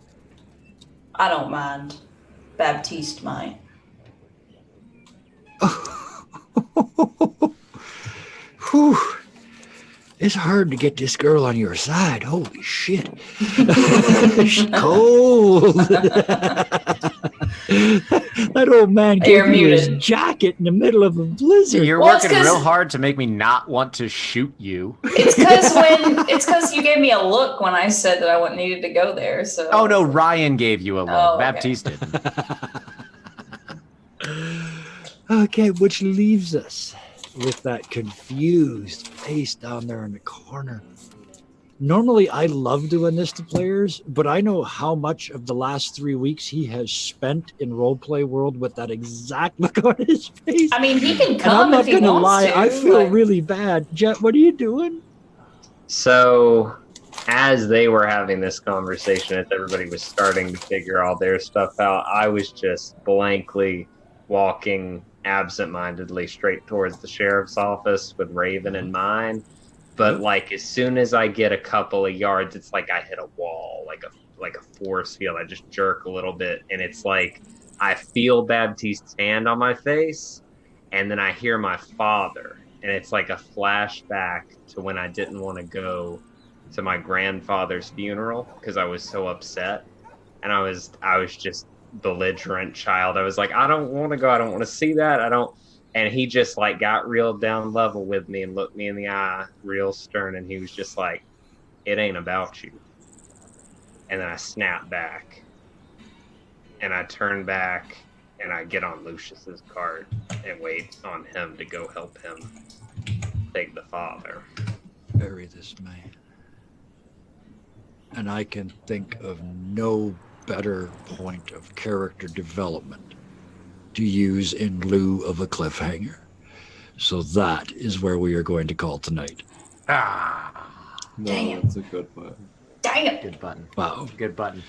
I don't mind. Baptiste might. Whew. It's hard to get this girl on your side. Holy shit. She's cold. That old man You're gave you his muted. jacket in the middle of a blizzard. You're Well, it's working 'cause- real hard to make me not want to shoot you. It's because you gave me a look when I said that I wouldn't needed to go there. So. Oh no, Ryan gave you a look. Oh, okay. Baptiste didn't. Okay, which leaves us with that confused face down there in the corner. Normally, I love doing this to players, but I know how much of the last 3 weeks he has spent in roleplay world with that exact look on his face. I mean, he can And come I'm not if he gonna wants lie, to. I feel like- really bad. Jet, what are you doing? So, as they were having this conversation, as everybody was starting to figure all their stuff out, I was just blankly walking absentmindedly straight towards the sheriff's office with Raven in mind. But like as soon as I get a couple of yards, it's like I hit a wall, like a force field. I just jerk a little bit, and it's like I feel Baptiste's hand on my face, and then I hear my father, and it's like a flashback to when I didn't want to go to my grandfather's funeral because I was so upset, and I was just belligerent child. I was like, I don't want to go. I don't want to see that. I don't. And he just like got real down level with me and looked me in the eye real stern. And he was just like, it ain't about you. And then I snapped back and I turn back and I get on Lucius's cart and wait on him to go help him take the father. Bury this man. And I can think of no better point of character development to use in lieu of a cliffhanger. So that is where we are going to call tonight. Ah, No, Damn. that's a good one. Dang it! good button. Wow. Good button.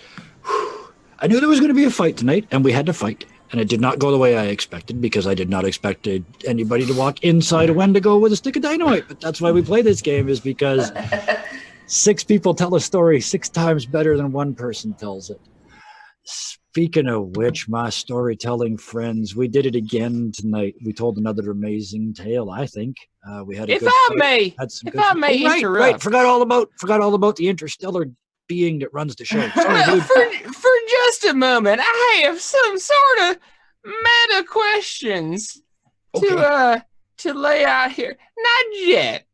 I knew there was going to be a fight tonight, and we had to fight. And it did not go the way I expected because I did not expect anybody to walk inside a Wendigo with a stick of dynamite. But that's why we play this game, is because 6 people tell a story 6 times better than one person tells it. Speaking of which, my storytelling friends, we did it again tonight. We told another amazing tale, I think. We had a If good I fight. may, Had some if good I may right, interrupt. Forgot all about the interstellar being that runs the show. Sorry, dude. for just a moment, I have some sort of meta questions Okay. to lay out here. Not yet,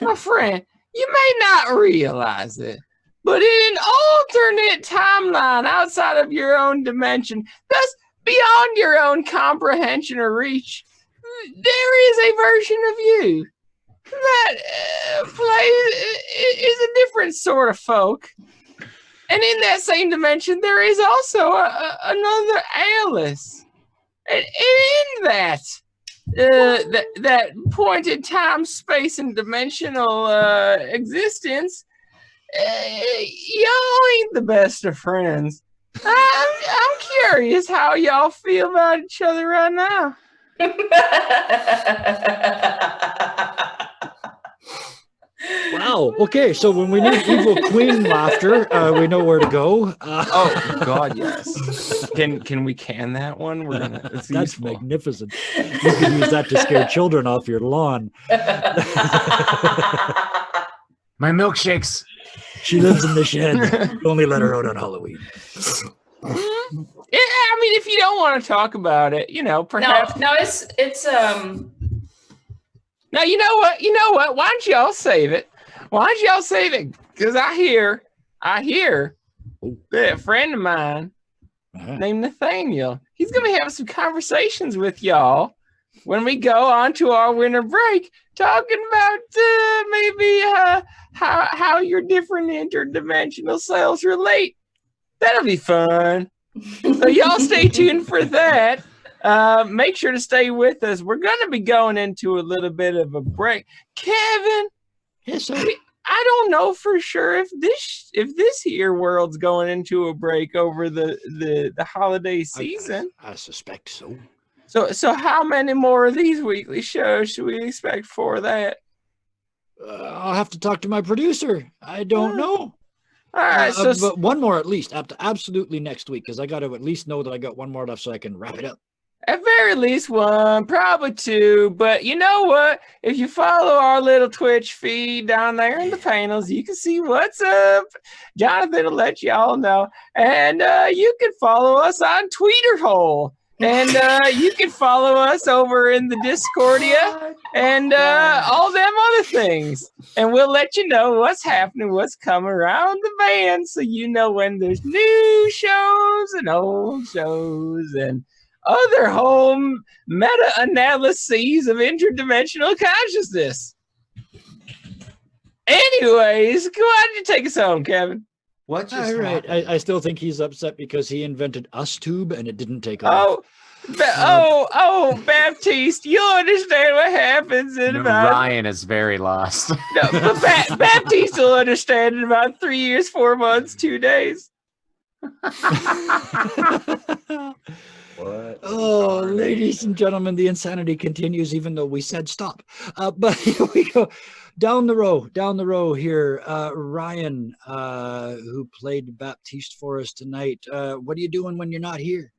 my friend. You may not realize it, but in an alternate timeline outside of your own dimension, thus beyond your own comprehension or reach, there is a version of you that is a different sort of folk. And in that same dimension, there is also another Alice. And in that, that pointed time, space, and dimensional existence, y'all ain't the best of friends. I'm curious how y'all feel about each other right now. Wow. Okay, so when we need evil queen laughter, we know where to go. Oh God, yes. Can we can that one? We're gonna. It's That's useful. magnificent. You can use that to scare children off your lawn. My milkshakes. She lives in the shed. Only let her out on Halloween. Yeah, I mean, if you don't want to talk about it, perhaps. No, it's Now, you know what? Why don't y'all save it? Because I hear that a friend of mine named Nathaniel, he's going to be having some conversations with y'all when we go on to our winter break, talking about maybe how your different interdimensional selves relate. That'll be fun. So y'all stay tuned for that. Make sure to stay with us. We're going to be going into a little bit of a break. Kevin, Yes, sir. I don't know for sure if this here world's going into a break over the holiday season. I suspect so. So how many more of these weekly shows should we expect for that? I'll have to talk to my producer. I don't know. All right, but one more at least, absolutely next week, because I got to at least know that I got one more left so I can wrap it up. At very least one, probably two. But you know what? If you follow our little Twitch feed down there in the panels, you can see what's up. Jonathan will let y'all know. And you can follow us on Tweeterhole. And you can follow us over in the Discordia and all them other things. And we'll let you know what's happening, what's coming around the band, so you know when there's new shows and old shows and other home meta-analyses of interdimensional consciousness. Anyways, go ahead and take us home, Kevin. What just All right. happened? I still think he's upset because he invented UsTube and it didn't take off. Baptiste, you'll understand what happens in about... Ryan is very lost. No, but Baptiste will understand in about 3 years, 4 months, 2 days. What? Oh, ladies and gentlemen, the insanity continues even though we said stop. But here we go. Down the row here, Ryan, who played Baptiste for us tonight. What are you doing when you're not here?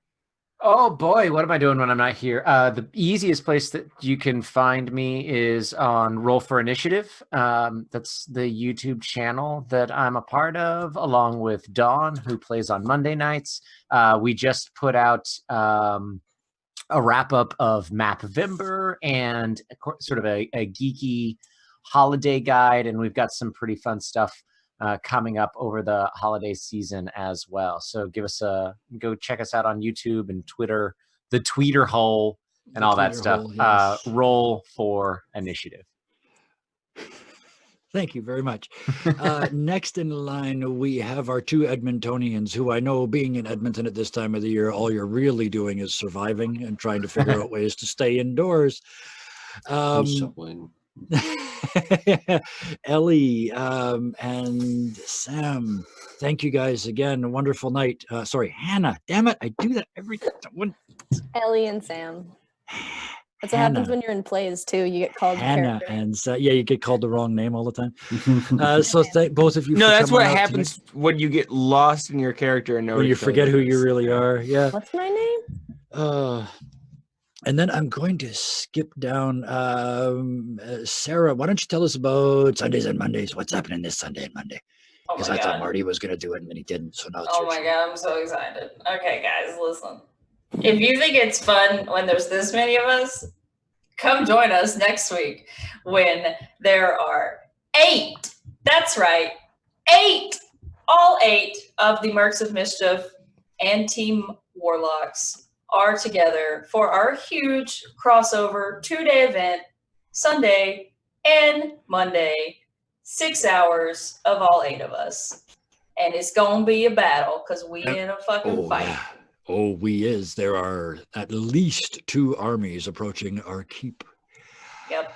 Oh boy, what am I doing when I'm not here? The easiest place that you can find me is on Roll for Initiative. That's the YouTube channel that I'm a part of, along with Dawn, who plays on Monday nights. We just put out a wrap-up of Mapvember and sort of a geeky holiday guide, and we've got some pretty fun stuff coming up over the holiday season as well. So go check us out on YouTube and Twitter, the Tweeter hole and all that stuff. Yes. Roll for Initiative. Thank you very much. Next in line, we have our two Edmontonians who I know, being in Edmonton at this time of the year, all you're really doing is surviving and trying to figure out ways to stay indoors. Ellie and Sam, thank you guys again. A wonderful night. Sorry, Hannah. Damn it, I do that every time. Ellie and Sam. That's what happens when you're in plays too. You get called Hannah, character. and you get called the wrong name all the time. So thank both of you. No, for that's coming what out happens when you get lost in your character and when you forget who you really are. Yeah. What's my name? And then I'm going to skip down. Sarah, why don't you tell us about Sundays and Mondays? What's happening this Sunday and Monday? Oh Because my I thought God. Marty was going to do it and then he didn't. So now it's Oh your my turn. God, I'm so excited. Okay, guys, listen. If you think it's fun when there's this many of us, come join us next week when there are 8. That's right, 8. All 8 of the Mercs of Mischief and Team Warlocks are together for our huge crossover 2-day event, Sunday and Monday, 6 hours of all 8 of us. And it's gonna be a battle because we in a fucking fight. Yeah. Oh, we is. There are at least 2 armies approaching our keep. Yep.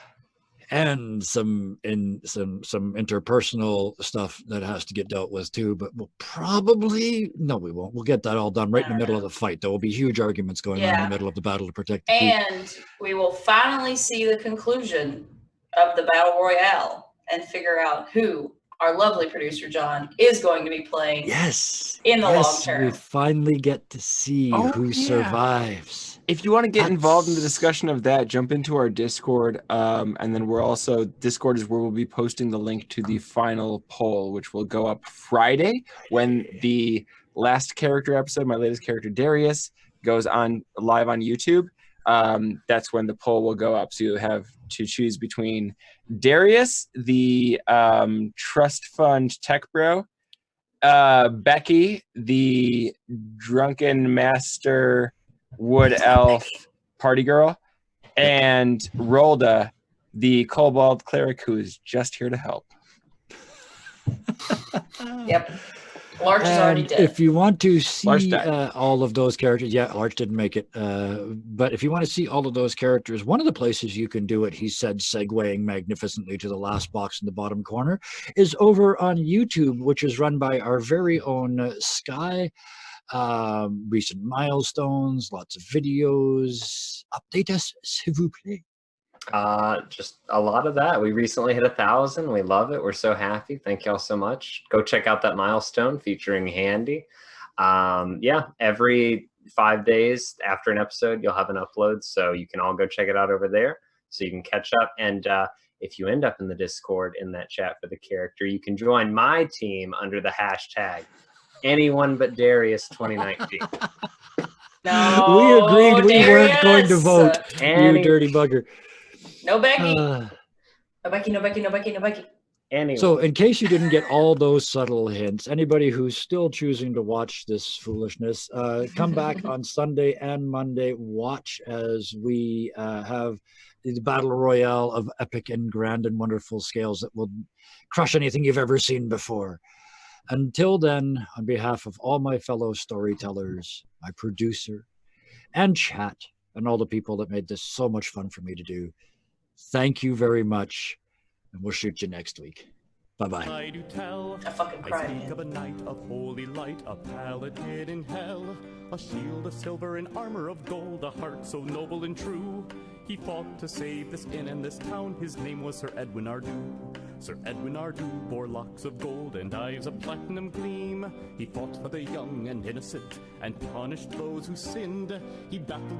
And some interpersonal stuff that has to get dealt with too, but we won't. We'll get that all done right in the middle of the fight. There will be huge arguments going on in the middle of the battle to protect the keep. And we will finally see the conclusion of the Battle Royale and figure out who our lovely producer John is going to be playing. Yes. In the long term. We finally get to see who survives. if you want to get involved in the discussion of that, jump into our Discord. And then Discord is where we'll be posting the link to the final poll, which will go up Friday when the last character episode, my latest character Darius, goes on live on YouTube. That's when the poll will go up. So you have to choose between Darius, the trust fund tech bro, Becky, the drunken master wood elf party girl, and Rolda, the kobold cleric who is just here to help. Yep. Larch is already dead. If you want to see all of those characters, Larch didn't make it. But if you want to see all of those characters, one of the places you can do it, he said, segueing magnificently to the last box in the bottom corner, is over on YouTube, which is run by our very own Sky. Recent milestones, lots of videos. Update us, s'il vous plaît. Just a lot of that. We recently hit 1,000. We love it. We're so happy. Thank y'all so much. Go check out that milestone featuring Handy. Every 5 days after an episode, you'll have an upload. So you can all go check it out over there so you can catch up. And if you end up in the Discord in that chat for the character, you can join my team under the hashtag anyone but Darius 2019. No, we agreed we weren't going to Darius! vote. You dirty bugger. No Becky. No Becky, no Becky, no Becky, no Becky. Anyway. So in case you didn't get all those subtle hints, anybody who's still choosing to watch this foolishness, come back on Sunday and Monday. Watch as we have the battle royale of epic and grand and wonderful scales that will crush anything you've ever seen before. Until then, on behalf of all my fellow storytellers, my producer, and chat, and all the people that made this so much fun for me to do, thank you very much, and we'll shoot you next week. Bye-bye. I fucking cried. I speak of a knight of holy light, a paladin in hell, a shield of silver and armor of gold, a heart so noble and true. He fought to save this inn and this town. His name was Sir Edwin Ardu. Sir Edwin Ardu bore locks of gold and eyes of platinum gleam. He fought for the young and innocent and punished those who sinned. He battled